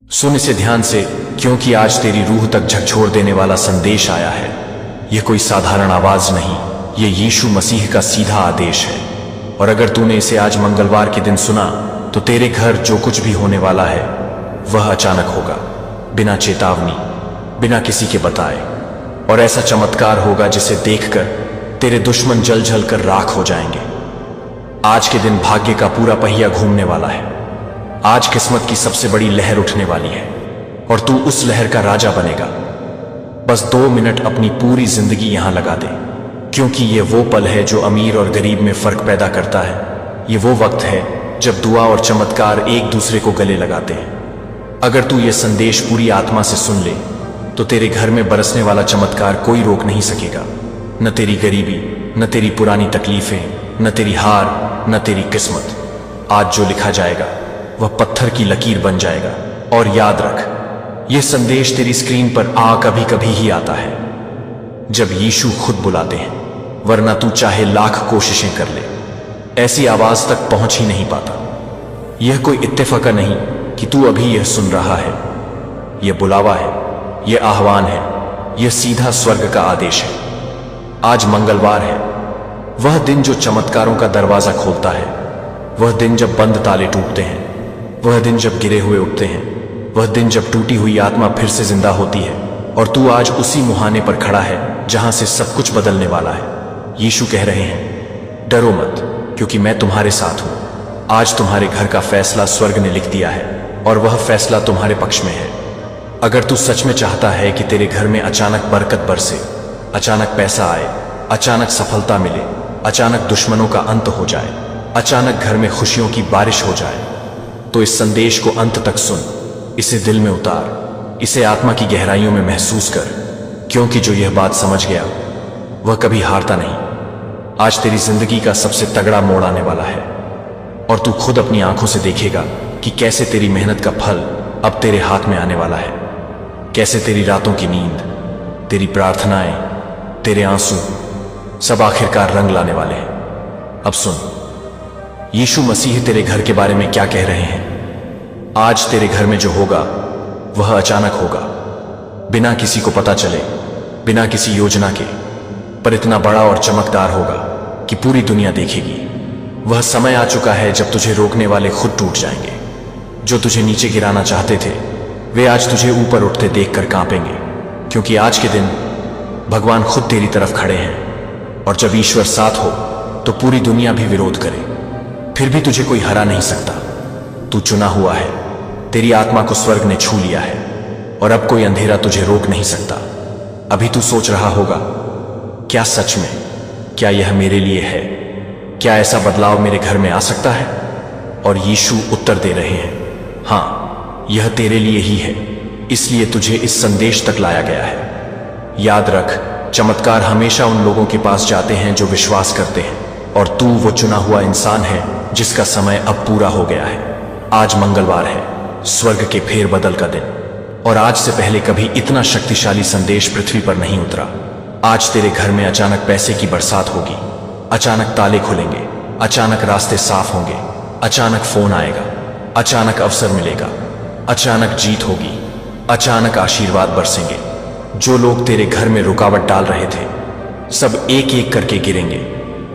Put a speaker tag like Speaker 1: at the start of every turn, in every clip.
Speaker 1: सुन इसे ध्यान से, क्योंकि आज तेरी रूह तक झकझोर देने वाला संदेश आया है। यह कोई साधारण आवाज नहीं, ये यीशु मसीह का सीधा आदेश है। और अगर तूने इसे आज मंगलवार के दिन सुना तो तेरे घर जो कुछ भी होने वाला है वह अचानक होगा, बिना चेतावनी, बिना किसी के बताए। और ऐसा चमत्कार होगा जिसे देखकर तेरे दुश्मन जल जल कर राख हो जाएंगे। आज के दिन भाग्य का पूरा पहिया घूमने वाला है। आज किस्मत की सबसे बड़ी लहर उठने वाली है और तू उस लहर का राजा बनेगा। बस 2 मिनट अपनी पूरी जिंदगी यहां लगा दे, क्योंकि ये वो पल है जो अमीर और गरीब में फर्क पैदा करता है। ये वो वक्त है जब दुआ और चमत्कार एक दूसरे को गले लगाते हैं। अगर तू ये संदेश पूरी आत्मा से सुन ले तो तेरे घर में बरसने वाला चमत्कार कोई रोक नहीं सकेगा। न तेरी गरीबी, न तेरी पुरानी तकलीफें, न तेरी हार, न तेरी किस्मत। आज जो लिखा जाएगा वह पत्थर की लकीर बन जाएगा। और याद रख, यह संदेश तेरी स्क्रीन पर कभी कभी ही आता है जब यीशु खुद बुलाते हैं, वरना तू चाहे लाख कोशिशें कर ले, ऐसी आवाज तक पहुंच ही नहीं पाता। यह कोई इत्तेफाक नहीं कि तू अभी यह सुन रहा है। यह बुलावा है, यह आह्वान है, यह सीधा स्वर्ग का आदेश है। आज मंगलवार है, वह दिन जो चमत्कारों का दरवाजा खोलता है, वह दिन जब बंद ताले टूटते हैं, वह दिन जब गिरे हुए उठते हैं, वह दिन जब टूटी हुई आत्मा फिर से जिंदा होती है। और तू आज उसी मुहाने पर खड़ा है जहां से सब कुछ बदलने वाला है। यीशु कह रहे हैं, डरो मत, क्योंकि मैं तुम्हारे साथ हूं। आज तुम्हारे घर का फैसला स्वर्ग ने लिख दिया है और वह फैसला तुम्हारे पक्ष में है। अगर तू सच में चाहता है कि तेरे घर में अचानक बरकत बरसे, अचानक पैसा आए, अचानक सफलता मिले, अचानक दुश्मनों का अंत हो जाए, अचानक घर में खुशियों की बारिश हो जाए, तो इस संदेश को अंत तक सुन, इसे दिल में उतार, इसे आत्मा की गहराइयों में महसूस कर, क्योंकि जो यह बात समझ गया वह कभी हारता नहीं। आज तेरी जिंदगी का सबसे तगड़ा मोड़ आने वाला है और तू खुद अपनी आंखों से देखेगा कि कैसे तेरी मेहनत का फल अब तेरे हाथ में आने वाला है। कैसे तेरी रातों की नींद, तेरी प्रार्थनाएं, तेरे आंसू सब आखिरकार रंग लाने वाले हैं। अब सुन, यीशु मसीह तेरे घर के बारे में क्या कह रहे हैं। आज तेरे घर में जो होगा वह अचानक होगा, बिना किसी को पता चले, बिना किसी योजना के, पर इतना बड़ा और चमकदार होगा कि पूरी दुनिया देखेगी। वह समय आ चुका है जब तुझे रोकने वाले खुद टूट जाएंगे। जो तुझे नीचे गिराना चाहते थे वे आज तुझे ऊपर उठते देखकर कांपेंगे, क्योंकि आज के दिन भगवान खुद तेरी तरफ खड़े हैं। और जब ईश्वर साथ हो तो पूरी दुनिया भी विरोध करे, फिर भी तुझे कोई हरा नहीं सकता। तू चुना हुआ है, तेरी आत्मा को स्वर्ग ने छू लिया है और अब कोई अंधेरा तुझे रोक नहीं सकता। अभी तू सोच रहा होगा, क्या सच में, क्या यह मेरे लिए है? क्या ऐसा बदलाव मेरे घर में आ सकता है? और यीशु उत्तर दे रहे हैं, हां, यह तेरे लिए ही है, इसलिए तुझे इस संदेश तक लाया गया है। याद रख, चमत्कार हमेशा उन लोगों के पास जाते हैं जो विश्वास करते हैं, और तू वो चुना हुआ इंसान है जिसका समय अब पूरा हो गया है। आज मंगलवार है, स्वर्ग के फेरबदल का दिन, और आज से पहले कभी इतना शक्तिशाली संदेश पृथ्वी पर नहीं उतरा। आज तेरे घर में अचानक पैसे की बरसात होगी, अचानक ताले खुलेंगे, अचानक रास्ते साफ होंगे, अचानक फोन आएगा, अचानक अवसर मिलेगा, अचानक जीत होगी, अचानक आशीर्वाद बरसेंगे। जो लोग तेरे घर में रुकावट डाल रहे थे सब एक एक करके गिरेंगे,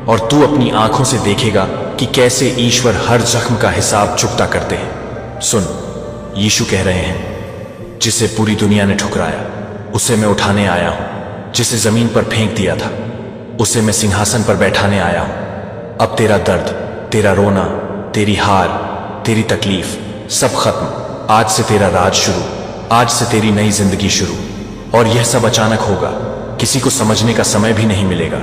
Speaker 1: और तू अपनी आंखों से देखेगा कि कैसे ईश्वर हर जख्म का हिसाब चुकता करते हैं। सुन, यीशु कह रहे हैं, जिसे पूरी दुनिया ने ठुकराया उसे मैं उठाने आया हूं। जिसे जमीन पर फेंक दिया था उसे मैं सिंहासन पर बैठाने आया हूं। अब तेरा दर्द, तेरा रोना, तेरी हार, तेरी तकलीफ सब खत्म। आज से तेरा राज शुरू, आज से तेरी नई जिंदगी शुरू। और यह सब अचानक होगा, किसी को समझने का समय भी नहीं मिलेगा।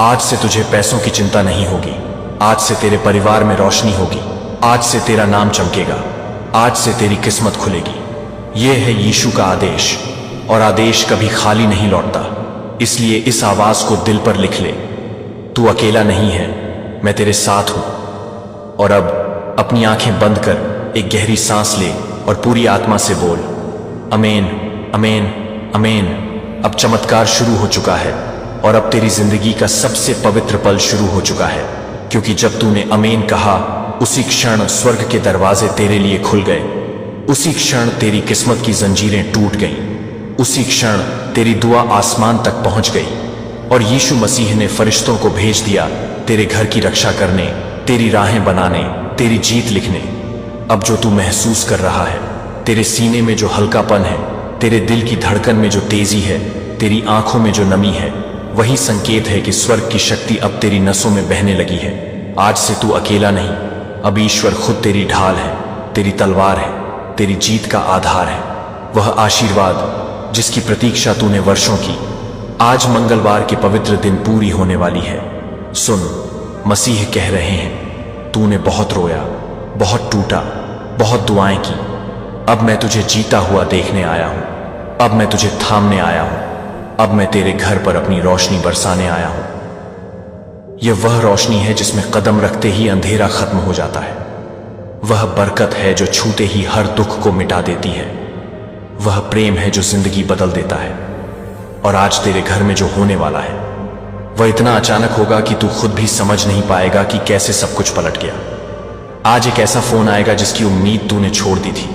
Speaker 1: आज से तुझे पैसों की चिंता नहीं होगी, आज से तेरे परिवार में रोशनी होगी, आज से तेरा नाम चमकेगा, आज से तेरी किस्मत खुलेगी। यह है यीशु का आदेश, और आदेश कभी खाली नहीं लौटता। इसलिए इस आवाज को दिल पर लिख ले, तू अकेला नहीं है, मैं तेरे साथ हूं। और अब अपनी आंखें बंद कर एक गहरी सांस ले और पूरी आत्मा से बोल, अमेन, अमेन, अमेन। अब चमत्कार शुरू हो चुका है और अब तेरी जिंदगी का सबसे पवित्र पल शुरू हो चुका है, क्योंकि जब तूने अमेन कहा उसी क्षण स्वर्ग के दरवाजे तेरे लिए खुल गए। उसी क्षण तेरी किस्मत की जंजीरें टूट गईं। उसी क्षण तेरी दुआ आसमान तक पहुंच गई और यीशु मसीह ने फरिश्तों को भेज दिया तेरे घर की रक्षा करने, तेरी राहें बनाने, तेरी जीत लिखने। अब जो तू महसूस कर रहा है, तेरे सीने में जो हल्कापन है, तेरे दिल की धड़कन में जो तेजी है, तेरी आंखों में जो नमी है, वही संकेत है कि स्वर्ग की शक्ति अब तेरी नसों में बहने लगी है। आज से तू अकेला नहीं, अब ईश्वर खुद तेरी ढाल है, तेरी तलवार है, तेरी जीत का आधार है। वह आशीर्वाद जिसकी प्रतीक्षा तूने वर्षों की, आज मंगलवार के पवित्र दिन पूरी होने वाली है। सुन, मसीह कह रहे हैं, तूने बहुत रोया, बहुत टूटा, बहुत दुआएं की। अब मैं तुझे जीता हुआ देखने आया हूं। अब मैं तुझे थामने आया हूं। अब मैं तेरे घर पर अपनी रोशनी बरसाने आया हूं। यह वह रोशनी है जिसमें कदम रखते ही अंधेरा खत्म हो जाता है। वह बरकत है जो छूते ही हर दुख को मिटा देती है। वह प्रेम है जो जिंदगी बदल देता है। और आज तेरे घर में जो होने वाला है, वह इतना अचानक होगा कि तू खुद भी समझ नहीं पाएगा कि कैसे सब कुछ पलट गया। आज एक ऐसा फोन आएगा जिसकी उम्मीद तूने छोड़ दी थी।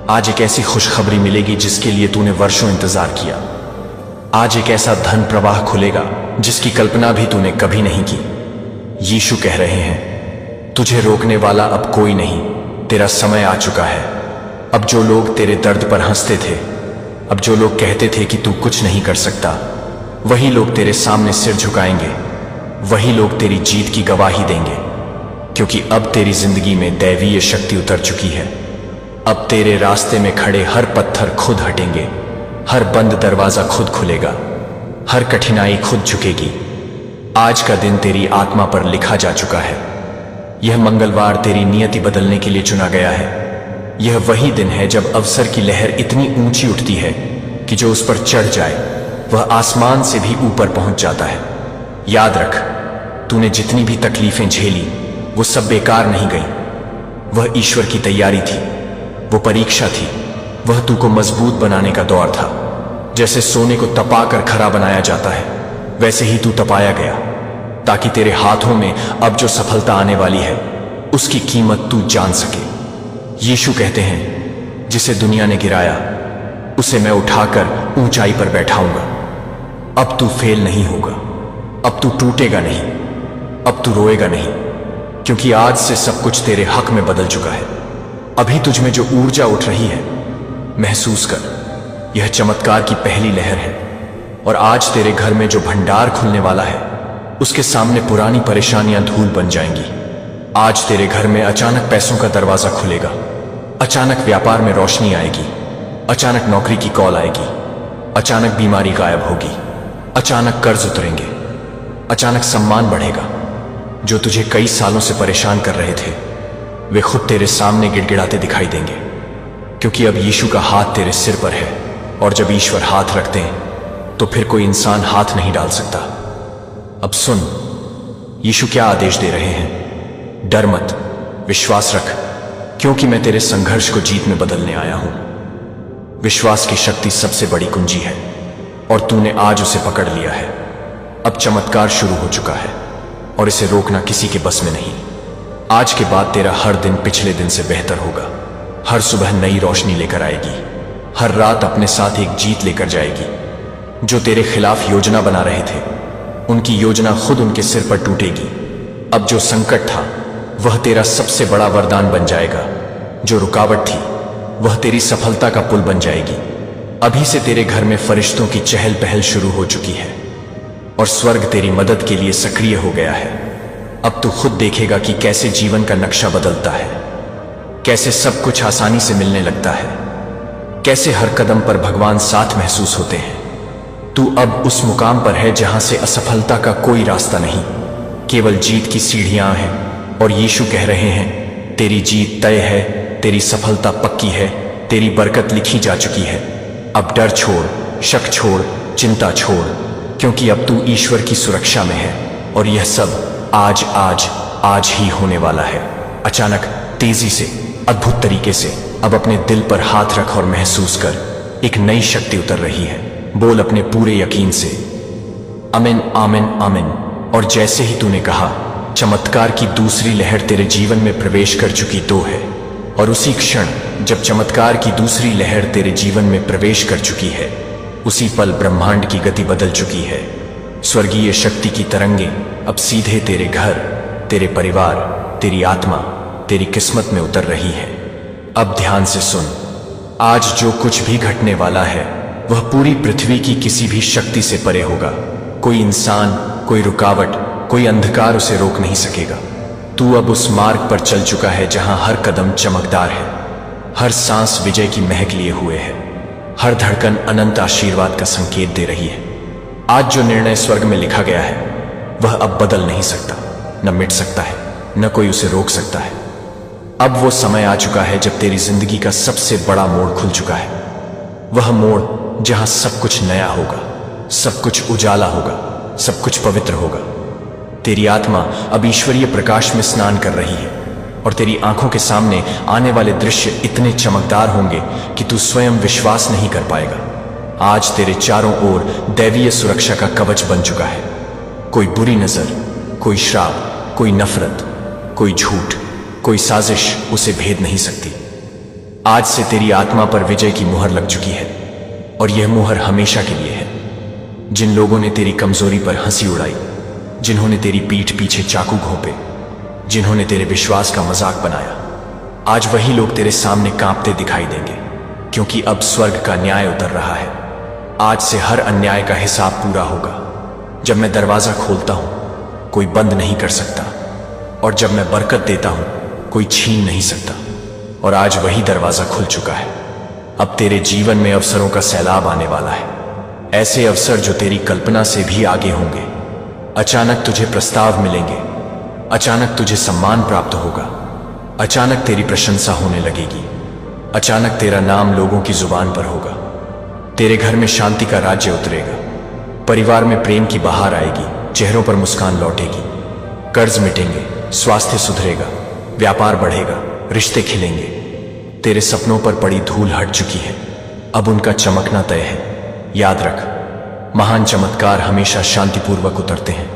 Speaker 1: आज एक ऐसी खुशखबरी मिलेगी जिसके लिए तूने वर्षों इंतजार किया। आज एक ऐसा धन प्रवाह खुलेगा जिसकी कल्पना भी तूने कभी नहीं की। यीशु कह रहे हैं, तुझे रोकने वाला अब कोई नहीं, तेरा समय आ चुका है। अब जो लोग तेरे दर्द पर हंसते थे, अब जो लोग कहते थे कि तू कुछ नहीं कर सकता, वही लोग तेरे सामने सिर झुकाएंगे। वही लोग तेरी जीत की गवाही देंगे, क्योंकि अब तेरी जिंदगी में दैवीय शक्ति उतर चुकी है। अब तेरे रास्ते में खड़े हर पत्थर खुद हटेंगे, हर बंद दरवाजा खुद खुलेगा, हर कठिनाई खुद झुकेगी। आज का दिन तेरी आत्मा पर लिखा जा चुका है। यह मंगलवार तेरी नियति बदलने के लिए चुना गया है। यह वही दिन है जब अवसर की लहर इतनी ऊंची उठती है कि जो उस पर चढ़ जाए वह आसमान से भी ऊपर पहुंच जाता है। याद रख, तूने जितनी भी तकलीफें झेली वो सब बेकार नहीं गई। वह ईश्वर की तैयारी थी, वो परीक्षा थी, वह तू को मजबूत बनाने का दौर था। जैसे सोने को तपाकर खरा बनाया जाता है, वैसे ही तू तपाया गया, ताकि तेरे हाथों में अब जो सफलता आने वाली है उसकी कीमत तू जान सके। यीशु कहते हैं, जिसे दुनिया ने गिराया उसे मैं उठाकर ऊंचाई पर बैठाऊंगा। अब तू फेल नहीं होगा, अब तू टूटेगा नहीं, अब तू रोएगा नहीं, क्योंकि आज से सब कुछ तेरे हक में बदल चुका है। अभी तुझ में जो ऊर्जा उठ रही है, महसूस कर, यह चमत्कार की पहली लहर है। और आज तेरे घर में जो भंडार खुलने वाला है, उसके सामने पुरानी परेशानियां धूल बन जाएंगी। आज तेरे घर में अचानक पैसों का दरवाजा खुलेगा, अचानक व्यापार में रोशनी आएगी, अचानक नौकरी की कॉल आएगी, अचानक बीमारी गायब होगी, अचानक कर्ज उतरेंगे, अचानक सम्मान बढ़ेगा। जो तुझे कई सालों से परेशान कर रहे थे, वे खुद तेरे सामने गिड़गिड़ाते दिखाई देंगे, क्योंकि अब यीशु का हाथ तेरे सिर पर है। और जब ईश्वर हाथ रखते हैं तो फिर कोई इंसान हाथ नहीं डाल सकता। अब सुन, यीशु क्या आदेश दे रहे हैं। डर मत, विश्वास रख, क्योंकि मैं तेरे संघर्ष को जीत में बदलने आया हूं। विश्वास की शक्ति सबसे बड़ी कुंजी है और तूने आज उसे पकड़ लिया है। अब चमत्कार शुरू हो चुका है और इसे रोकना किसी के बस में नहीं। आज के बाद तेरा हर दिन पिछले दिन से बेहतर होगा। हर सुबह नई रोशनी लेकर आएगी, हर रात अपने साथ एक जीत लेकर जाएगी। जो तेरे खिलाफ योजना बना रहे थे, उनकी योजना खुद उनके सिर पर टूटेगी। अब जो संकट था वह तेरा सबसे बड़ा वरदान बन जाएगा। जो रुकावट थी वह तेरी सफलता का पुल बन जाएगी। अभी से तेरे घर में फरिश्तों की चहल पहल शुरू हो चुकी है और स्वर्ग तेरी मदद के लिए सक्रिय हो गया है। अब तू खुद देखेगा कि कैसे जीवन का नक्शा बदलता है, कैसे सब कुछ आसानी से मिलने लगता है, कैसे हर कदम पर भगवान साथ महसूस होते हैं। तू अब उस मुकाम पर है जहां से असफलता का कोई रास्ता नहीं, केवल जीत की सीढ़ियां हैं। और यीशु कह रहे हैं, तेरी जीत तय है, तेरी सफलता पक्की है, तेरी बरकत लिखी जा चुकी है। अब डर छोड़, शक छोड़, चिंता छोड़, क्योंकि अब तू ईश्वर की सुरक्षा में है और यह सब आज आज आज ही होने वाला है। अचानक, तेजी से, अद्भुत तरीके से अब अपने दिल पर हाथ रख और महसूस कर, एक नई शक्ति उतर रही है। बोल अपने पूरे यकीन से, आमीन आमीन आमीन। और जैसे ही तूने कहा, चमत्कार की दूसरी लहर तेरे जीवन में प्रवेश कर चुकी तो है और उसी क्षण जब चमत्कार की दूसरी लहर तेरे जीवन में प्रवेश कर चुकी है, उसी पल ब्रह्मांड की गति बदल चुकी है। स्वर्गीय शक्ति की तरंगें अब सीधे तेरे घर, तेरे परिवार, तेरी आत्मा, तेरी किस्मत में उतर रही है। अब ध्यान से सुन, आज जो कुछ भी घटने वाला है वह पूरी पृथ्वी की किसी भी शक्ति से परे होगा। कोई इंसान, कोई रुकावट, कोई अंधकार उसे रोक नहीं सकेगा। तू अब उस मार्ग पर चल चुका है जहां हर कदम चमकदार है, हर सांस विजय की महक लिए हुए है, हर धड़कन अनंत आशीर्वाद का संकेत दे रही है। आज जो निर्णय स्वर्ग में लिखा गया है वह अब बदल नहीं सकता, न मिट सकता है, न कोई उसे रोक सकता है। अब वो समय आ चुका है जब तेरी जिंदगी का सबसे बड़ा मोड़ खुल चुका है। वह मोड़ जहां सब कुछ नया होगा, सब कुछ उजाला होगा, सब कुछ पवित्र होगा। तेरी आत्मा अब ईश्वरीय प्रकाश में स्नान कर रही है और तेरी आंखों के सामने आने वाले दृश्य इतने चमकदार होंगे कि तू स्वयं विश्वास नहीं कर पाएगा। आज तेरे चारों ओर दैवीय सुरक्षा का कवच बन चुका है। कोई बुरी नजर, कोई श्राप, कोई नफरत, कोई झूठ, कोई साजिश उसे भेद नहीं सकती। आज से तेरी आत्मा पर विजय की मुहर लग चुकी है और यह मुहर हमेशा के लिए है। जिन लोगों ने तेरी कमजोरी पर हंसी उड़ाई, जिन्होंने तेरी पीठ पीछे चाकू घोंपे, जिन्होंने तेरे विश्वास का मजाक बनाया, आज वही लोग तेरे सामने कांपते दिखाई देंगे, क्योंकि अब स्वर्ग का न्याय उतर रहा है। आज से हर अन्याय का हिसाब पूरा होगा। जब मैं दरवाजा खोलता हूं कोई बंद नहीं कर सकता, और जब मैं बरकत देता हूं कोई छीन नहीं सकता। और आज वही दरवाजा खुल चुका है। अब तेरे जीवन में अवसरों का सैलाब आने वाला है, ऐसे अवसर जो तेरी कल्पना से भी आगे होंगे। अचानक तुझे प्रस्ताव मिलेंगे, अचानक तुझे सम्मान प्राप्त होगा, अचानक तेरी प्रशंसा होने लगेगी, अचानक तेरा नाम लोगों की जुबान पर होगा। तेरे घर में शांति का राज्य उतरेगा, परिवार में प्रेम की बहार आएगी, चेहरों पर मुस्कान लौटेगी, कर्ज मिटेंगे, स्वास्थ्य सुधरेगा, व्यापार बढ़ेगा, रिश्ते खिलेंगे। तेरे सपनों पर पड़ी धूल हट चुकी है, अब उनका चमकना तय है। याद रख, महान चमत्कार हमेशा शांतिपूर्वक उतरते हैं,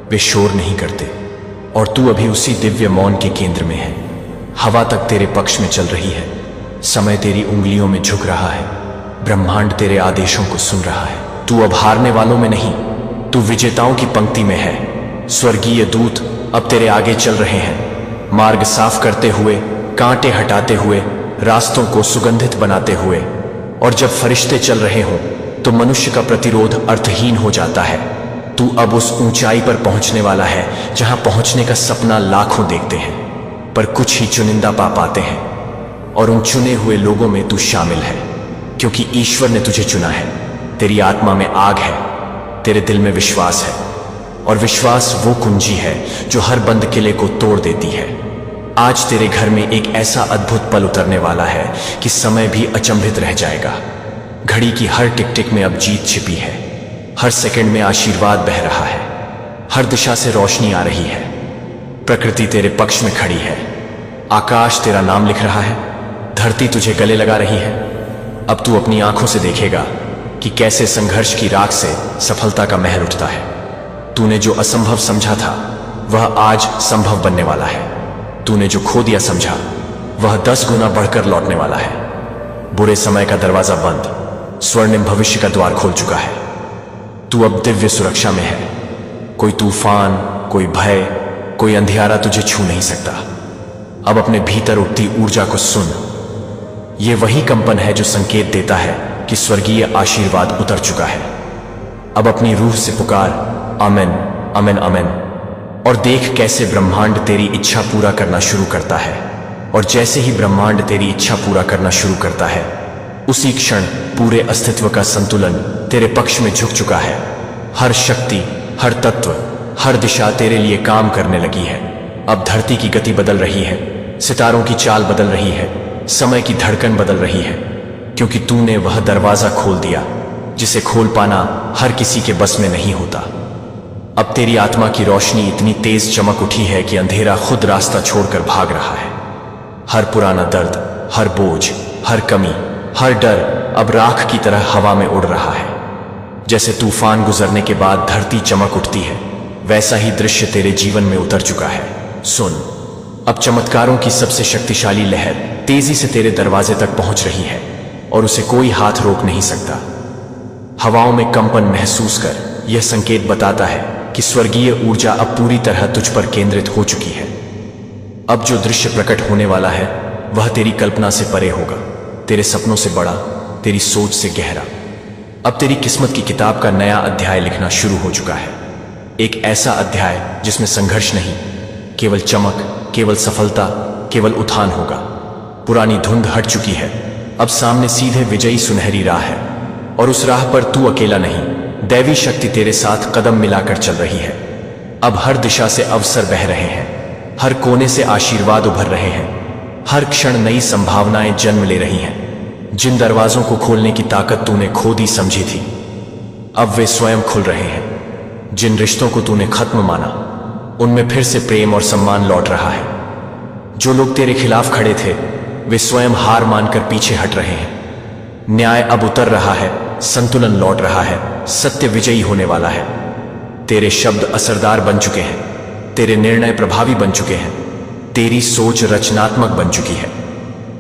Speaker 1: वे शोर नहीं करते। और तू अभी उसी दिव्य मौन के केंद्र में है। हवा तक तेरे पक्ष में चल रही है, समय तेरी उंगलियों में झुक रहा है, ब्रह्मांड तेरे आदेशों को सुन रहा है। तू अब हारने वालों में नहीं, तू विजेताओं की पंक्ति में है। स्वर्गीय दूत अब तेरे आगे चल रहे हैं, मार्ग साफ करते हुए, कांटे हटाते हुए, रास्तों को सुगंधित बनाते हुए। और जब फरिश्ते चल रहे हों तो मनुष्य का प्रतिरोध अर्थहीन हो जाता है। तू अब उस ऊंचाई पर पहुंचने वाला है जहां पहुंचने का सपना लाखों देखते हैं, पर कुछ ही चुनिंदा पा पाते हैं। और उन चुने हुए लोगों में तू शामिल है, क्योंकि ईश्वर ने तुझे चुना है। तेरी आत्मा में आग है, तेरे दिल में विश्वास है, और विश्वास वो कुंजी है जो हर बंद किले को तोड़ देती है। आज तेरे घर में एक ऐसा अद्भुत पल उतरने वाला है कि समय भी अचंभित रह जाएगा। घड़ी की हर टिक टिक में अब जीत छिपी है, हर सेकंड में आशीर्वाद बह रहा है, हर दिशा से रोशनी आ रही है। प्रकृति तेरे पक्ष में खड़ी है, आकाश तेरा नाम लिख रहा है, धरती तुझे गले लगा रही है। अब तू अपनी आंखों से देखेगा कि कैसे संघर्ष की राख से सफलता का महल उठता है। तूने जो असंभव समझा था वह आज संभव बनने वाला है। तूने जो खो दिया समझा वह 10 गुना बढ़कर लौटने वाला है। बुरे समय का दरवाजा बंद, स्वर्णिम भविष्य का द्वार खोल चुका है। तू अब दिव्य सुरक्षा में है। कोई तूफान, कोई भय, कोई अंधियारा तुझे छू नहीं सकता। अब अपने भीतर उठती ऊर्जा को सुन, यह वही कंपन है जो संकेत देता है कि स्वर्गीय आशीर्वाद उतर चुका है। अब अपनी रूह से पुकार, आमेन, आमेन, आमेन, और देख कैसे ब्रह्मांड तेरी इच्छा पूरा करना शुरू करता है। और जैसे ही ब्रह्मांड तेरी इच्छा पूरा करना शुरू करता है, उसी क्षण पूरे अस्तित्व का संतुलन तेरे पक्ष में झुक चुका है। हर शक्ति, हर तत्व, हर दिशा तेरे लिए काम करने लगी है। अब धरती की गति बदल रही है, सितारों की चाल बदल रही है, समय की धड़कन बदल रही है, क्योंकि तूने वह दरवाजा खोल दिया जिसे खोल पाना हर किसी के बस में नहीं होता। अब तेरी आत्मा की रोशनी इतनी तेज चमक उठी है कि अंधेरा खुद रास्ता छोड़कर भाग रहा है। हर पुराना दर्द, हर बोझ, हर कमी, हर डर अब राख की तरह हवा में उड़ रहा है। जैसे तूफान गुजरने के बाद धरती चमक उठती है, वैसा ही दृश्य तेरे जीवन में उतर चुका है। सुन, अब चमत्कारों की सबसे शक्तिशाली लहर तेजी से तेरे दरवाजे तक पहुंच रही है और उसे कोई हाथ रोक नहीं सकता। हवाओं में कंपन महसूस कर, यह संकेत बताता है कि स्वर्गीय ऊर्जा अब पूरी तरह तुझ पर केंद्रित हो चुकी है। अब जो दृश्य प्रकट होने वाला है वह तेरी कल्पना से परे होगा, तेरे सपनों से बड़ा, तेरी सोच से गहरा। अब तेरी किस्मत की किताब का नया अध्याय लिखना शुरू हो चुका है। एक ऐसा अध्याय जिसमें संघर्ष नहीं, केवल चमक, केवल सफलता, केवल उत्थान होगा। पुरानी धुंध हट चुकी है, अब सामने सीधे विजयी सुनहरी राह है। और उस राह पर तू अकेला नहीं, दैवी शक्ति तेरे साथ कदम मिलाकर चल रही है। अब हर दिशा से अवसर बह रहे हैं, हर कोने से आशीर्वाद उभर रहे हैं, हर क्षण नई संभावनाएं जन्म ले रही हैं। जिन दरवाजों को खोलने की ताकत तूने खो दी समझी थी, अब वे स्वयं खुल रहे हैं। जिन रिश्तों को तूने खत्म माना, उनमें फिर से प्रेम और सम्मान लौट रहा है। जो लोग तेरे खिलाफ खड़े थे, वे स्वयं हार मानकर पीछे हट रहे हैं। न्याय अब उतर रहा है, संतुलन लौट रहा है, सत्य विजयी होने वाला है। तेरे शब्द असरदार बन चुके हैं, तेरे निर्णय प्रभावी बन चुके हैं, तेरी सोच रचनात्मक बन चुकी है।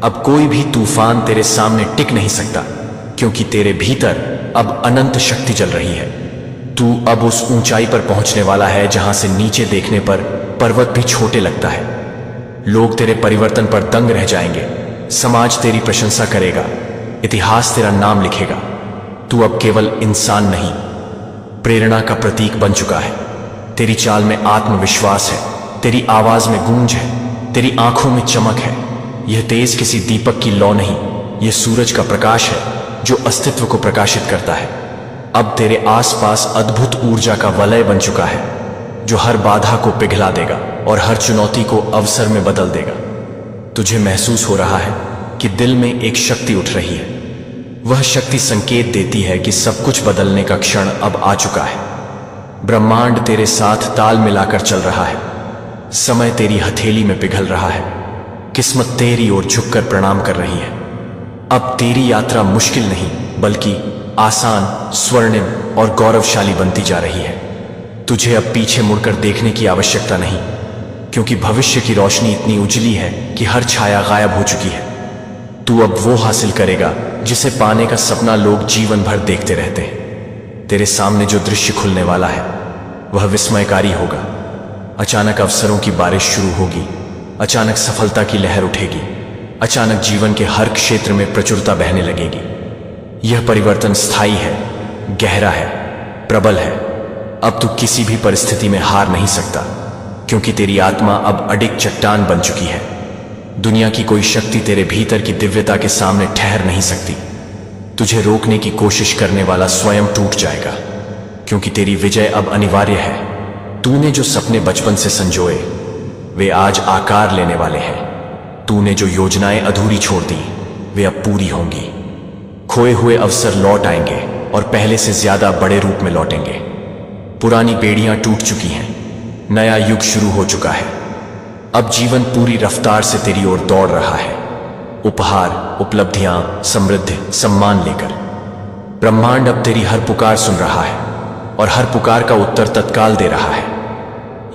Speaker 1: अब कोई भी तूफान तेरे सामने टिक नहीं सकता, क्योंकि तेरे भीतर अब अनंत शक्ति जल रही है। तू अब उस ऊंचाई पर पहुंचने वाला है जहां से नीचे देखने पर पर्वत भी छोटे लगता है। लोग तेरे परिवर्तन पर दंग रह जाएंगे, समाज तेरी प्रशंसा करेगा, इतिहास तेरा नाम लिखेगा। तू अब केवल इंसान नहीं, प्रेरणा का प्रतीक बन चुका है। तेरी चाल में आत्मविश्वास है, तेरी आवाज में गूंज है, तेरी आंखों में चमक है। यह तेज किसी दीपक की लौ नहीं, यह सूरज का प्रकाश है जो अस्तित्व को प्रकाशित करता है। अब तेरे आसपास अद्भुत ऊर्जा का वलय बन चुका है, जो हर बाधा को पिघला देगा और हर चुनौती को अवसर में बदल देगा। तुझे महसूस हो रहा है कि दिल में एक शक्ति उठ रही है। वह शक्ति संकेत देती है कि सब कुछ बदलने का क्षण अब आ चुका है। ब्रह्मांड तेरे साथ ताल मिलाकर चल रहा है, समय तेरी हथेली में पिघल रहा है, किस्मत तेरी ओर झुककर प्रणाम कर रही है। अब तेरी यात्रा मुश्किल नहीं, बल्कि आसान, स्वर्णिम और गौरवशाली बनती जा रही है। तुझे अब पीछे मुड़कर देखने की आवश्यकता नहीं, क्योंकि भविष्य की रोशनी इतनी उजली है कि हर छाया गायब हो चुकी है। तू अब वो हासिल करेगा जिसे पाने का सपना लोग जीवन भर देखते रहते हैं। तेरे सामने जो दृश्य खुलने वाला है वह विस्मयकारी होगा। अचानक अवसरों की बारिश शुरू होगी, अचानक सफलता की लहर उठेगी, अचानक जीवन के हर क्षेत्र में प्रचुरता बहने लगेगी। यह परिवर्तन स्थायी है, गहरा है, प्रबल है। अब तू किसी भी परिस्थिति में हार नहीं सकता, क्योंकि तेरी आत्मा अब अडिग चट्टान बन चुकी है। दुनिया की कोई शक्ति तेरे भीतर की दिव्यता के सामने ठहर नहीं सकती। तुझे रोकने की कोशिश करने वाला स्वयं टूट जाएगा, क्योंकि तेरी विजय अब अनिवार्य है। तूने जो सपने बचपन से संजोए वे आज आकार लेने वाले हैं। तूने जो योजनाएं अधूरी छोड़ दी वे अब पूरी होंगी। खोए हुए अवसर लौट आएंगे और पहले से ज्यादा बड़े रूप में लौटेंगे। पुरानी बेड़ियां टूट चुकी हैं, नया युग शुरू हो चुका है। अब जीवन पूरी रफ्तार से तेरी ओर दौड़ रहा है, उपहार, उपलब्धियां, समृद्धि, सम्मान लेकर। ब्रह्मांड अब तेरी हर पुकार सुन रहा है और हर पुकार का उत्तर तत्काल दे रहा है।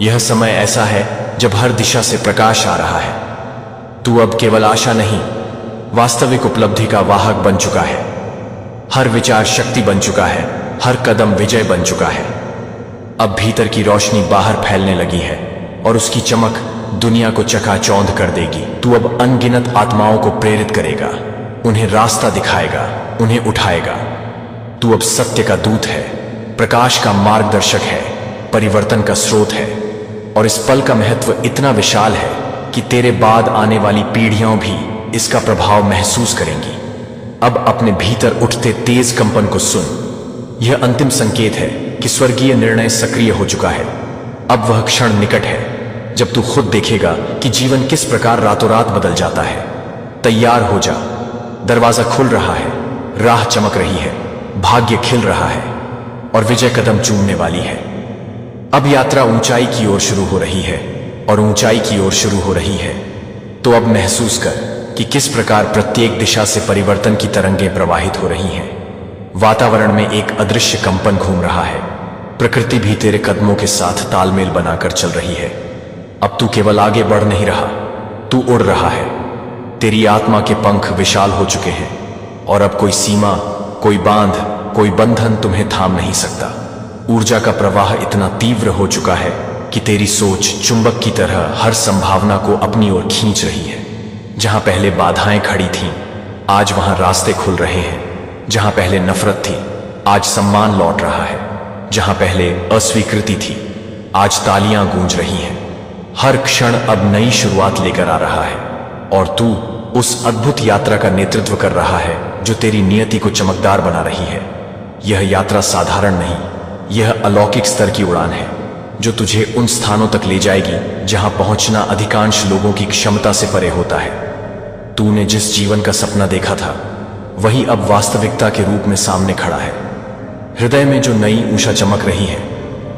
Speaker 1: यह समय ऐसा है जब हर दिशा से प्रकाश आ रहा है। तू अब केवल आशा नहीं, वास्तविक उपलब्धि का वाहक बन चुका है। हर विचार शक्ति बन चुका है, हर कदम विजय बन चुका है। अब भीतर की रोशनी बाहर फैलने लगी है और उसकी चमक दुनिया को चकाचौंध कर देगी। तू अब अनगिनत आत्माओं को प्रेरित करेगा, उन्हें रास्ता दिखाएगा, उन्हें उठाएगा। तू अब सत्य का दूत है, प्रकाश का मार्गदर्शक है, परिवर्तन का स्रोत है। और इस पल का महत्व इतना विशाल है कि तेरे बाद आने वाली पीढ़ियां भी इसका प्रभाव महसूस करेंगी। अब अपने भीतर उठते तेज कंपन को सुन। यह अंतिम संकेत है कि स्वर्गीय निर्णय सक्रिय हो चुका है। अब वह क्षण निकट है जब तू खुद देखेगा कि जीवन किस प्रकार रातों रात बदल जाता है। तैयार हो जा, दरवाजा खुल रहा है, राह चमक रही है, भाग्य खिल रहा है और विजय कदम चूमने वाली है। अब यात्रा ऊंचाई की ओर शुरू हो रही है और ऊंचाई की ओर शुरू हो रही है। तो अब महसूस कर कि किस प्रकार प्रत्येक दिशा से परिवर्तन की तरंगें प्रवाहित हो रही हैं। वातावरण में एक अदृश्य कंपन घूम रहा है, प्रकृति भी तेरे कदमों के साथ तालमेल बनाकर चल रही है। अब तू केवल आगे बढ़ नहीं रहा, तू उड़ रहा है। तेरी आत्मा के पंख विशाल हो चुके हैं और अब कोई सीमा, कोई बांध, कोई बंधन तुम्हें थाम नहीं सकता। ऊर्जा का प्रवाह इतना तीव्र हो चुका है कि तेरी सोच चुंबक की तरह हर संभावना को अपनी ओर खींच रही है। जहां पहले बाधाएं खड़ी थीं, आज वहां रास्ते खुल रहे हैं। जहां पहले नफरत थी, आज सम्मान लौट रहा है। जहां पहले अस्वीकृति थी, आज तालियां गूंज रही हैं। हर क्षण अब नई शुरुआत लेकर आ रहा है और तू उस अद्भुत यात्रा का नेतृत्व कर रहा है जो तेरी नियति को चमकदार बना रही है। यह यात्रा साधारण नहीं, यह अलौकिक स्तर की उड़ान है जो तुझे उन स्थानों तक ले जाएगी जहां पहुंचना अधिकांश लोगों की क्षमता से परे होता है। तूने जिस जीवन का सपना देखा था वही अब वास्तविकता के रूप में सामने खड़ा है। हृदय में जो नई ऊषा चमक रही है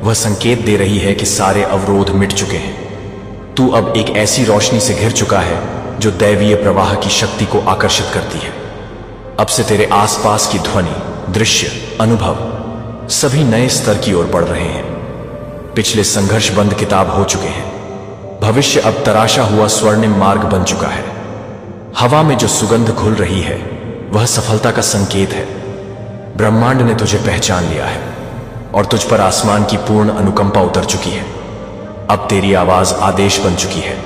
Speaker 1: वह संकेत दे रही है कि सारे अवरोध मिट चुके हैं। तू अब एक ऐसी रोशनी से घिर चुका है जो दैवीय प्रवाह की शक्ति को आकर्षित करती है। अब से तेरे आसपास की ध्वनि, दृश्य, अनुभव सभी नए स्तर की ओर बढ़ रहे हैं। पिछले संघर्ष बंद किताब हो चुके हैं। भविष्य अब तराशा हुआ स्वर्णिम मार्ग बन चुका है। हवा में जो सुगंध घुल रही है वह सफलता का संकेत है। ब्रह्मांड ने तुझे पहचान लिया है और तुझ पर आसमान की पूर्ण अनुकंपा उतर चुकी है। अब तेरी आवाज आदेश बन चुकी है।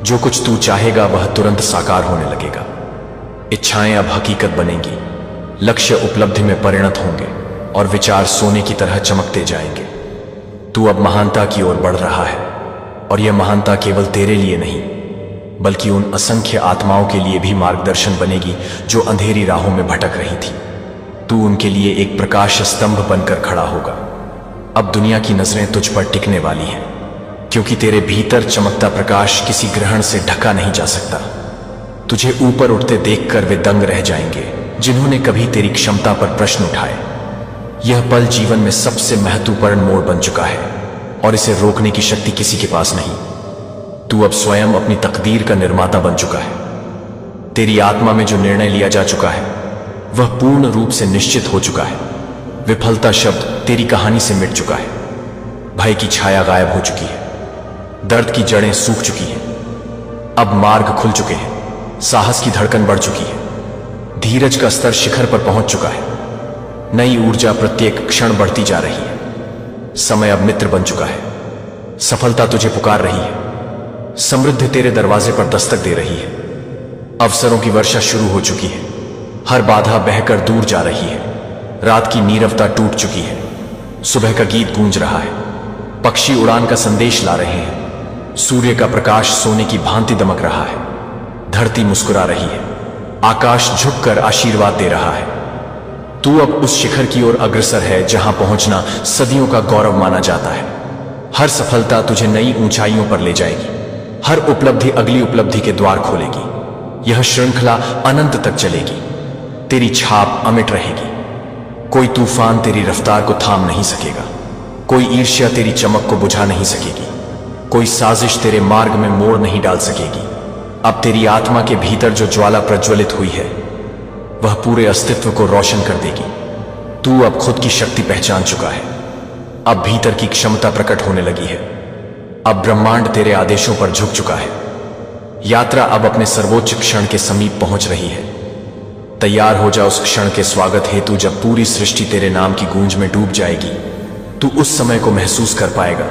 Speaker 1: जो कुछ तू चाहेगा वह तुरंत साकार होने लगेगा। इच्छाएं अब हकीकत बनेंगी, लक्ष्य उपलब्धि में परिणत होंगे और विचार सोने की तरह चमकते जाएंगे। तू अब महानता की ओर बढ़ रहा है और यह महानता केवल तेरे लिए नहीं बल्कि उन असंख्य आत्माओं के लिए भी मार्गदर्शन बनेगी जो अंधेरी राहों में भटक रही थी। तू उनके लिए एक प्रकाश स्तंभ बनकर खड़ा होगा। अब दुनिया की नजरें तुझ पर टिकने वाली हैं क्योंकि तेरे भीतर चमकता प्रकाश किसी ग्रहण से ढका नहीं जा सकता। तुझे ऊपर उठते देखकर वे दंग रह जाएंगे जिन्होंने कभी तेरी क्षमता पर प्रश्न उठाए। यह पल जीवन में सबसे महत्वपूर्ण मोड़ बन चुका है और इसे रोकने की शक्ति किसी के पास नहीं। तू अब स्वयं अपनी तकदीर का निर्माता बन चुका है। तेरी आत्मा में जो निर्णय लिया जा चुका है वह पूर्ण रूप से निश्चित हो चुका है। विफलता शब्द तेरी कहानी से मिट चुका है। भय की छाया गायब हो चुकी है। दर्द की जड़ें सूख चुकी हैं। अब मार्ग खुल चुके हैं। साहस की धड़कन बढ़ चुकी है। धीरज का स्तर शिखर पर पहुंच चुका है। नई ऊर्जा प्रत्येक क्षण बढ़ती जा रही है। समय अब मित्र बन चुका है। सफलता तुझे पुकार रही है। समृद्धि तेरे दरवाजे पर दस्तक दे रही है। अवसरों की वर्षा शुरू हो चुकी है। हर बाधा बहकर दूर जा रही है। रात की नीरवता टूट चुकी है। सुबह का गीत गूंज रहा है। पक्षी उड़ान का संदेश ला रहे हैं। सूर्य का प्रकाश सोने की भांति दमक रहा है। धरती मुस्कुरा रही है। आकाश झुककर आशीर्वाद दे रहा है। तू अब उस शिखर की ओर अग्रसर है जहां पहुंचना सदियों का गौरव माना जाता है। हर सफलता तुझे नई ऊंचाइयों पर ले जाएगी। हर उपलब्धि अगली उपलब्धि के द्वार खोलेगी। यह श्रृंखला अनंत तक चलेगी। तेरी छाप अमिट रहेगी। कोई तूफान तेरी रफ्तार को थाम नहीं सकेगा। कोई ईर्ष्या तेरी चमक को बुझा नहीं सकेगी। कोई साजिश तेरे मार्ग में मोड़ नहीं डाल सकेगी। अब तेरी आत्मा के भीतर जो ज्वाला प्रज्वलित हुई है वह पूरे अस्तित्व को रोशन कर देगी। तू अब खुद की शक्ति पहचान चुका है। अब भीतर की क्षमता प्रकट होने लगी है। अब ब्रह्मांड तेरे आदेशों पर झुक चुका है। यात्रा अब अपने सर्वोच्च क्षण के समीप पहुंच रही है। तैयार हो जा उस क्षण के स्वागत हेतु जब पूरी सृष्टि तेरे नाम की गूंज में डूब जाएगी। तू उस समय को महसूस कर पाएगा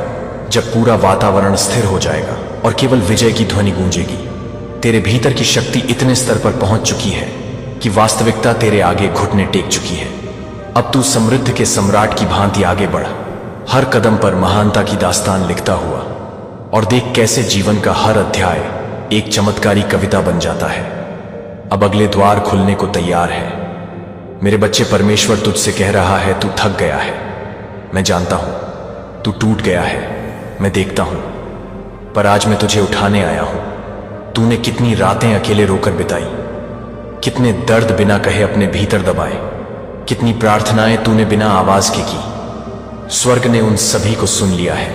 Speaker 1: जब पूरा वातावरण स्थिर हो जाएगा और केवल विजय की ध्वनि गूंजेगी। तेरे भीतर की शक्ति इतने स्तर पर पहुंच चुकी है कि वास्तविकता तेरे आगे घुटने टेक चुकी है। अब तू समृद्ध के सम्राट की भांति आगे बढ़, हर कदम पर महानता की दास्तान लिखता हुआ, और देख कैसे जीवन का हर अध्याय एक चमत्कारी कविता बन जाता है। अब अगले द्वार खुलने को तैयार है। मेरे बच्चे, परमेश्वर तुझसे कह रहा है तू थक गया है। मैं जानता हूं तू टूट गया है, मैं देखता हूं, पर आज मैं तुझे उठाने आया हूं। तूने कितनी रातें अकेले रोकर बिताई, कितने दर्द बिना कहे अपने भीतर दबाए, कितनी प्रार्थनाएं तूने बिना आवाज के की। स्वर्ग ने उन सभी को सुन लिया है।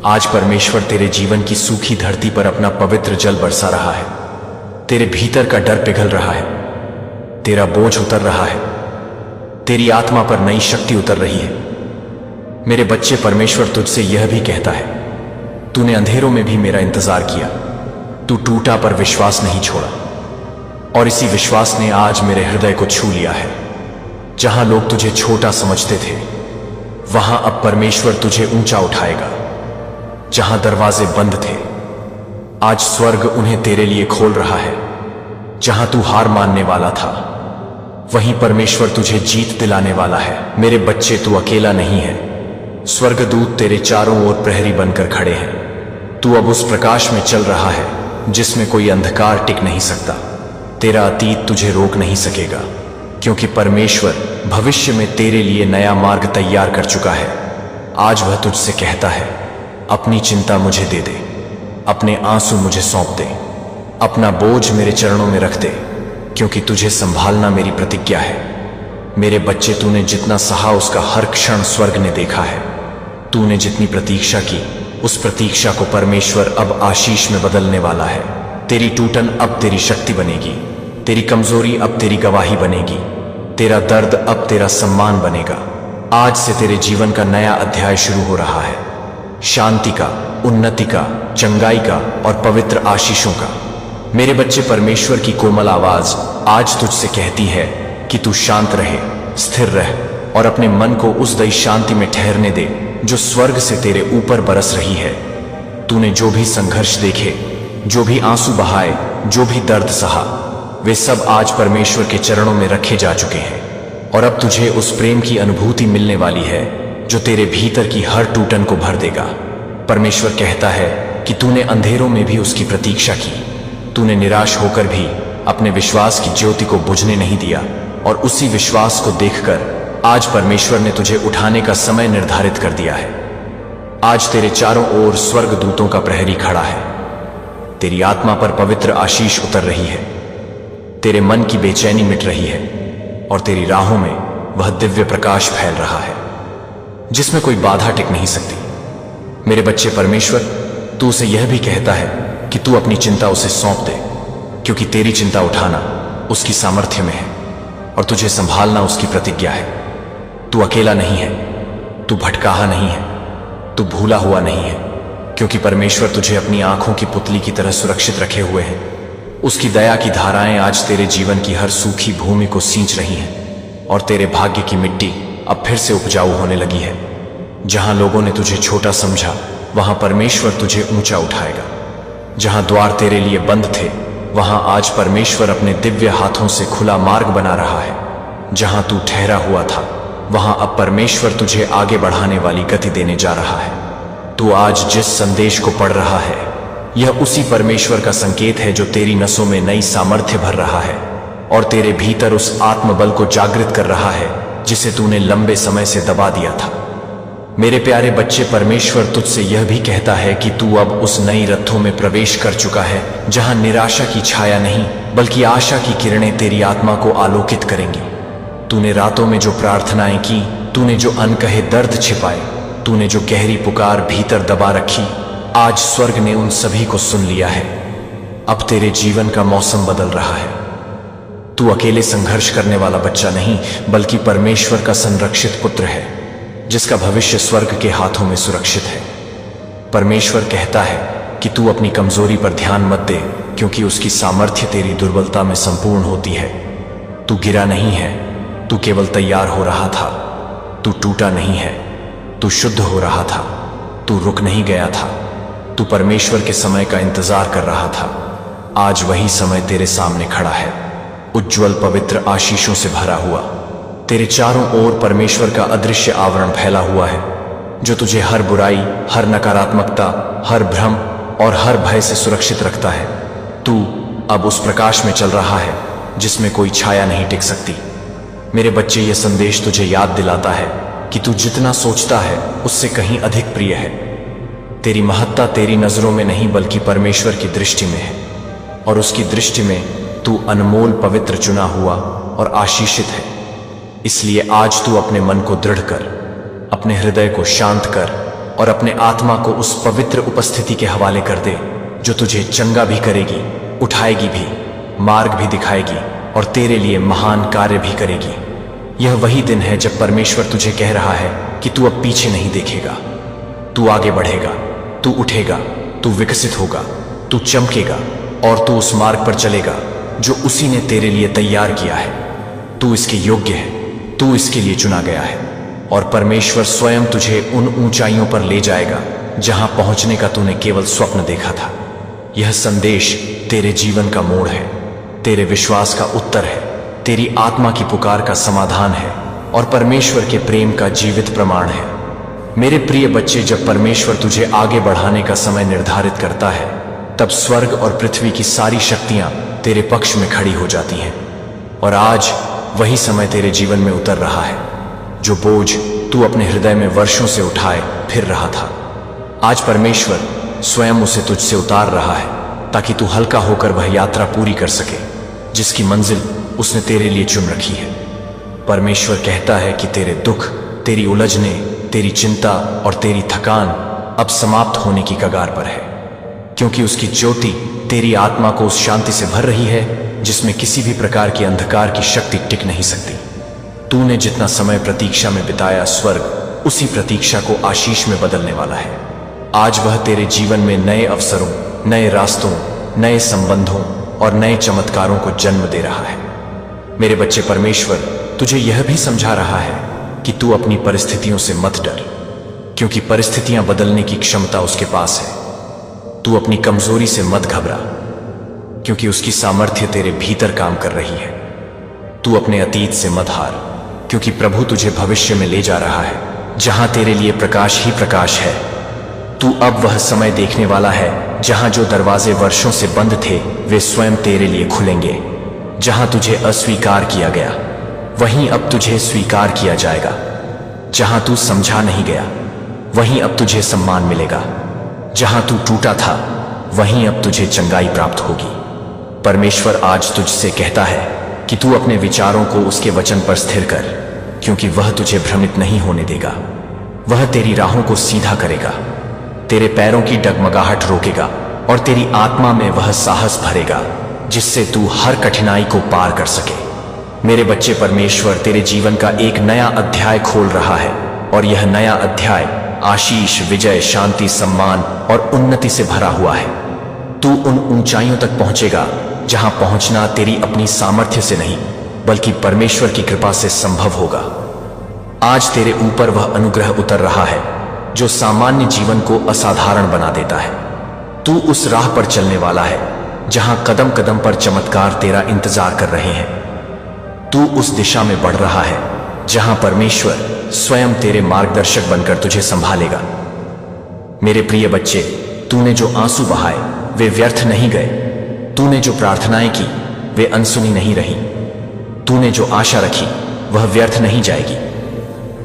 Speaker 1: आज परमेश्वर तेरे जीवन की सूखी धरती पर अपना पवित्र जल बरसा रहा है। तेरे भीतर का डर पिघल रहा है। तेरा बोझ उतर रहा है। तेरी आत्मा पर नई शक्ति उतर रही है। मेरे बच्चे, परमेश्वर तुझसे यह भी कहता है, तूने अंधेरों में भी मेरा इंतजार किया। तू टूटा पर विश्वास नहीं छोड़ा। और इसी विश्वास ने आज मेरे हृदय को छू लिया है। जहां लोग तुझे छोटा समझते थे, वहां अब परमेश्वर तुझे ऊंचा उठाएगा। जहां दरवाजे बंद थे, आज स्वर्ग उन्हें तेरे लिए खोल रहा है। जहां तू हार मानने वाला था, वहीं परमेश्वर तुझे जीत दिलाने वाला है। मेरे बच्चे, तू अकेला नहीं है। स्वर्गदूत तेरे चारों ओर प्रहरी बनकर खड़े हैं। तू अब उस प्रकाश में चल रहा है जिसमें कोई अंधकार टिक नहीं सकता। तेरा अतीत तुझे रोक नहीं सकेगा, क्योंकि परमेश्वर भविष्य में तेरे लिए नया मार्ग तैयार कर चुका है। आज वह तुझसे कहता है, अपनी चिंता मुझे दे दे, अपने आंसू मुझे सौंप दे, अपना बोझ मेरे चरणों में रख दे, क्योंकि तुझे संभालना मेरी प्रतिज्ञा है। मेरे बच्चे, तूने जितना सहा उसका हर क्षण स्वर्ग ने देखा है। तूने जितनी प्रतीक्षा की, उस प्रतीक्षा को परमेश्वर अब आशीष में बदलने वाला है। तेरी टूटन अब तेरी शक्ति बनेगी, तेरी कमजोरी अब तेरी गवाही बनेगी, तेरा दर्द अब तेरा सम्मान बनेगा। आज से तेरे जीवन का नया अध्याय शुरू हो रहा है, शांति का, उन्नति का, चंगाई का और पवित्र आशीषों का। मेरे बच्चे, परमेश्वर की कोमल आवाज आज तुझसे कहती है कि तू शांत रहे, स्थिर रह और अपने मन को उस दई शांति में ठहरने दे जो स्वर्ग से तेरे ऊपर बरस रही है। तूने जो भी संघर्ष देखे, जो भी आंसू बहाए, जो भी दर्द सहा, वे सब आज परमेश्वर के चरणों में रखे जा चुके हैं। और अब तुझे उस प्रेम की अनुभूति मिलने वाली है जो तेरे भीतर की हर टूटन को भर देगा। परमेश्वर कहता है कि तूने अंधेरों में भी उसकी प्रतीक्षा की, तूने निराश होकर भी अपने विश्वास की ज्योति को बुझने नहीं दिया, और उसी विश्वास को देखकर आज परमेश्वर ने तुझे उठाने का समय निर्धारित कर दिया है। आज तेरे चारों ओर स्वर्गदूतों का प्रहरी खड़ा है। तेरी आत्मा पर पवित्र आशीष उतर रही है, तेरे मन की बेचैनी मिट रही है और तेरी राहों में वह दिव्य प्रकाश फैल रहा है जिसमें कोई बाधा टिक नहीं सकती। मेरे बच्चे, परमेश्वर तू उसे यह भी कहता है कि तू अपनी चिंता उसे सौंप दे, क्योंकि तेरी चिंता उठाना उसकी सामर्थ्य में है और तुझे संभालना उसकी प्रतिज्ञा है। तू अकेला नहीं है, तू भटकाहा नहीं है, तू भूला हुआ नहीं है, क्योंकि परमेश्वर तुझे अपनी आंखों की पुतली की तरह सुरक्षित रखे हुए है। उसकी दया की धाराएं आज तेरे जीवन की हर सूखी भूमि को सींच रही हैं और तेरे भाग्य की मिट्टी अब फिर से उपजाऊ होने लगी है। जहां लोगों ने तुझे छोटा समझा, वहां परमेश्वर तुझे ऊंचा उठाएगा। जहां द्वार तेरे लिए बंद थे, वहां आज परमेश्वर अपने दिव्य हाथों से खुला मार्ग बना रहा है। जहां तू ठहरा हुआ था, वहां अब परमेश्वर तुझे आगे बढ़ाने वाली गति देने जा रहा है। तू आज जिस संदेश को पढ़ रहा है, यह उसी परमेश्वर का संकेत है जो तेरी नसों में नई सामर्थ्य भर रहा है और तेरे भीतर उस आत्मबल को जागृत कर रहा है जिसे तूने लंबे समय से दबा दिया था। मेरे प्यारे बच्चे, परमेश्वर तुझसे यह भी कहता है कि तू अब उस नई रथों में प्रवेश कर चुका है जहां निराशा की छाया नहीं, बल्कि आशा की किरणें तेरी आत्मा को आलोकित करेंगी। तूने रातों में जो प्रार्थनाएं की, तूने जो अनकहे दर्द छिपाए, तूने जो गहरी पुकार भीतर दबा रखी, आज स्वर्ग ने उन सभी को सुन लिया है। अब तेरे जीवन का मौसम बदल रहा है। तू अकेले संघर्ष करने वाला बच्चा नहीं, बल्कि परमेश्वर का संरक्षित पुत्र है जिसका भविष्य स्वर्ग के हाथों में सुरक्षित है। परमेश्वर कहता है कि तू अपनी कमजोरी पर ध्यान मत दे, क्योंकि उसकी सामर्थ्य तेरी दुर्बलता में संपूर्ण होती है। तू गिरा नहीं है, तू केवल तैयार हो रहा था। तू टूटा नहीं है, तू शुद्ध हो रहा था। तू रुक नहीं गया था, तू परमेश्वर के समय का इंतजार कर रहा था। आज वही समय तेरे सामने खड़ा है, उज्ज्वल पवित्र आशीषों से भरा हुआ। तेरे चारों ओर परमेश्वर का अदृश्य आवरण फैला हुआ है जो तुझे हर बुराई, हर नकारात्मकता, हर भ्रम और हर भय से सुरक्षित रखता है। तू अब उस प्रकाश में चल रहा है जिसमें कोई छाया नहीं टिक सकती। मेरे बच्चे, यह संदेश तुझे याद दिलाता है कि तू जितना सोचता है उससे कहीं अधिक प्रिय है। तेरी महत्ता तेरी नजरों में नहीं, बल्कि परमेश्वर की दृष्टि में है, और उसकी दृष्टि में तू अनमोल, पवित्र, चुना हुआ और आशीषित है। इसलिए आज तू अपने मन को दृढ़ कर, अपने हृदय को शांत कर और अपने आत्मा को उस पवित्र उपस्थिति के हवाले कर दे जो तुझे चंगा भी करेगी, उठाएगी भी, मार्ग भी दिखाएगी और तेरे लिए महान कार्य भी करेगी। यह वही दिन है जब परमेश्वर तुझे कह रहा है कि तू अब पीछे नहीं देखेगा, तू आगे बढ़ेगा, तू उठेगा, तू विकसित होगा, तू चमकेगा और तू उस मार्ग पर चलेगा जो उसी ने तेरे लिए तैयार किया है। तू इसके योग्य है, तू इसके लिए चुना गया है, और परमेश्वर स्वयं तुझे उन ऊंचाइयों पर ले जाएगा जहां पहुंचने का तूने केवल स्वप्न देखा था। यह संदेश तेरे जीवन का मोड़ है, तेरे विश्वास का उत्तर है, तेरी आत्मा की पुकार का समाधान है और परमेश्वर के प्रेम का जीवित प्रमाण है। मेरे प्रिय बच्चे, जब परमेश्वर तुझे आगे बढ़ाने का समय निर्धारित करता है, तब स्वर्ग और पृथ्वी की सारी शक्तियां तेरे पक्ष में खड़ी हो जाती हैं। और आज वही समय तेरे जीवन में उतर रहा है। जो बोझ तू अपने हृदय में वर्षों से उठाए फिर रहा था, आज परमेश्वर स्वयं उसे तुझसे उतार रहा है, ताकि तू हल्का होकर वह यात्रा पूरी कर सके जिसकी मंजिल उसने तेरे लिए चुन रखी है। परमेश्वर कहता है कि तेरे दुख, तेरी उलझने, तेरी चिंता और तेरी थकान अब समाप्त होने की कगार पर है, क्योंकि उसकी ज्योति तेरी आत्मा को उस शांति से भर रही है जिसमें किसी भी प्रकार की अंधकार की शक्ति टिक नहीं सकती। तूने जितना समय प्रतीक्षा में बिताया, स्वर्ग उसी प्रतीक्षा को आशीष में बदलने वाला है। आज वह तेरे जीवन में नए अवसरों, नए रास्तों, नए संबंधों और नए चमत्कारों को जन्म दे रहा है। मेरे बच्चे, परमेश्वर तुझे यह भी समझा रहा है कि तू अपनी परिस्थितियों से मत डर, क्योंकि परिस्थितियां बदलने की क्षमता उसके पास है। तू अपनी कमजोरी से मत घबरा, क्योंकि उसकी सामर्थ्य तेरे भीतर काम कर रही है। तू अपने अतीत से मत हार, क्योंकि प्रभु तुझे भविष्य में ले जा रहा है जहां तेरे लिए प्रकाश ही प्रकाश है। तू अब वह समय देखने वाला है जहां जो दरवाजे वर्षों से बंद थे वे स्वयं तेरे लिए खुलेंगे। जहां तुझे अस्वीकार किया गया, वहीं अब तुझे स्वीकार किया जाएगा। जहां तू समझा नहीं गया, वहीं अब तुझे सम्मान मिलेगा। जहां तू टूटा था, वहीं अब तुझे चंगाई प्राप्त होगी। परमेश्वर आज तुझसे कहता है कि तू अपने विचारों को उसके वचन पर स्थिर कर, क्योंकि वह तुझे भ्रमित नहीं होने देगा। वह तेरी राहों को सीधा करेगा, तेरे पैरों की डगमगाहट रोकेगा और तेरी आत्मा में वह साहस भरेगा जिससे तू हर कठिनाई को पार कर सके। मेरे बच्चे, परमेश्वर तेरे जीवन का एक नया अध्याय खोल रहा है, और यह नया अध्याय आशीष, विजय, शांति, सम्मान और उन्नति से भरा हुआ है। तू उन ऊंचाइयों तक पहुंचेगा जहां पहुंचना तेरी अपनी सामर्थ्य से नहीं, बल्कि परमेश्वर की कृपा से संभव होगा। आज तेरे ऊपर वह अनुग्रह उतर रहा है जो सामान्य जीवन को असाधारण बना देता है। तू उस राह पर चलने वाला है जहां कदम कदम पर चमत्कार तेरा इंतजार कर रहे हैं। तू उस दिशा में बढ़ रहा है जहां परमेश्वर स्वयं तेरे मार्गदर्शक बनकर तुझे संभालेगा। मेरे प्रिय बच्चे, तूने जो आंसू बहाए वे व्यर्थ नहीं गए। तूने जो प्रार्थनाएं की वे अनसुनी नहीं रही। तूने जो आशा रखी वह व्यर्थ नहीं जाएगी।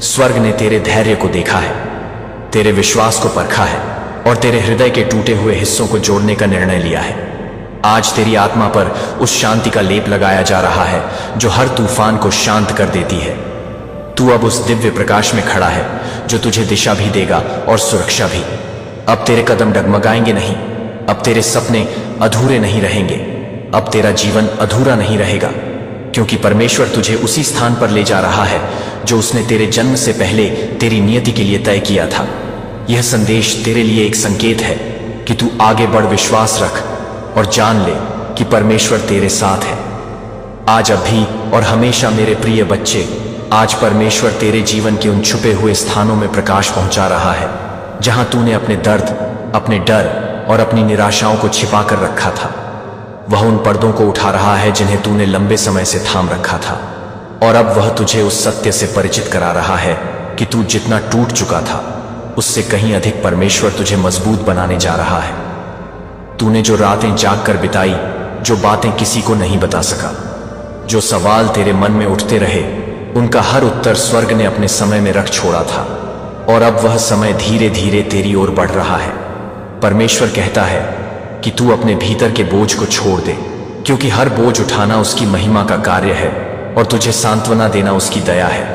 Speaker 1: स्वर्ग ने तेरे धैर्य को देखा है, तेरे विश्वास को परखा है और तेरे हृदय के टूटे हुए हिस्सों को जोड़ने का निर्णय लिया है। आज तेरी आत्मा पर उस शांति का लेप लगाया जा रहा है जो हर तूफान को शांत कर देती है। तू अब उस दिव्य प्रकाश में खड़ा है जो तुझे दिशा भी देगा और सुरक्षा भी। अब तेरे कदम डगमगाएंगे नहीं, अब तेरे सपने अधूरे नहीं रहेंगे, अब तेरा जीवन अधूरा नहीं रहेगा, क्योंकि परमेश्वर तुझे उसी स्थान पर ले जा रहा है जो उसने तेरे जन्म से पहले तेरी नियति के लिए तय किया था। यह संदेश तेरे लिए एक संकेत है कि तू आगे बढ़, विश्वास रख और जान ले कि परमेश्वर तेरे साथ है। आज, अभी और हमेशा मेरे प्रिय बच्चे, आज परमेश्वर तेरे जीवन के उन छुपे हुए स्थानों में प्रकाश पहुंचा रहा है जहां तूने अपने दर्द, अपने डर और अपनी निराशाओं को छिपा कर रखा था। वह उन पर्दों को उठा रहा है जिन्हें तूने लंबे समय से थाम रखा था, और अब वह तुझे उस सत्य से परिचित करा रहा है कि तू जितना टूट चुका था उससे कहीं अधिक परमेश्वर तुझे मजबूत बनाने जा रहा है। तूने जो रातें जाग कर बिताई, जो बातें किसी को नहीं बता सका, जो सवाल तेरे मन में उठते रहे, उनका हर उत्तर स्वर्ग ने अपने समय में रख छोड़ा था, और अब वह समय धीरे धीरे तेरी ओर बढ़ रहा है। परमेश्वर कहता है कि तू अपने भीतर के बोझ को छोड़ दे, क्योंकि हर बोझ उठाना उसकी महिमा का कार्य है और तुझे सांत्वना देना उसकी दया है।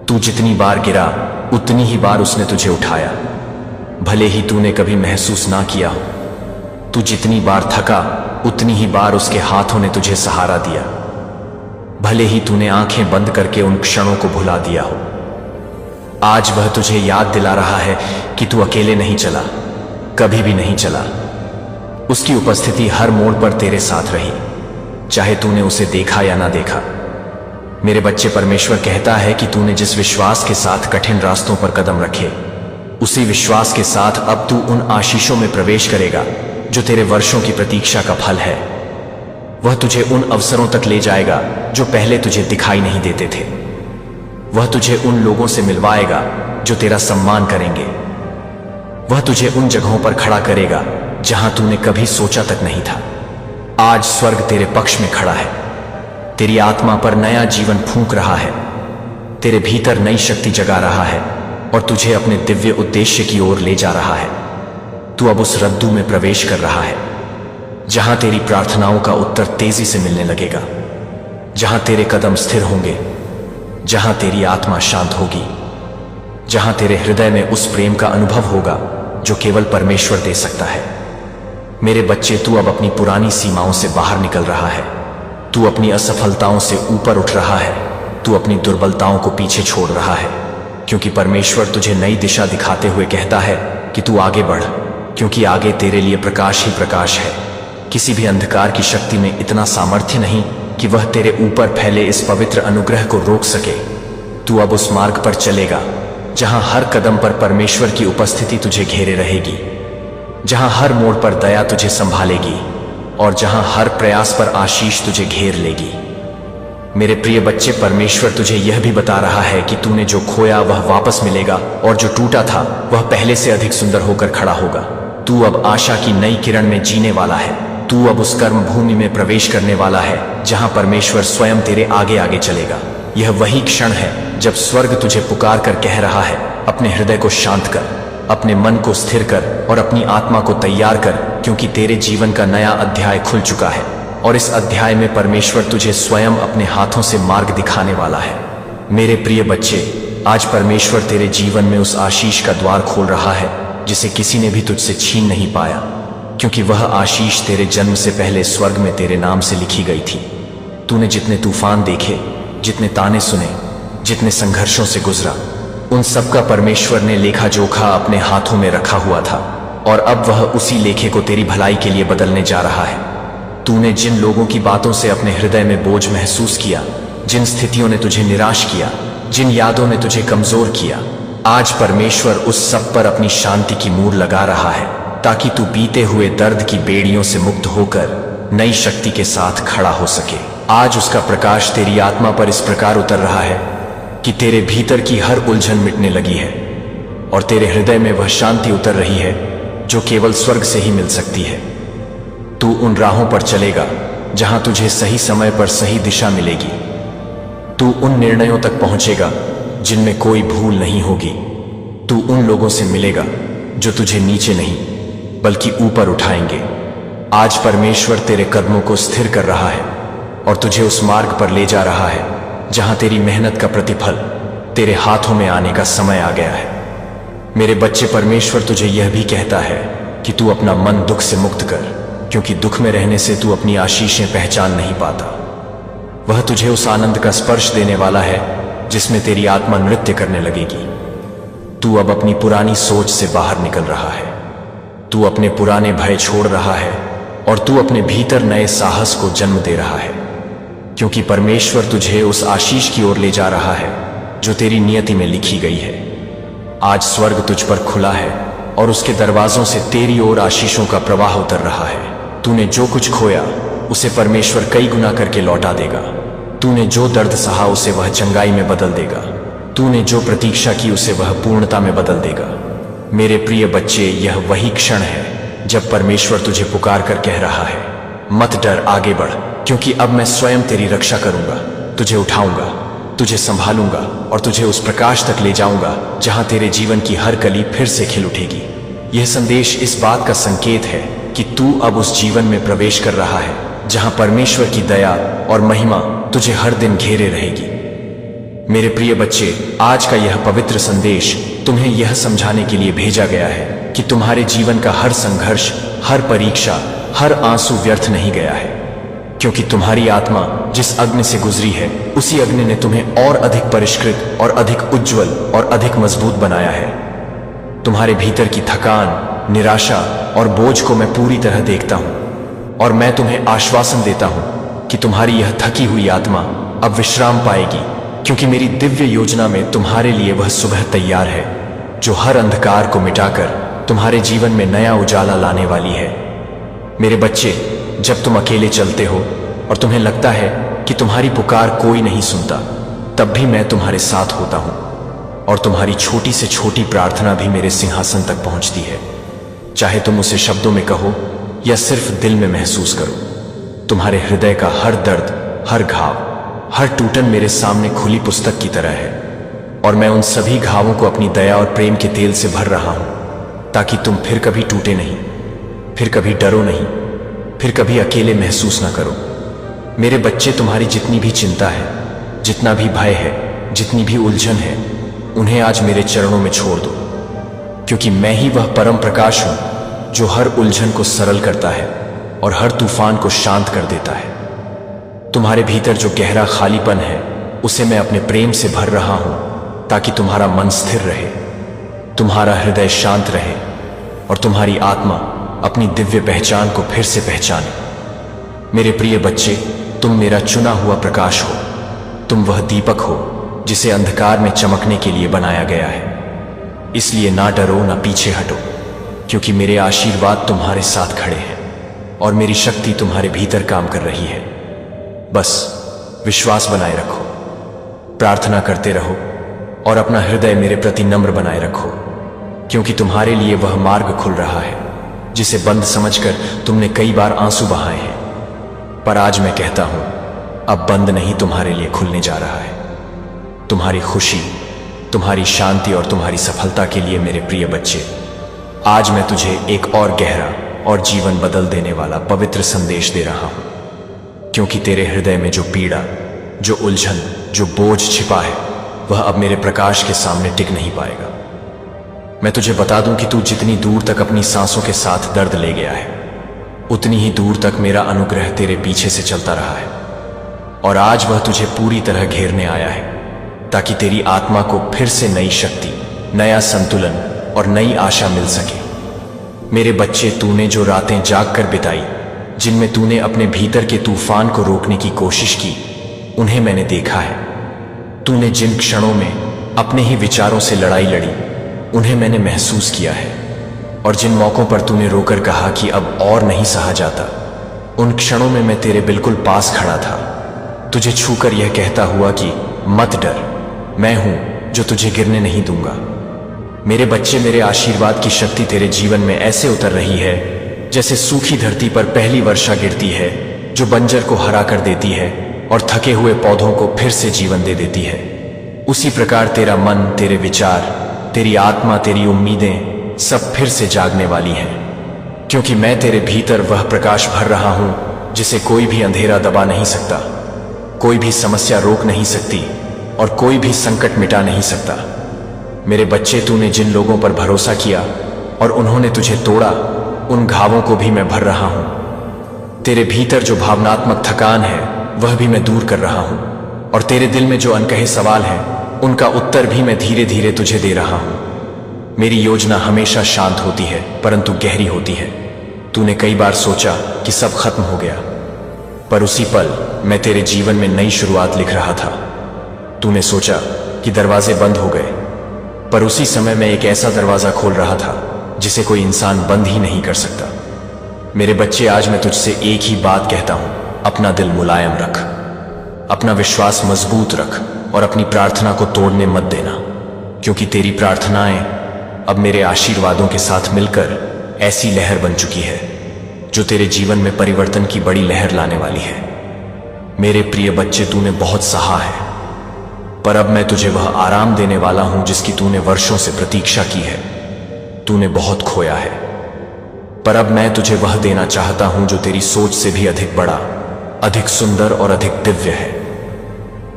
Speaker 1: तू जितनी बार गिरा उतनी ही बार उसने तुझे उठाया, भले ही तूने कभी महसूस ना किया हो। तू जितनी बार थका उतनी ही बार उसके हाथों ने तुझे सहारा दिया, भले ही तूने आंखें बंद करके उन क्षणों को भुला दिया हो। आज वह तुझे याद दिला रहा है कि तू अकेले नहीं चला, कभी भी नहीं चला। उसकी उपस्थिति हर मोड़ पर तेरे साथ रही। चाहे तूने उसे देखा या ना देखा। मेरे बच्चे, परमेश्वर कहता है कि तूने जिस विश्वास के साथ कठिन रास्तों पर कदम रखे, उसी विश्वास के साथ अब तू उन आशीषों में प्रवेश करेगा जो तेरे वर्षों की प्रतीक्षा का फल है। वह तुझे उन अवसरों तक ले जाएगा जो पहले तुझे दिखाई नहीं देते थे। वह तुझे उन लोगों से मिलवाएगा जो तेरा सम्मान करेंगे। वह तुझे उन जगहों पर खड़ा करेगा जहां तूने कभी सोचा तक नहीं था। आज स्वर्ग तेरे पक्ष में खड़ा है, तेरी आत्मा पर नया जीवन फूंक रहा है, तेरे भीतर नई शक्ति जगा रहा है और तुझे अपने दिव्य उद्देश्य की ओर ले जा रहा है। तू अब उस रद्दू में प्रवेश कर रहा है जहां तेरी प्रार्थनाओं का उत्तर तेजी से मिलने लगेगा, जहां तेरे कदम स्थिर होंगे, जहां तेरी आत्मा शांत होगी, जहां तेरे हृदय में उस प्रेम का अनुभव होगा जो केवल परमेश्वर दे सकता है। मेरे बच्चे, तू अब अपनी पुरानी सीमाओं से बाहर निकल रहा है। तू अपनी असफलताओं से ऊपर उठ रहा है। तू अपनी दुर्बलताओं को पीछे छोड़ रहा है, क्योंकि परमेश्वर तुझे नई दिशा दिखाते हुए कहता है कि तू आगे बढ़, क्योंकि आगे तेरे लिए प्रकाश ही प्रकाश है। किसी भी अंधकार की शक्ति में इतना सामर्थ्य नहीं कि वह तेरे ऊपर फैले इस पवित्र अनुग्रह को रोक सके। तू अब उस मार्ग पर चलेगा जहां हर कदम पर परमेश्वर की उपस्थिति तुझे घेरे रहेगी, जहां हर मोड़ पर दया तुझे संभालेगी और जहां हर प्रयास पर आशीष तुझे घेर लेगी। मेरे प्रिय बच्चे, परमेश्वर तुझे यह भी बता रहा है कि तूने जो खोया वह वापस मिलेगा और जो टूटा था वह पहले से अधिक सुंदर होकर खड़ा होगा। तू अब आशा की नई किरण में जीने वाला है। तू अब उस कर्म भूमि में प्रवेश करने वाला है जहां परमेश्वर स्वयं तेरे आगे आगे चलेगा। यह वही क्षण है जब स्वर्ग तुझे पुकार कर कह रहा है, अपने हृदय को शांत कर, अपने मन को स्थिर कर और अपनी आत्मा को तैयार कर, क्योंकि तेरे जीवन का नया अध्याय खुल चुका है और इस अध्याय में परमेश्वर तुझे स्वयं अपने हाथों से मार्ग दिखाने वाला है। मेरे प्रिय बच्चे, आज परमेश्वर तेरे जीवन में उस आशीष का द्वार खोल रहा है जिसे किसी ने भी तुझसे छीन नहीं पाया, क्योंकि वह आशीष तेरे जन्म से पहले स्वर्ग में तेरे नाम से लिखी गई थी। तूने जितने तूफान देखे, जितने ताने सुने, जितने संघर्षों से गुजरा, उन सबका परमेश्वर ने लेखा जोखा अपने हाथों में रखा हुआ था और अब वह उसी लेखे को तेरी भलाई के लिए बदलने जा रहा है। तूने जिन लोगों की बातों से अपने हृदय में बोझ महसूस किया, जिन स्थितियों ने तुझे निराश किया, जिन यादों ने तुझे कमजोर किया, आज परमेश्वर उस सब पर अपनी शांति की मूर लगा रहा है, ताकि तू बीते हुए दर्द की बेड़ियों से मुक्त होकर नई शक्ति के साथ खड़ा हो सके। आज उसका प्रकाश तेरी आत्मा पर इस प्रकार उतर रहा है कि तेरे भीतर की हर उलझन मिटने लगी है और तेरे हृदय में वह शांति उतर रही है जो केवल स्वर्ग से ही मिल सकती है। तू उन राहों पर चलेगा जहां तुझे सही समय पर सही दिशा मिलेगी। तू उन निर्णयों तक पहुंचेगा जिनमें कोई भूल नहीं होगी। तू उन लोगों से मिलेगा जो तुझे नीचे नहीं बल्कि ऊपर उठाएंगे। आज परमेश्वर तेरे कदमों को स्थिर कर रहा है और तुझे उस मार्ग पर ले जा रहा है जहां तेरी मेहनत का प्रतिफल तेरे हाथों में आने का समय आ गया है। मेरे बच्चे, परमेश्वर तुझे यह भी कहता है कि तू अपना मन दुख से मुक्त कर, क्योंकि दुख में रहने से तू अपनी आशीषें पहचान नहीं पाता। वह तुझे उस आनंद का स्पर्श देने वाला है जिसमें तेरी आत्मा नृत्य करने लगेगी। तू अब अपनी पुरानी सोच से बाहर निकल रहा है। तू अपने पुराने भय छोड़ रहा है और तू अपने भीतर नए साहस को जन्म दे रहा है, क्योंकि परमेश्वर तुझे उस आशीष की ओर ले जा रहा है जो तेरी नियति में लिखी गई है। आज स्वर्ग तुझ पर खुला है और उसके दरवाजों से तेरी ओर आशीषों का प्रवाह उतर रहा है। तूने जो कुछ खोया उसे परमेश्वर कई गुना करके लौटा देगा। तूने जो दर्द सहा उसे वह चंगाई में बदल देगा। तूने जो प्रतीक्षा की उसे वह पूर्णता में बदल देगा। मेरे प्रिय बच्चे, यह वही क्षण है जब परमेश्वर तुझे पुकार कर कह रहा है, मत डर, आगे बढ़, क्योंकि अब मैं स्वयं तेरी रक्षा करूंगा, तुझे उठाऊंगा, तुझे संभालूंगा और तुझे उस प्रकाश तक ले जाऊंगा जहां तेरे जीवन की हर कली फिर से खिल उठेगी। यह संदेश इस बात का संकेत है कि तू अब उस जीवन में प्रवेश कर रहा है जहां परमेश्वर की दया और महिमा तुझे हर दिन घेरे रहेगी। मेरे प्रिय बच्चे, आज का यह पवित्र संदेश तुम्हें यह समझाने के लिए भेजा गया है कि तुम्हारे जीवन का हर संघर्ष, हर परीक्षा, हर आंसू व्यर्थ नहीं गया है, क्योंकि तुम्हारी आत्मा जिस अग्नि से गुजरी है उसी अग्नि ने तुम्हें और अधिक परिष्कृत और अधिक उज्जवल और अधिक मजबूत बनाया है। तुम्हारे भीतर की थकान, निराशा और बोझ को मैं पूरी तरह देखता हूं और मैं तुम्हें आश्वासन देता हूं कि तुम्हारी यह थकी हुई आत्मा अब विश्राम पाएगी, क्योंकि मेरी दिव्य योजना में तुम्हारे लिए वह सुबह तैयार है जो हर अंधकार को मिटाकर तुम्हारे जीवन में नया उजाला लाने वाली है। मेरे बच्चे, जब तुम अकेले चलते हो और तुम्हें लगता है कि तुम्हारी पुकार कोई नहीं सुनता, तब भी मैं तुम्हारे साथ होता हूं और तुम्हारी छोटी से छोटी प्रार्थना भी मेरे सिंहासन तक पहुंचती है। चाहे तुम उसे शब्दों में कहो या सिर्फ दिल में महसूस करो, तुम्हारे हृदय का हर दर्द, हर घाव, हर टूटन मेरे सामने खुली पुस्तक की तरह है और मैं उन सभी घावों को अपनी दया और प्रेम के तेल से भर रहा हूं, ताकि तुम फिर कभी टूटे नहीं, फिर कभी डरो नहीं, फिर कभी अकेले महसूस ना करो। मेरे बच्चे, तुम्हारी जितनी भी चिंता है, जितना भी भय है, जितनी भी उलझन है, उन्हें आज मेरे चरणों में छोड़ दो, क्योंकि मैं ही वह परम प्रकाश हूं जो हर उलझन को सरल करता है और हर तूफान को शांत कर देता है। तुम्हारे भीतर जो गहरा खालीपन है, उसे मैं अपने प्रेम से भर रहा हूं, ताकि तुम्हारा मन स्थिर रहे, तुम्हारा हृदय शांत रहे और तुम्हारी आत्मा अपनी दिव्य पहचान को फिर से पहचाने। मेरे प्रिय बच्चे, तुम मेरा चुना हुआ प्रकाश हो, तुम वह दीपक हो जिसे अंधकार में चमकने के लिए बनाया गया है। इसलिए ना डरो, ना पीछे हटो, क्योंकि मेरे आशीर्वाद तुम्हारे साथ खड़े हैं और मेरी शक्ति तुम्हारे भीतर काम कर रही है। बस विश्वास बनाए रखो, प्रार्थना करते रहो और अपना हृदय मेरे प्रति नम्र बनाए रखो, क्योंकि तुम्हारे लिए वह मार्ग खुल रहा है जिसे बंद समझकर तुमने कई बार आंसू बहाए हैं। पर आज मैं कहता हूं, अब बंद नहीं, तुम्हारे लिए खुलने जा रहा है। तुम्हारी खुशी, तुम्हारी शांति और तुम्हारी सफलता के लिए मेरे प्रिय बच्चे, आज मैं तुझे एक और गहरा और जीवन बदल देने वाला पवित्र संदेश दे रहा हूं, क्योंकि तेरे हृदय में जो पीड़ा, जो उलझन, जो बोझ छिपा है, वह अब मेरे प्रकाश के सामने टिक नहीं पाएगा। मैं तुझे बता दूं कि तू जितनी दूर तक अपनी सांसों के साथ दर्द ले गया है, उतनी ही दूर तक मेरा अनुग्रह तेरे पीछे से चलता रहा है और आज वह तुझे पूरी तरह घेरने आया है, ताकि तेरी आत्मा को फिर से नई शक्ति, नया संतुलन और नई आशा मिल सके। मेरे बच्चे, तूने जो रातें जाग कर बिताई, जिनमें तूने अपने भीतर के तूफान को रोकने की कोशिश की, उन्हें मैंने देखा है। तूने जिन क्षणों में अपने ही विचारों से लड़ाई लड़ी, उन्हें मैंने महसूस किया है और जिन मौकों पर तूने रोकर कहा कि अब और नहीं सहा जाता, उन क्षणों में मैं तेरे बिल्कुल पास खड़ा था, तुझे छूकर यह कहता हुआ कि मत डर, मैं हूं जो तुझे गिरने नहीं दूंगा। मेरे बच्चे, मेरे आशीर्वाद की शक्ति तेरे जीवन में ऐसे उतर रही है जैसे सूखी धरती पर पहली वर्षा गिरती है, जो बंजर को हरा कर देती है और थके हुए पौधों को फिर से जीवन दे देती है। उसी प्रकार तेरा मन, तेरे विचार, तेरी आत्मा, तेरी उम्मीदें सब फिर से जागने वाली हैं, क्योंकि मैं तेरे भीतर वह प्रकाश भर रहा हूं जिसे कोई भी अंधेरा दबा नहीं सकता, कोई भी समस्या रोक नहीं सकती और कोई भी संकट मिटा नहीं सकता। मेरे बच्चे, तूने जिन लोगों पर भरोसा किया और उन्होंने तुझे तोड़ा, उन घावों को भी मैं भर रहा हूं। तेरे भीतर जो भावनात्मक थकान है, वह भी मैं दूर कर रहा हूं और तेरे दिल में जो अनकहे सवाल हैं, उनका उत्तर भी मैं धीरे धीरे तुझे दे रहा हूं। मेरी योजना हमेशा शांत होती है, परंतु गहरी होती है। तूने कई बार सोचा कि सब खत्म हो गया, पर उसी पल मैं तेरे जीवन में नई शुरुआत लिख रहा था। तूने सोचा कि दरवाजे बंद हो गए, पर उसी समय मैं एक ऐसा दरवाजा खोल रहा था जिसे कोई इंसान बंद ही नहीं कर सकता। मेरे बच्चे, आज मैं तुझसे एक ही बात कहता हूं, अपना दिल मुलायम रख, अपना विश्वास मजबूत रख और अपनी प्रार्थना को तोड़ने मत देना, क्योंकि तेरी प्रार्थनाएं अब मेरे आशीर्वादों के साथ मिलकर ऐसी लहर बन चुकी है जो तेरे जीवन में परिवर्तन की बड़ी लहर लाने वाली है। मेरे प्रिय बच्चे, तूने बहुत सहा है, पर अब मैं तुझे वह आराम देने वाला हूं जिसकी तूने वर्षों से प्रतीक्षा की है। तूने बहुत खोया है, पर अब मैं तुझे वह देना चाहता हूं जो तेरी सोच से भी अधिक बड़ा, अधिक सुंदर और अधिक दिव्य है।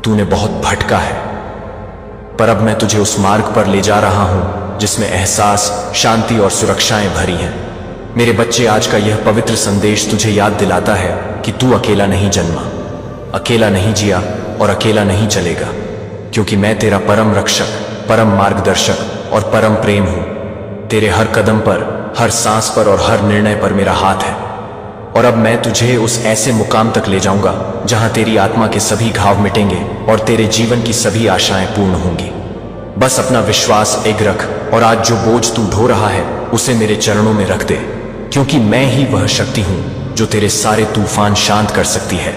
Speaker 1: तूने बहुत भटका है, पर अब मैं तुझे उस मार्ग पर ले जा रहा हूं जिसमें एहसास, शांति और सुरक्षाएं भरी हैं। मेरे बच्चे, आज का यह पवित्र संदेश तुझे याद दिलाता है कि तू अकेला नहीं जन्मा, अकेला नहीं जिया और अकेला नहीं चलेगा, क्योंकि मैं तेरा परम रक्षक, परम मार्गदर्शक और परम प्रेम हूं। तेरे हर कदम पर, हर सांस पर और हर निर्णय पर मेरा हाथ है और अब मैं तुझे उस ऐसे मुकाम तक ले जाऊंगा जहां तेरी आत्मा के सभी घाव मिटेंगे और तेरे जीवन की सभी आशाएं पूर्ण होंगी। बस अपना विश्वास एक रख और आज जो बोझ तू ढो रहा है उसे मेरे चरणों में रख दे, क्योंकि मैं ही वह शक्ति हूं जो तेरे सारे तूफान शांत कर सकती है।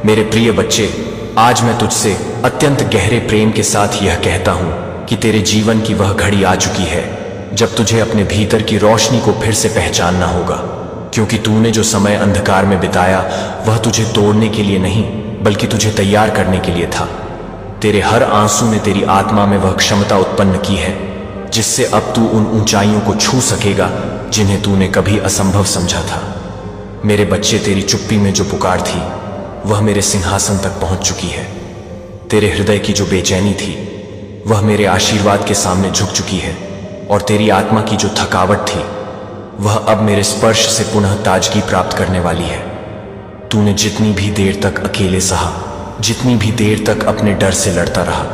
Speaker 1: मेरे प्रिय बच्चे, आज मैं तुझसे अत्यंत गहरे प्रेम के साथ यह कहता हूं कि तेरे जीवन की वह घड़ी आ चुकी है जब तुझे अपने भीतर की रोशनी को फिर से पहचानना होगा, क्योंकि तूने जो समय अंधकार में बिताया वह तुझे तोड़ने के लिए नहीं बल्कि तुझे तैयार करने के लिए था। तेरे हर आंसू ने तेरी आत्मा में वह क्षमता उत्पन्न की है जिससे अब तू उन ऊंचाइयों को छू सकेगा जिन्हें तूने कभी असंभव समझा था। मेरे बच्चे, तेरी चुप्पी में जो पुकार थी वह मेरे सिंहासन तक पहुंच चुकी है। तेरे हृदय की जो बेचैनी थी वह मेरे आशीर्वाद के सामने झुक चुकी है, और तेरी आत्मा की जो थकावट थी वह अब मेरे स्पर्श से पुनः ताजगी प्राप्त करने वाली है। तूने जितनी भी देर तक अकेले सहा, जितनी भी देर तक अपने डर से लड़ता रहा,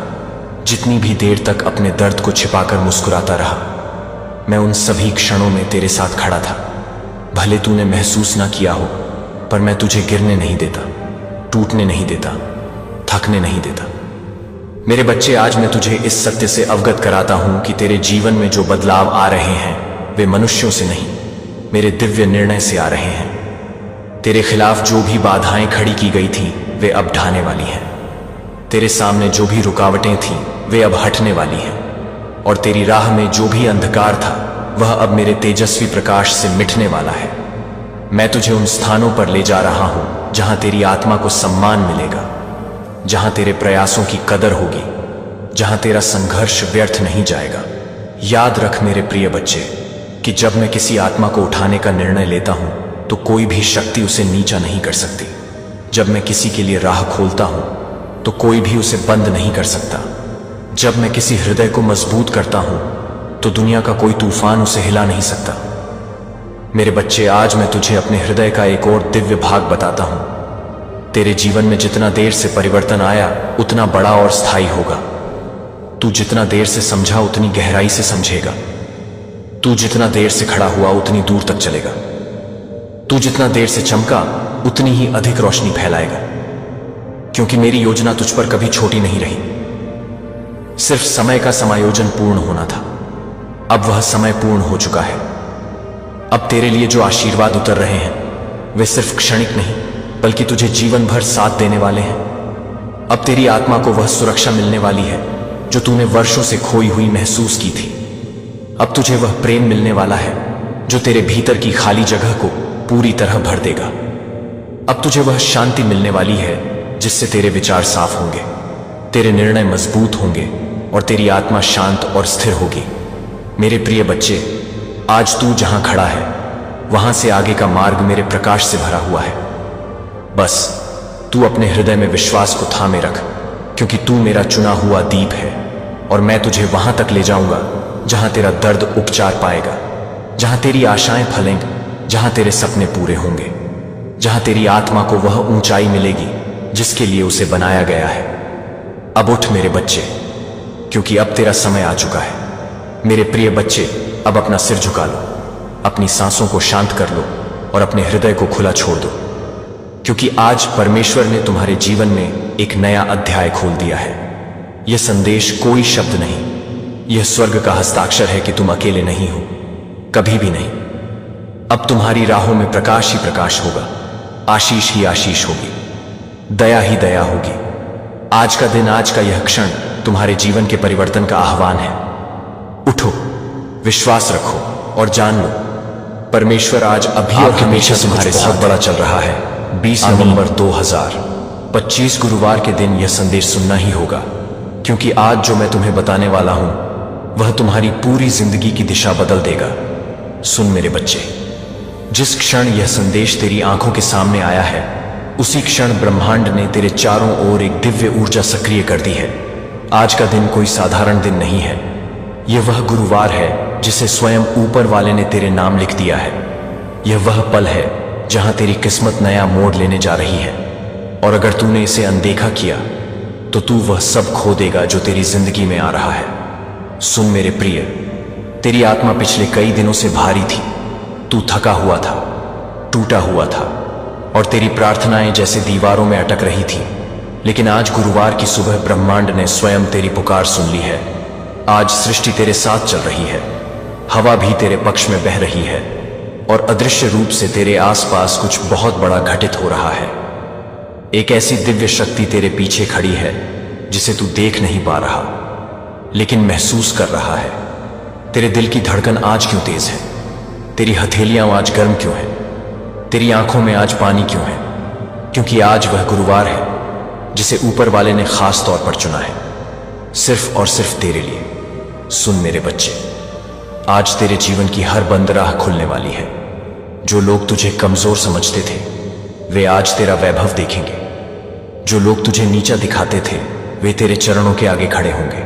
Speaker 1: जितनी भी देर तक अपने दर्द को छिपाकर मुस्कुराता रहा, मैं उन सभी क्षणों में तेरे साथ खड़ा था। भले तूने महसूस ना किया हो, पर मैं तुझे गिरने नहीं देता, टूटने नहीं देता, थकने नहीं देता। मेरे बच्चे, आज मैं तुझे इस सत्य से अवगत कराता हूं कि तेरे जीवन में जो बदलाव आ रहे हैं वे मनुष्यों से नहीं, मेरे दिव्य निर्णय से आ रहे हैं। तेरे खिलाफ जो भी बाधाएं खड़ी की गई थीं वे अब ढहने वाली हैं। तेरे सामने जो भी रुकावटें थीं वे अब हटने वाली हैं, और तेरी राह में जो भी अंधकार था वह अब मेरे तेजस्वी प्रकाश से मिटने वाला है। मैं तुझे उन स्थानों पर ले जा रहा हूं जहां तेरी आत्मा को सम्मान मिलेगा, जहां तेरे प्रयासों की कदर होगी, जहां तेरा संघर्ष व्यर्थ नहीं जाएगा। याद रख मेरे प्रिय बच्चे कि जब मैं किसी आत्मा को उठाने का निर्णय लेता हूं तो कोई भी शक्ति उसे नीचा नहीं कर सकती। जब मैं किसी के लिए राह खोलता हूं तो कोई भी उसे बंद नहीं कर सकता। जब मैं किसी हृदय को मजबूत करता हूं तो दुनिया का कोई तूफान उसे हिला नहीं सकता। मेरे बच्चे, आज मैं तुझे अपने हृदय का एक और दिव्य भाग बताता हूं। तेरे जीवन में जितना देर से परिवर्तन आया उतना बड़ा और स्थायी होगा। तू जितना देर से समझा उतनी गहराई से समझेगा। तू जितना देर से खड़ा हुआ उतनी दूर तक चलेगा। तू जितना देर से चमका उतनी ही अधिक रोशनी फैलाएगा, क्योंकि मेरी योजना तुझ पर कभी छोटी नहीं रही। सिर्फ समय का समायोजन पूर्ण होना था। अब वह समय पूर्ण हो चुका है। अब तेरे लिए जो आशीर्वाद उतर रहे हैं वे सिर्फ क्षणिक नहीं बल्कि तुझे जीवन भर साथ देने वाले हैं। अब तेरी आत्मा को वह सुरक्षा मिलने वाली है जो तूने वर्षों से खोई हुई महसूस की थी। अब तुझे वह प्रेम मिलने वाला है जो तेरे भीतर की खाली जगह को पूरी तरह भर देगा। अब तुझे वह शांति मिलने वाली है जिससे तेरे विचार साफ होंगे, तेरे निर्णय मजबूत होंगे और तेरी आत्मा शांत और स्थिर होगी। मेरे प्रिय बच्चे, आज तू जहां खड़ा है वहां से आगे का मार्ग मेरे प्रकाश से भरा हुआ है। बस तू अपने हृदय में विश्वास को थामे रख, क्योंकि तू मेरा चुना हुआ दीप है और मैं तुझे वहां तक ले जाऊंगा जहां तेरा दर्द उपचार पाएगा, जहां तेरी आशाएं फलेंगी, जहां तेरे सपने पूरे होंगे, जहां तेरी आत्मा को वह ऊंचाई मिलेगी जिसके लिए उसे बनाया गया है। अब उठ मेरे बच्चे, क्योंकि अब तेरा समय आ चुका है। मेरे प्रिय बच्चे, अब अपना सिर झुका लो, अपनी सांसों को शांत कर लो और अपने हृदय को खुला छोड़ दो, क्योंकि आज परमेश्वर ने तुम्हारे जीवन में एक नया अध्याय खोल दिया है। यह संदेश कोई शब्द नहीं, यह स्वर्ग का हस्ताक्षर है कि तुम अकेले नहीं हो, कभी भी नहीं। अब तुम्हारी राहों में प्रकाश ही प्रकाश होगा, आशीष ही आशीष होगी, दया ही दया होगी। आज का दिन, आज का यह क्षण तुम्हारे जीवन के परिवर्तन का आह्वान है। उठो, विश्वास रखो और जान लो, परमेश्वर आज अभी और हमेशा तुम्हारे साथ बड़ा चल रहा है। 20 नवंबर 2025 गुरुवार के दिन यह संदेश सुनना ही होगा, क्योंकि आज जो मैं तुम्हें बताने वाला हूं वह तुम्हारी पूरी जिंदगी की दिशा बदल देगा। सुन मेरे बच्चे, जिस क्षण यह संदेश तेरी आंखों के सामने आया है उसी क्षण ब्रह्मांड ने तेरे चारों ओर एक दिव्य ऊर्जा सक्रिय कर दी है। आज का दिन कोई साधारण दिन नहीं है, यह वह गुरुवार है जिसे स्वयं ऊपर वाले ने तेरे नाम लिख दिया है। यह वह पल है जहां तेरी किस्मत नया मोड़ लेने जा रही है, और अगर तूने इसे अनदेखा किया तो तू वह सब खो देगा जो तेरी जिंदगी में आ रहा है। सुन मेरे प्रिय, तेरी आत्मा पिछले कई दिनों से भारी थी। तू थका हुआ था, टूटा हुआ था, और तेरी प्रार्थनाएं जैसे दीवारों में अटक रही थी। लेकिन आज गुरुवार की सुबह ब्रह्मांड ने स्वयं तेरी पुकार सुन ली है। आज सृष्टि तेरे साथ चल रही है, हवा भी तेरे पक्ष में बह रही है और अदृश्य रूप से तेरे आसपास कुछ बहुत बड़ा घटित हो रहा है। एक ऐसी दिव्य शक्ति तेरे पीछे खड़ी है जिसे तू देख नहीं पा रहा, लेकिन महसूस कर रहा है। तेरे दिल की धड़कन आज क्यों तेज है? तेरी हथेलियां आज गर्म क्यों हैं? तेरी आंखों में आज पानी क्यों है? क्योंकि आज वह गुरुवार है जिसे ऊपर वाले ने खास तौर पर चुना है, सिर्फ और सिर्फ तेरे लिए। सुन मेरे बच्चे, आज तेरे जीवन की हर बंद राह खुलने वाली है। जो लोग तुझे कमजोर समझते थे वे आज तेरा वैभव देखेंगे। जो लोग तुझे नीचा दिखाते थे वे तेरे चरणों के आगे खड़े होंगे।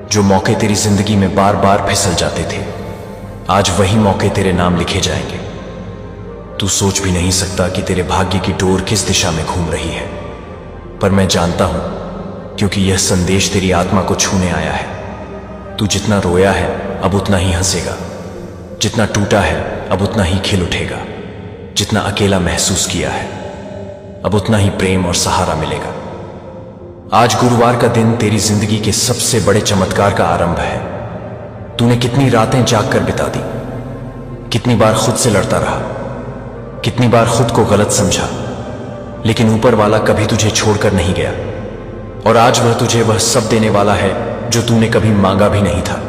Speaker 1: जो मौके तेरी जिंदगी में बार बार फिसल जाते थे, आज वही मौके तेरे नाम लिखे जाएंगे। तू सोच भी नहीं सकता कि तेरे भाग्य की डोर किस दिशा में घूम रही है, पर मैं जानता हूं, क्योंकि यह संदेश तेरी आत्मा को छूने आया है। तू जितना रोया है अब उतना ही हंसेगा, जितना टूटा है अब उतना ही खिल उठेगा, जितना अकेला महसूस किया है अब उतना ही प्रेम और सहारा मिलेगा। आज गुरुवार का दिन तेरी जिंदगी के सबसे बड़े चमत्कार का आरंभ है। तूने कितनी रातें जागकर बिता दी, कितनी बार खुद से लड़ता रहा, कितनी बार खुद को गलत समझा, लेकिन ऊपर वाला कभी तुझे छोड़कर नहीं गया। और आज वह तुझे वह सब देने वाला है जो तूने कभी मांगा भी नहीं था।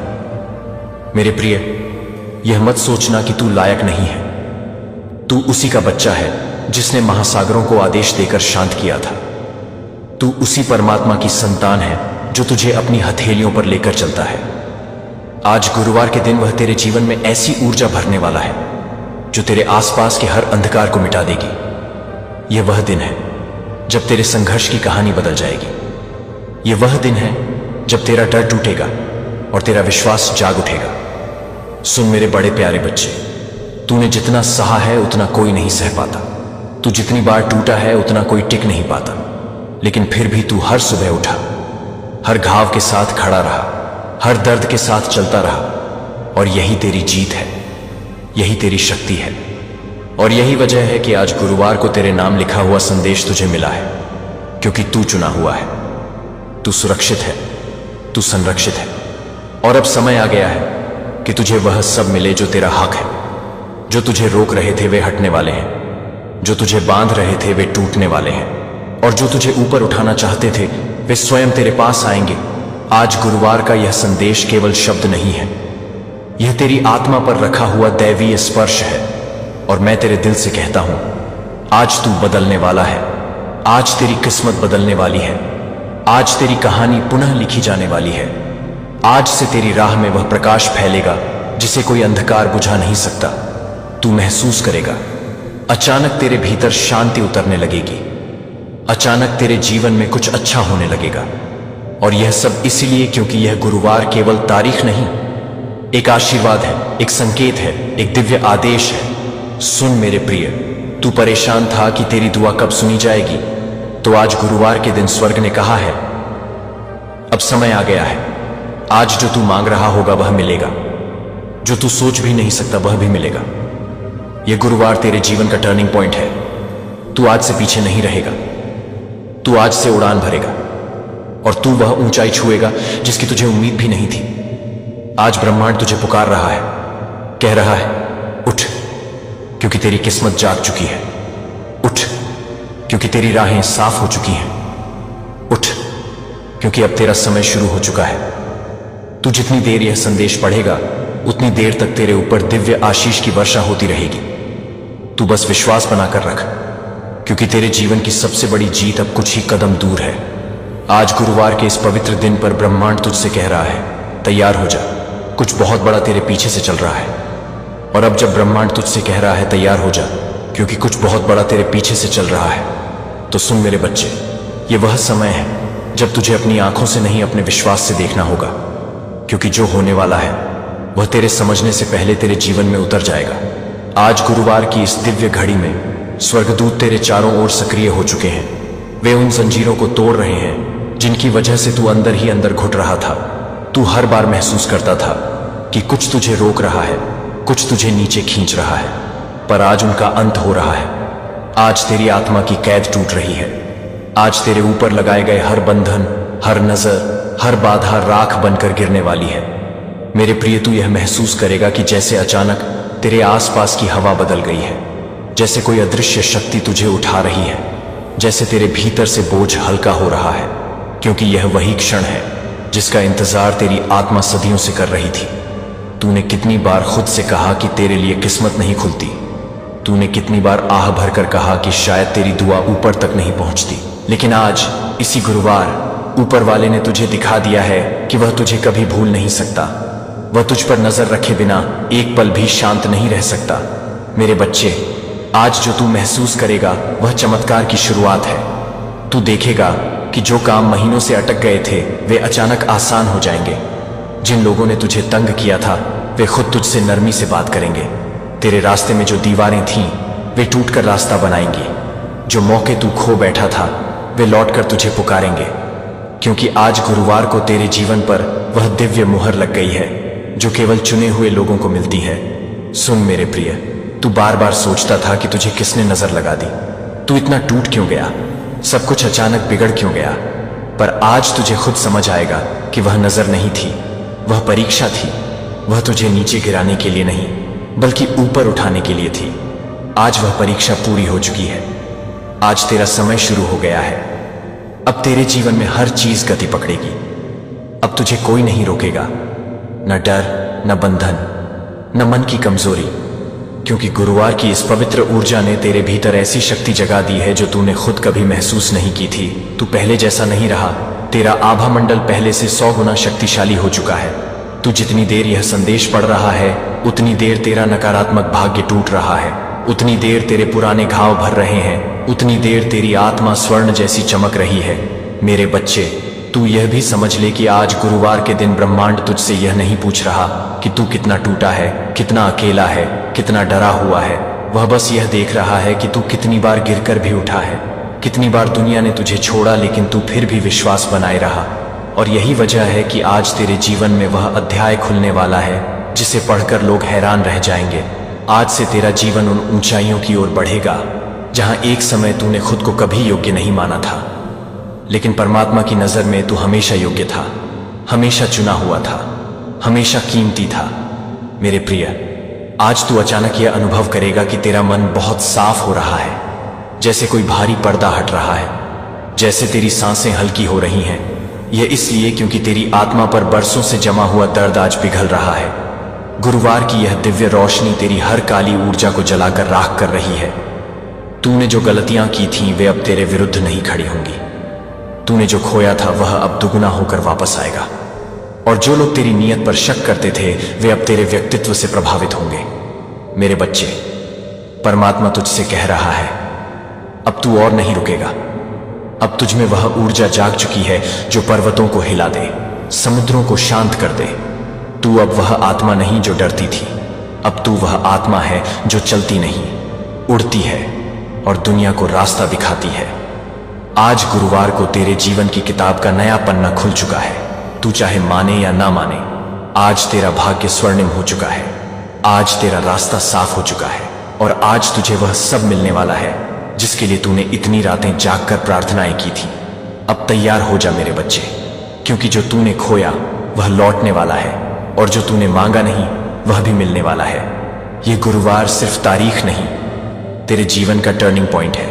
Speaker 1: मेरे प्रिय, यह मत सोचना कि तू लायक नहीं है। तू उसी का बच्चा है जिसने महासागरों को आदेश देकर शांत किया था। तू उसी परमात्मा की संतान है जो तुझे अपनी हथेलियों पर लेकर चलता है। आज गुरुवार के दिन वह तेरे जीवन में ऐसी ऊर्जा भरने वाला है जो तेरे आसपास के हर अंधकार को मिटा देगी। यह वह दिन है जब तेरे संघर्ष की कहानी बदल जाएगी। यह वह दिन है जब तेरा डर टूटेगा और तेरा विश्वास जाग उठेगा। सुन मेरे बड़े प्यारे बच्चे, तूने जितना सहा है उतना कोई नहीं सह पाता। तू जितनी बार टूटा है उतना कोई टिक नहीं पाता, लेकिन फिर भी तू हर सुबह उठा, हर घाव के साथ खड़ा रहा, हर दर्द के साथ चलता रहा। और यही तेरी जीत है, यही तेरी शक्ति है। और यही वजह है कि आज गुरुवार को तेरे नाम लिखा हुआ संदेश तुझे मिला है, क्योंकि तू चुना हुआ है। तू सुरक्षित है, तू संरक्षित है। और अब समय आ गया है कि तुझे वह सब मिले जो तेरा हक है। जो तुझे रोक रहे थे वे हटने वाले हैं, जो तुझे बांध रहे थे वे टूटने वाले हैं, और जो तुझे ऊपर उठाना चाहते थे वे स्वयं तेरे पास आएंगे। आज गुरुवार का यह संदेश केवल शब्द नहीं है, यह तेरी आत्मा पर रखा हुआ दैवीय स्पर्श है। और मैं तेरे दिल से कहता हूं, आज तू बदलने वाला है। आज तेरी किस्मत बदलने वाली है। आज तेरी कहानी पुनः लिखी जाने वाली है। आज से तेरी राह में वह प्रकाश फैलेगा जिसे कोई अंधकार बुझा नहीं सकता। तू महसूस करेगा, अचानक तेरे भीतर शांति उतरने लगेगी। अचानक तेरे जीवन में कुछ अच्छा होने लगेगा। और यह सब इसलिए क्योंकि यह गुरुवार केवल तारीख नहीं, एक आशीर्वाद है, एक संकेत है, एक दिव्य आदेश है। सुन मेरे प्रिय, तू परेशान था कि तेरी दुआ कब सुनी जाएगी, तो आज गुरुवार के दिन स्वर्ग ने कहा है, अब समय आ गया है। आज जो तू मांग रहा होगा वह मिलेगा, जो तू सोच भी नहीं सकता वह भी मिलेगा। यह गुरुवार तेरे जीवन का टर्निंग पॉइंट है। तू आज से पीछे नहीं रहेगा, तू आज से उड़ान भरेगा और तू वह ऊंचाई छुएगा जिसकी तुझे उम्मीद भी नहीं थी। आज ब्रह्मांड तुझे पुकार रहा है, कह रहा है, उठ, क्योंकि तेरी किस्मत जाग चुकी है। उठ, क्योंकि तेरी राहें साफ हो चुकी हैं। उठ, क्योंकि अब तेरा समय शुरू हो चुका है। तू जितनी देर यह संदेश पढ़ेगा उतनी देर तक तेरे ऊपर दिव्य आशीष की वर्षा होती रहेगी। तू बस विश्वास बनाकर रख, क्योंकि तेरे जीवन की सबसे बड़ी जीत अब कुछ ही कदम दूर है। आज गुरुवार के इस पवित्र दिन पर ब्रह्मांड तुझसे कह रहा है, तैयार हो जा, कुछ बहुत बड़ा तेरे पीछे से चल रहा है। और अब जब ब्रह्मांड तुझसे कह रहा है तैयार हो जा, क्योंकि कुछ बहुत बड़ा तेरे पीछे से चल रहा है, तो सुन मेरे बच्चे, ये वह समय है जब तुझे अपनी आंखों से नहीं अपने विश्वास से देखना होगा, क्योंकि जो होने वाला है वह तेरे समझने से पहले तेरे जीवन में उतर जाएगा। आज गुरुवार की इस दिव्य घड़ी में स्वर्गदूत तेरे चारों ओर सक्रिय हो चुके हैं। वे उन जंजीरों को तोड़ रहे हैं जिनकी वजह से तू अंदर ही अंदर घुट रहा था। तू हर बार महसूस करता था कि कुछ तुझे रोक रहा है, कुछ तुझे नीचे खींच रहा है, पर आज उनका अंत हो रहा है। आज तेरी आत्मा की कैद टूट रही है। आज तेरे ऊपर लगाए गए हर बंधन, हर नजर, हर बाधा राख बनकर गिरने वाली है। मेरे प्रिय, तू यह महसूस करेगा कि जैसे अचानक तेरे आसपास की हवा बदल गई है, जैसे कोई अदृश्य शक्ति तुझे उठा रही है, जैसे तेरे भीतर से बोझ हल्का हो रहा है, क्योंकि यह वही क्षण है जिसका इंतजार तेरी आत्मा सदियों से कर रही थी। तूने कितनी बार खुद से कहा कि तेरे लिए किस्मत नहीं खुलती। तूने कितनी बार आह भरकर कहा कि शायद तेरी दुआ ऊपर तक नहीं पहुंचती। लेकिन आज इसी गुरुवार ऊपर वाले ने तुझे दिखा दिया है कि वह तुझे कभी भूल नहीं सकता। वह तुझ पर नजर रखे बिना एक पल भी शांत नहीं रह सकता। मेरे बच्चे, आज जो तू महसूस करेगा वह चमत्कार की शुरुआत है। तू देखेगा कि जो काम महीनों से अटक गए थे वे अचानक आसान हो जाएंगे। जिन लोगों ने तुझे तंग किया था वे खुद तुझसे नरमी से बात करेंगे। तेरे रास्ते में जो दीवारें थीं वे टूटकर रास्ता बनाएंगी। जो मौके तू खो बैठा था वे लौटकर तुझे पुकारेंगे, क्योंकि आज गुरुवार को तेरे जीवन पर वह दिव्य मुहर लग गई है जो केवल चुने हुए लोगों को मिलती है। सुन मेरे प्रिय, तू बार बार सोचता था कि तुझे किसने नजर लगा दी, तू इतना टूट क्यों गया, सब कुछ अचानक बिगड़ क्यों गया। पर आज तुझे खुद समझ आएगा कि वह नजर नहीं थी, वह परीक्षा थी। वह तुझे नीचे गिराने के लिए नहीं बल्कि ऊपर उठाने के लिए थी। आज वह परीक्षा पूरी हो चुकी है। आज तेरा समय शुरू हो गया है। अब तेरे जीवन में हर चीज गति पकड़ेगी। अब तुझे कोई नहीं रोकेगा, न डर, न बंधन, न मन की कमजोरी, क्योंकि गुरुवार की इस पवित्र ऊर्जा ने तेरे भीतर ऐसी शक्ति जगा दी है जो तूने खुद कभी महसूस नहीं की थी। तू पहले जैसा नहीं रहा। तेरा आभा मंडल पहले से 100 गुना शक्तिशाली हो चुका है। तू जितनी देर यह संदेश पढ़ रहा है उतनी देर तेरा नकारात्मक भाग्य टूट रहा है, उतनी देर तेरे पुराने घाव भर रहे हैं, उतनी देर तेरी आत्मा स्वर्ण जैसी चमक रही है। मेरे बच्चे, तू यह भी समझ ले कि आज गुरुवार के दिन ब्रह्मांड तुझसे यह नहीं पूछ रहा कि तू कितना टूटा है, कितना अकेला है, कितना डरा हुआ है। वह बस यह देख रहा है कि तू कितनी बार गिरकर भी उठा है, कितनी बार दुनिया ने तुझे छोड़ा लेकिन तू फिर भी विश्वास बनाए रहा। और यही वजह है कि आज तेरे जीवन में वह अध्याय खुलने वाला है जिसे पढ़कर लोग हैरान रह जाएंगे। आज से तेरा जीवन उन ऊंचाइयों की ओर बढ़ेगा जहां एक समय तूने खुद को कभी योग्य नहीं माना था, लेकिन परमात्मा की नजर में तू हमेशा योग्य था, हमेशा चुना हुआ था, हमेशा कीमती था। मेरे प्रिय, आज तू अचानक यह अनुभव करेगा कि तेरा मन बहुत साफ हो रहा है, जैसे कोई भारी पर्दा हट रहा है, जैसे तेरी सांसें हल्की हो रही हैं। यह इसलिए क्योंकि तेरी आत्मा पर बरसों से जमा हुआ दर्द आज पिघल रहा है। गुरुवार की यह दिव्य रोशनी तेरी हर काली ऊर्जा को जलाकर राख कर रही है। तूने जो गलतियां की थीं वे अब तेरे विरुद्ध नहीं खड़ी होंगी। तूने जो खोया था वह अब दुगुना होकर वापस आएगा। और जो लोग तेरी नीयत पर शक करते थे वे अब तेरे व्यक्तित्व से प्रभावित होंगे। मेरे बच्चे, परमात्मा तुझसे कह रहा है, अब तू और नहीं रुकेगा। अब तुझ में वह ऊर्जा जाग चुकी है जो पर्वतों को हिला दे, समुद्रों को शांत कर दे। तू अब वह आत्मा नहीं जो डरती थी, अब तू वह आत्मा है जो चलती नहीं, उड़ती है और दुनिया को रास्ता दिखाती है। आज गुरुवार को तेरे जीवन की किताब का नया पन्ना खुल चुका है। तू चाहे माने या ना माने, आज तेरा भाग्य स्वर्णिम हो चुका है। आज तेरा रास्ता साफ हो चुका है और आज तुझे वह सब मिलने वाला है जिसके लिए तूने इतनी रातें जागकर प्रार्थनाएं की थी। अब तैयार हो जा मेरे बच्चे, क्योंकि जो तूने खोया वह लौटने वाला है और जो तूने मांगा नहीं वह भी मिलने वाला है। यह गुरुवार सिर्फ तारीख नहीं, तेरे जीवन का टर्निंग पॉइंट है।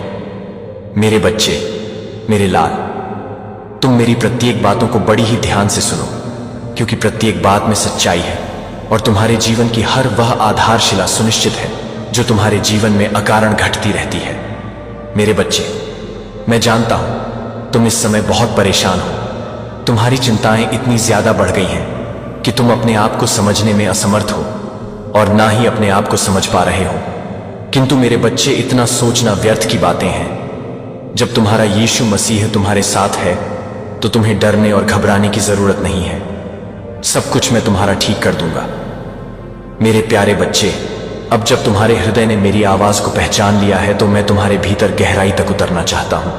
Speaker 1: मेरे बच्चे, मेरे लाल, तुम मेरी प्रत्येक बातों को बड़ी ही ध्यान से सुनो, क्योंकि प्रत्येक बात में सच्चाई है और तुम्हारे जीवन की हर वह आधारशिला सुनिश्चित है जो तुम्हारे जीवन में अकारण घटती रहती है। मेरे बच्चे, मैं जानता हूं तुम इस समय बहुत परेशान हो। तुम्हारी चिंताएं इतनी ज्यादा बढ़ गई हैं कि तुम अपने आप को समझने में असमर्थ हो और ना ही अपने आप को समझ पा रहे हो। किंतु मेरे बच्चे, इतना सोचना व्यर्थ की बातें हैं। जब तुम्हारा यीशु मसीह तुम्हारे साथ है तो तुम्हें डरने और घबराने की जरूरत नहीं है। सब कुछ मैं तुम्हारा ठीक कर दूंगा। मेरे प्यारे बच्चे, अब जब तुम्हारे हृदय ने मेरी आवाज को पहचान लिया है तो मैं तुम्हारे भीतर गहराई तक उतरना चाहता हूं।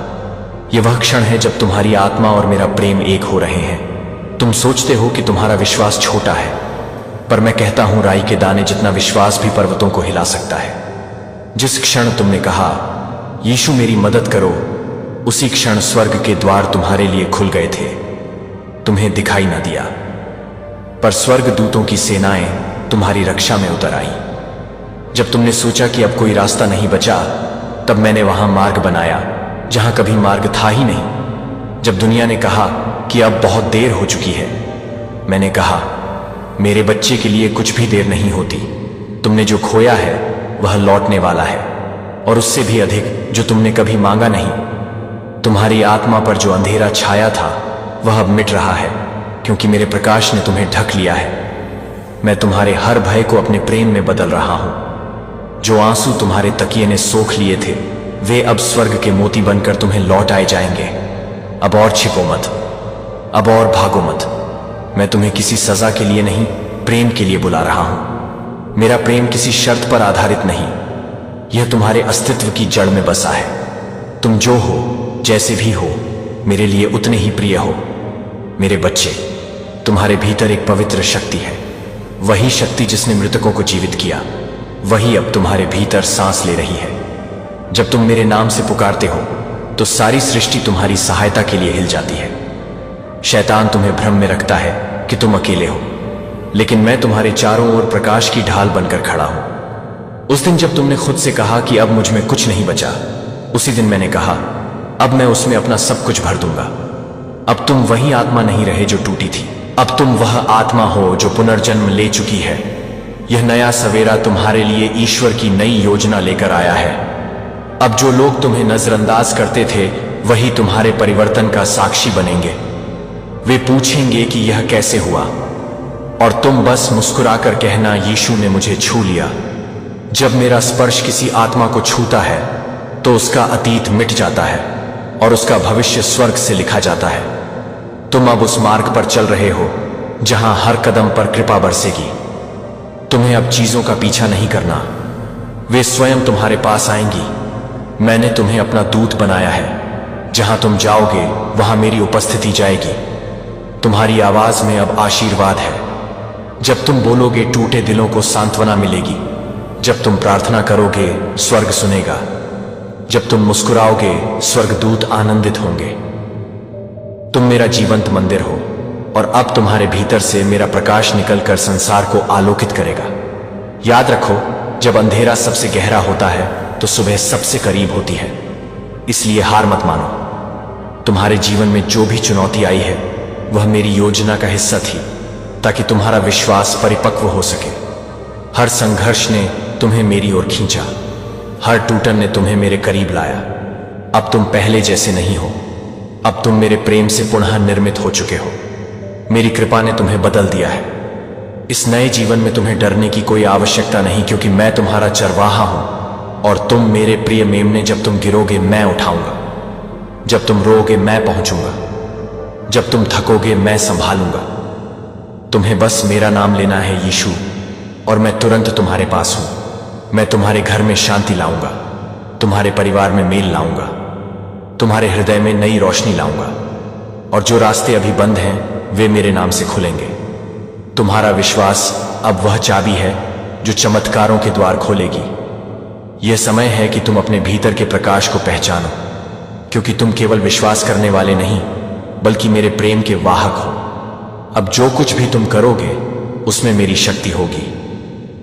Speaker 1: यह वह क्षण है जब तुम्हारी आत्मा और मेरा प्रेम एक हो रहे हैं। तुम सोचते हो कि तुम्हारा विश्वास छोटा है, पर मैं कहता हूं राई के दाने जितना विश्वास भी पर्वतों को हिला सकता है। जिस क्षण तुमने कहा यीशु मेरी मदद करो। उसी क्षण स्वर्ग के द्वार तुम्हारे लिए खुल गए थे। तुम्हें दिखाई न दिया, पर स्वर्ग दूतों की सेनाएं तुम्हारी रक्षा में उतर आई। जब तुमने सोचा कि अब कोई रास्ता नहीं बचा, तब मैंने वहां मार्ग बनाया जहां कभी मार्ग था ही नहीं। जब दुनिया ने कहा कि अब बहुत देर हो चुकी है, मैंने कहा मेरे बच्चे के लिए कुछ भी देर नहीं होती। तुमने जो खोया है वह लौटने वाला है, और उससे भी अधिक जो तुमने कभी मांगा नहीं। तुम्हारी आत्मा पर जो अंधेरा छाया था वह अब मिट रहा है, क्योंकि मेरे प्रकाश ने तुम्हें ढक लिया है। मैं तुम्हारे हर भय को अपने प्रेम में बदल रहा हूं। जो आंसू तुम्हारे तकिए ने सोख लिए थे, वे अब स्वर्ग के मोती बनकर तुम्हें लौट आए जाएंगे। अब और छिपो मत, अब और भागो मत। मैं तुम्हें किसी सजा के लिए नहीं, प्रेम के लिए बुला रहा हूं। मेरा प्रेम किसी शर्त पर आधारित नहीं, यह तुम्हारे अस्तित्व की जड़ में बसा है। तुम जो हो, जैसे भी हो, मेरे लिए उतने ही प्रिय हो। मेरे बच्चे, तुम्हारे भीतर एक पवित्र शक्ति है। वही शक्ति जिसने मृतकों को जीवित किया, वही अब तुम्हारे भीतर सांस ले रही है। जब तुम मेरे नाम से पुकारते हो, तो सारी सृष्टि तुम्हारी सहायता के लिए हिल जाती है। शैतान तुम्हें भ्रम में रखता है कि तुम अकेले हो, लेकिन मैं तुम्हारे चारों ओर प्रकाश की ढाल बनकर खड़ा हूं। उस दिन जब तुमने खुद से कहा कि अब मुझ में कुछ नहीं बचा, उसी दिन मैंने कहा अब मैं उसमें अपना सब कुछ भर दूंगा। अब तुम वही आत्मा नहीं रहे जो टूटी थी, अब तुम वह आत्मा हो जो पुनर्जन्म ले चुकी है। यह नया सवेरा तुम्हारे लिए ईश्वर की नई योजना लेकर आया है। अब जो लोग तुम्हें नजरअंदाज करते थे, वही तुम्हारे परिवर्तन का साक्षी बनेंगे। वे पूछेंगे कि यह कैसे हुआ, और तुम बस मुस्कुराकर कहना यीशु ने मुझे छू लिया। जब मेरा स्पर्श किसी आत्मा को छूता है, तो उसका अतीत मिट जाता है और उसका भविष्य स्वर्ग से लिखा जाता है। तुम अब उस मार्ग पर चल रहे हो जहां हर कदम पर कृपा बरसेगी। तुम्हें अब चीजों का पीछा नहीं करना, वे स्वयं तुम्हारे पास आएंगी। मैंने तुम्हें अपना दूत बनाया है। जहां तुम जाओगे वहां मेरी उपस्थिति जाएगी। तुम्हारी आवाज में अब आशीर्वाद है। जब तुम बोलोगे, टूटे दिलों को सांत्वना मिलेगी। जब तुम प्रार्थना करोगे, स्वर्ग सुनेगा। जब तुम मुस्कुराओगे, स्वर्गदूत आनंदित होंगे। तुम मेरा जीवंत मंदिर हो, और अब तुम्हारे भीतर से मेरा प्रकाश निकलकर संसार को आलोकित करेगा। याद रखो, जब अंधेरा सबसे गहरा होता है, तो सुबह सबसे करीब होती है। इसलिए हार मत मानो। तुम्हारे जीवन में जो भी चुनौती आई है, वह मेरी योजना का हिस्सा थी, ताकि तुम्हारा विश्वास परिपक्व हो सके। हर संघर्ष ने तुम्हें मेरी ओर खींचा, हर टूटन ने तुम्हें मेरे करीब लाया। अब तुम पहले जैसे नहीं हो, अब तुम मेरे प्रेम से पुनः निर्मित हो चुके हो। मेरी कृपा ने तुम्हें बदल दिया है। इस नए जीवन में तुम्हें डरने की कोई आवश्यकता नहीं, क्योंकि मैं तुम्हारा चरवाहा हूं, और तुम मेरे प्रिय मेमने, जब तुम गिरोगे मैं उठाऊंगा, जब तुम रोओगे मैं पहुंचूंगा, जब तुम थकोगे मैं संभालूंगा। तुम्हें बस मेरा नाम लेना है यीशु, और मैं तुरंत तुम्हारे पास हूं। मैं तुम्हारे घर में शांति लाऊंगा, तुम्हारे परिवार में मेल लाऊंगा, तुम्हारे हृदय में नई रोशनी लाऊंगा, और जो रास्ते अभी बंद हैं वे मेरे नाम से खुलेंगे। तुम्हारा विश्वास अब वह चाबी है जो चमत्कारों के द्वार खोलेगी। यह समय है कि तुम अपने भीतर के प्रकाश को पहचानो, क्योंकि तुम केवल विश्वास करने वाले नहीं, बल्कि मेरे प्रेम के वाहक हो। अब जो कुछ भी तुम करोगे, उसमें मेरी शक्ति होगी।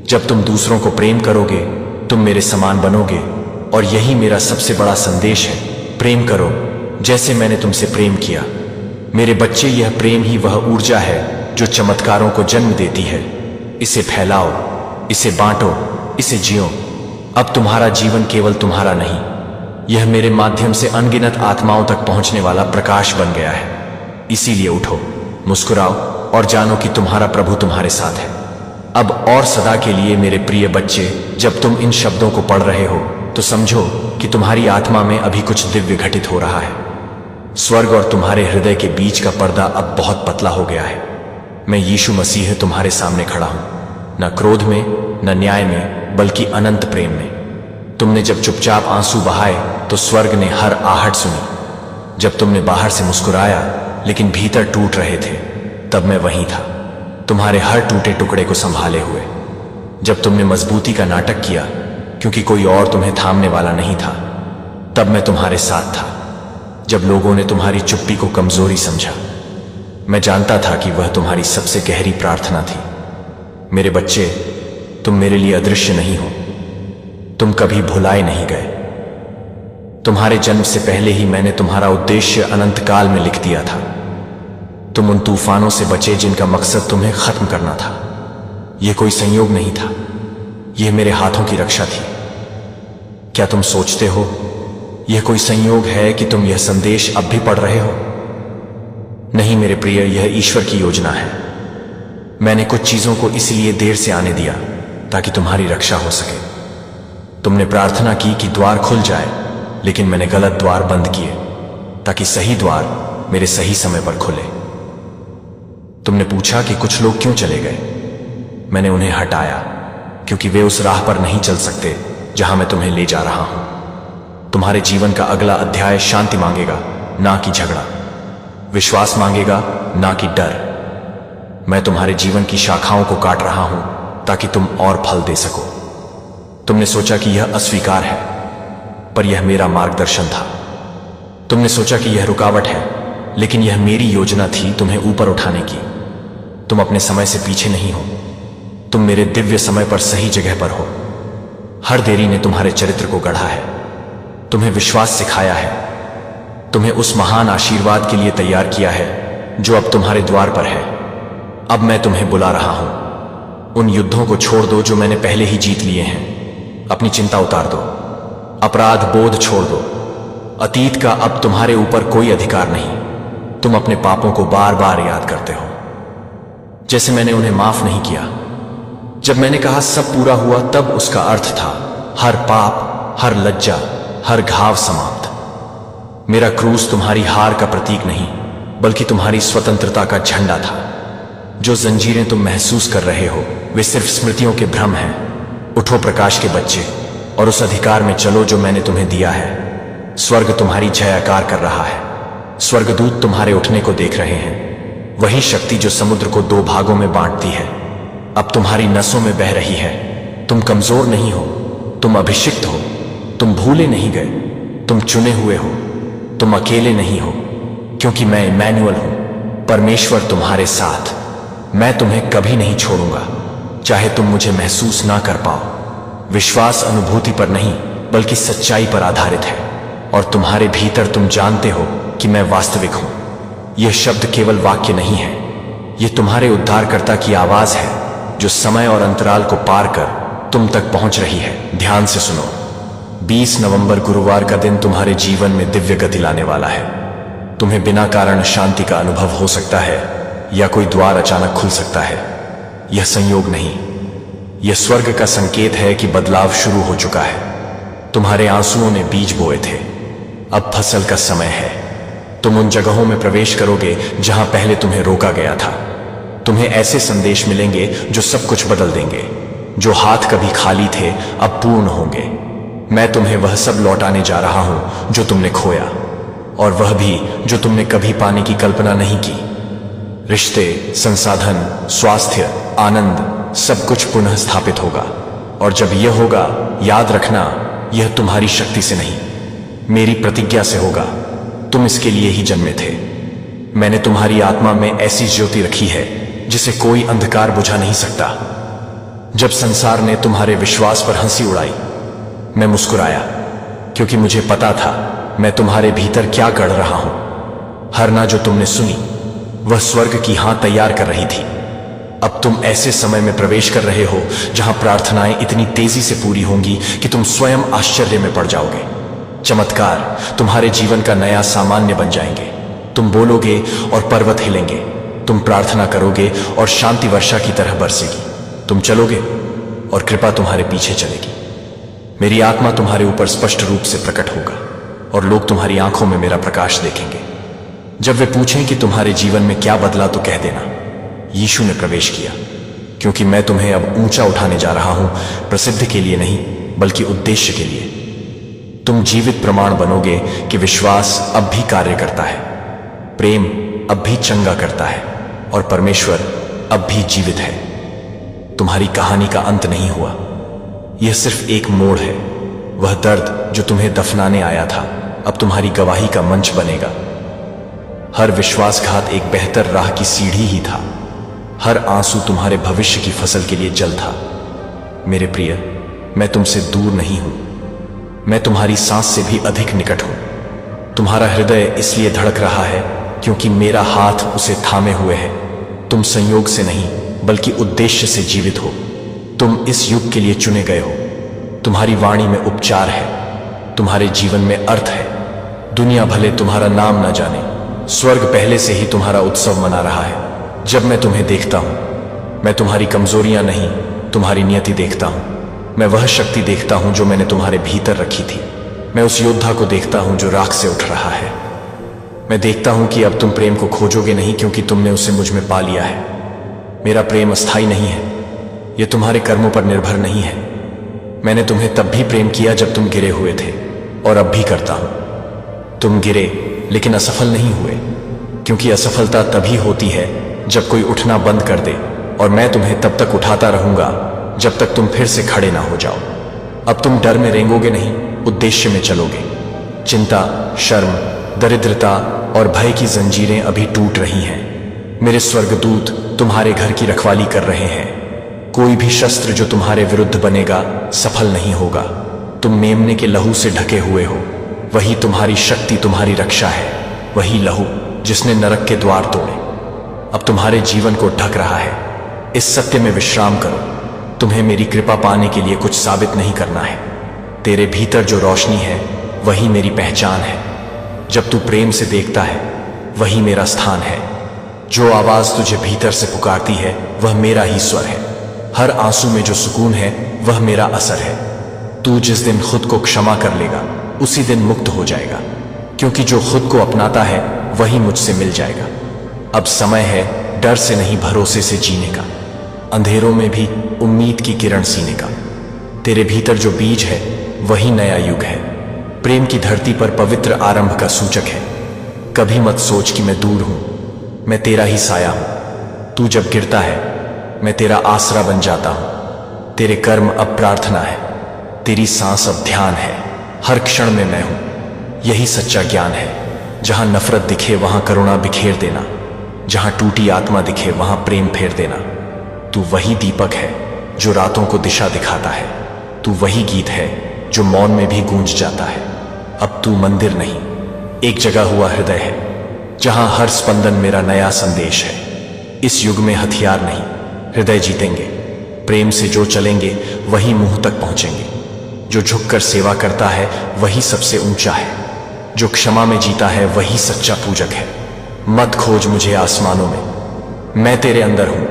Speaker 1: जब तुम दूसरों को प्रेम करोगे, तुम मेरे समान बनोगे, और यही मेरा सबसे बड़ा संदेश है। प्रेम करो जैसे मैंने तुमसे प्रेम किया। मेरे बच्चे, यह प्रेम ही वह ऊर्जा है जो चमत्कारों को जन्म देती है। इसे फैलाओ, इसे बांटो, इसे जियो। अब तुम्हारा जीवन केवल तुम्हारा नहीं, यह मेरे माध्यम से अनगिनत आत्माओं तक पहुंचने वाला प्रकाश बन गया है। इसीलिए उठो, मुस्कुराओ, और जानो कि तुम्हारा प्रभु तुम्हारे साथ है। अब और सदा के लिए मेरे प्रिय बच्चे, जब तुम इन शब्दों को पढ़ रहे हो, तो समझो कि तुम्हारी आत्मा में अभी कुछ दिव्य घटित हो रहा है। स्वर्ग और तुम्हारे हृदय के बीच का पर्दा अब बहुत पतला हो गया है। मैं यीशु मसीह तुम्हारे सामने खड़ा हूं, न क्रोध में, न न्याय में, बल्कि अनंत प्रेम में। तुमने जब चुपचाप आंसू बहाए, तो स्वर्ग ने हर आहट सुनी। जब तुमने बाहर से मुस्कुराया लेकिन भीतर टूट रहे थे, तब मैं वहीं था, तुम्हारे हर टूटे टुकड़े को संभाले हुए। जब तुमने मजबूती का नाटक किया, क्योंकि कोई और तुम्हें थामने वाला नहीं था, तब मैं तुम्हारे साथ था, जब लोगों ने तुम्हारी चुप्पी को कमजोरी समझा। मैं जानता था कि वह तुम्हारी सबसे गहरी प्रार्थना थी। मेरे बच्चे, तुम मेरे लिए अदृश्य नहीं हो, तुम कभी भुलाए नहीं गए। तुम्हारे जन्म से पहले ही मैंने तुम्हारा उद्देश्य अनंत काल में लिख दिया था। तुम उन तूफानों से बचे जिनका मकसद तुम्हें खत्म करना था। यह कोई संयोग नहीं था, यह मेरे हाथों की रक्षा थी। क्या तुम सोचते हो यह कोई संयोग है कि तुम यह संदेश अब भी पढ़ रहे हो? नहीं मेरे प्रिय, यह ईश्वर की योजना है। मैंने कुछ चीजों को इसलिए देर से आने दिया ताकि तुम्हारी रक्षा हो सके। तुमने प्रार्थना की कि द्वार खुल जाए, लेकिन मैंने गलत द्वार बंद किए ताकि सही द्वार मेरे सही समय पर खुले। तुमने पूछा कि कुछ लोग क्यों चले गए। मैंने उन्हें हटाया क्योंकि वे उस राह पर नहीं चल सकते जहां मैं तुम्हें ले जा रहा हूं। तुम्हारे जीवन का अगला अध्याय शांति मांगेगा, ना कि झगड़ा। विश्वास मांगेगा, ना कि डर। मैं तुम्हारे जीवन की शाखाओं को काट रहा हूं ताकि तुम और फल दे सको। तुमने सोचा कि यह अस्वीकार है, पर यह मेरा मार्गदर्शन था। तुमने सोचा कि यह रुकावट है, लेकिन यह मेरी योजना थी तुम्हें ऊपर उठाने की। तुम अपने समय से पीछे नहीं हो, तुम मेरे दिव्य समय पर सही जगह पर हो। हर देरी ने तुम्हारे चरित्र को गढ़ा है, तुम्हें विश्वास सिखाया है, तुम्हें उस महान आशीर्वाद के लिए तैयार किया है जो अब तुम्हारे द्वार पर है। अब मैं तुम्हें बुला रहा हूं। उन युद्धों को छोड़ दो जो मैंने पहले ही जीत लिए हैं। अपनी चिंता उतार दो, अपराध बोध छोड़ दो। अतीत का अब तुम्हारे ऊपर कोई अधिकार नहीं। तुम अपने पापों को बार बार याद करते हो, जैसे मैंने उन्हें माफ नहीं किया। जब मैंने कहा सब पूरा हुआ, तब उसका अर्थ था हर पाप, हर लज्जा, हर घाव समाप्त। मेरा क्रूस तुम्हारी हार का प्रतीक नहीं, बल्कि तुम्हारी स्वतंत्रता का झंडा था। जो जंजीरें तुम महसूस कर रहे हो, वे सिर्फ स्मृतियों के भ्रम हैं। उठो प्रकाश के बच्चे, और उस अधिकार में चलो जो मैंने तुम्हें दिया है। स्वर्ग तुम्हारी जयकार कर रहा है। स्वर्गदूत तुम्हारे उठने को देख रहे हैं। वही शक्ति जो समुद्र को दो भागों में बांटती है, अब तुम्हारी नसों में बह रही है। तुम कमजोर नहीं हो, तुम अभिषिक्त हो। तुम भूले नहीं गए, तुम चुने हुए हो। तुम अकेले नहीं हो, क्योंकि मैं इमैनुअल हूं, परमेश्वर तुम्हारे साथ। मैं तुम्हें कभी नहीं छोड़ूंगा, चाहे तुम मुझे महसूस ना कर पाओ। विश्वास अनुभूति पर नहीं, बल्कि सच्चाई पर आधारित है, और तुम्हारे भीतर तुम जानते हो कि मैं वास्तविक हूं। यह शब्द केवल वाक्य नहीं है, यह तुम्हारे उद्धारकर्ता की आवाज है, जो समय और अंतराल को पार कर तुम तक पहुंच रही है। ध्यान से सुनो। 20 नवंबर गुरुवार का दिन तुम्हारे जीवन में दिव्य गति लाने वाला है। तुम्हें बिना कारण शांति का अनुभव हो सकता है, या कोई द्वार अचानक खुल सकता है। यह संयोग नहीं, यह स्वर्ग का संकेत है कि बदलाव शुरू हो चुका है। तुम्हारे आंसुओं ने बीज बोए थे, अब फसल का समय है। तुम उन जगहों में प्रवेश करोगे जहां पहले तुम्हें रोका गया था। तुम्हें ऐसे संदेश मिलेंगे जो सब कुछ बदल देंगे। जो हाथ कभी खाली थे, अब पूर्ण होंगे। मैं तुम्हें वह सब लौटाने जा रहा हूं जो तुमने खोया, और वह भी जो तुमने कभी पाने की कल्पना नहीं की। रिश्ते, संसाधन, स्वास्थ्य, आनंद, सब कुछ पुनः स्थापित होगा। और जब यह होगा, याद रखना, यह तुम्हारी शक्ति से नहीं, मेरी प्रतिज्ञा से होगा। तुम इसके लिए ही जन्मे थे। मैंने तुम्हारी आत्मा में ऐसी ज्योति रखी है जिसे कोई अंधकार बुझा नहीं सकता। जब संसार ने तुम्हारे विश्वास पर हंसी उड़ाई, मैं मुस्कुराया, क्योंकि मुझे पता था मैं तुम्हारे भीतर क्या गढ़ रहा हूं। हर ना जो तुमने सुनी, वह स्वर्ग की हां तैयार कर रही थी। अब तुम ऐसे समय में प्रवेश कर रहे हो जहां प्रार्थनाएं इतनी तेजी से पूरी होंगी कि तुम स्वयं आश्चर्य में पड़ जाओगे। चमत्कार तुम्हारे जीवन का नया सामान्य बन जाएंगे। तुम बोलोगे और पर्वत हिलेंगे। तुम प्रार्थना करोगे और शांति वर्षा की तरह बरसेगी। तुम चलोगे और कृपा तुम्हारे पीछे चलेगी। मेरी आत्मा तुम्हारे ऊपर स्पष्ट रूप से प्रकट होगा, और लोग तुम्हारी आंखों में मेरा प्रकाश देखेंगे। जब वे पूछें कि तुम्हारे जीवन में क्या बदला, तो कह देना, यीशु ने प्रवेश किया, क्योंकि मैं तुम्हें अब ऊंचा उठाने जा रहा हूं, प्रसिद्ध के लिए नहीं, बल्कि उद्देश्य के लिए। तुम जीवित प्रमाण बनोगे कि विश्वास अब भी कार्य करता है, प्रेम अब भी चंगा करता है, और परमेश्वर अब भी जीवित है। तुम्हारी कहानी का अंत नहीं हुआ, यह सिर्फ एक मोड़ है। वह दर्द जो तुम्हें दफनाने आया था अब तुम्हारी गवाही का मंच बनेगा। हर विश्वासघात एक बेहतर राह की सीढ़ी ही था। हर आंसू तुम्हारे भविष्य की फसल के लिए जल था। मेरे प्रिय, मैं तुमसे दूर नहीं हूं, मैं तुम्हारी सांस से भी अधिक निकट हूं। तुम्हारा हृदय इसलिए धड़क रहा है क्योंकि मेरा हाथ उसे थामे हुए है। तुम संयोग से नहीं बल्कि उद्देश्य से जीवित हो। तुम इस युग के लिए चुने गए हो। तुम्हारी वाणी में उपचार है, तुम्हारे जीवन में अर्थ है। दुनिया भले तुम्हारा नाम न जाने, स्वर्ग पहले से ही तुम्हारा उत्सव मना रहा है। जब मैं तुम्हें देखता हूं, मैं तुम्हारी कमजोरियां नहीं तुम्हारी नियति देखता हूं। मैं वह शक्ति देखता हूं जो मैंने तुम्हारे भीतर रखी थी। मैं उस योद्धा को देखता हूं जो राख से उठ रहा है। मैं देखता हूं कि अब तुम प्रेम को खोजोगे नहीं क्योंकि तुमने उसे मुझ में पा लिया है। मेरा प्रेम अस्थायी नहीं है, यह तुम्हारे कर्मों पर निर्भर नहीं है। मैंने तुम्हें तब भी प्रेम किया जब तुम गिरे हुए थे और अब भी करता हूं। तुम गिरे लेकिन असफल नहीं हुए, क्योंकि असफलता तभी होती है जब कोई उठना बंद कर दे, और मैं तुम्हें तब तक उठाता रहूंगा जब तक तुम फिर से खड़े ना हो जाओ। अब तुम डर में रेंगोगे नहीं, उद्देश्य में चलोगे। चिंता, शर्म, दरिद्रता और भय की जंजीरें अभी टूट रही हैं। मेरे स्वर्गदूत तुम्हारे घर की रखवाली कर रहे हैं। कोई भी शस्त्र जो तुम्हारे विरुद्ध बनेगा सफल नहीं होगा। तुम मेमने के लहू से ढके हुए हो। वही तुम्हारी शक्ति, तुम्हारी रक्षा है। वही लहू जिसने नरक के द्वार तोड़े अब तुम्हारे जीवन को ढक रहा है। इस सत्य में विश्राम करो। तुम्हें मेरी कृपा पाने के लिए कुछ साबित नहीं करना है। तेरे भीतर जो रोशनी है वही मेरी पहचान है। जब तू प्रेम से देखता है वही मेरा स्थान है। जो आवाज तुझे भीतर से पुकारती है वह मेरा ही स्वर है। हर आंसू में जो सुकून है वह मेरा असर है। तू जिस दिन खुद को क्षमा कर लेगा उसी दिन मुक्त हो जाएगा, क्योंकि जो खुद को अपनाता है वही मुझसे मिल जाएगा। अब समय है डर से नहीं भरोसे से जीने का, अंधेरों में भी उम्मीद की किरण सीने का। तेरे भीतर जो बीज है वही नया युग है। प्रेम की धरती पर पवित्र आरंभ का सूचक है। कभी मत सोच कि मैं दूर हूं, मैं तेरा ही साया हूं। तू जब गिरता है मैं तेरा आसरा बन जाता हूं। तेरे कर्म अब प्रार्थना है, तेरी सांस अब ध्यान है। हर क्षण में मैं हूं, यही सच्चा ज्ञान है। जहां नफरत दिखे वहां करुणा बिखेर देना, जहां टूटी आत्मा दिखे वहां प्रेम फेर देना। तू वही दीपक है जो रातों को दिशा दिखाता है। तू वही गीत है जो मौन में भी गूंज जाता है। अब तू मंदिर नहीं, एक जगह हुआ हृदय है, जहां हर स्पंदन मेरा नया संदेश है। इस युग में हथियार नहीं, हृदय जीतेंगे। प्रेम से जो चलेंगे वही मुंह तक पहुंचेंगे। जो झुककर सेवा करता है वही सबसे ऊंचा है। जो क्षमा में जीता है वही सच्चा पूजक है। मत खोज मुझे आसमानों में, मैं तेरे अंदर हूं।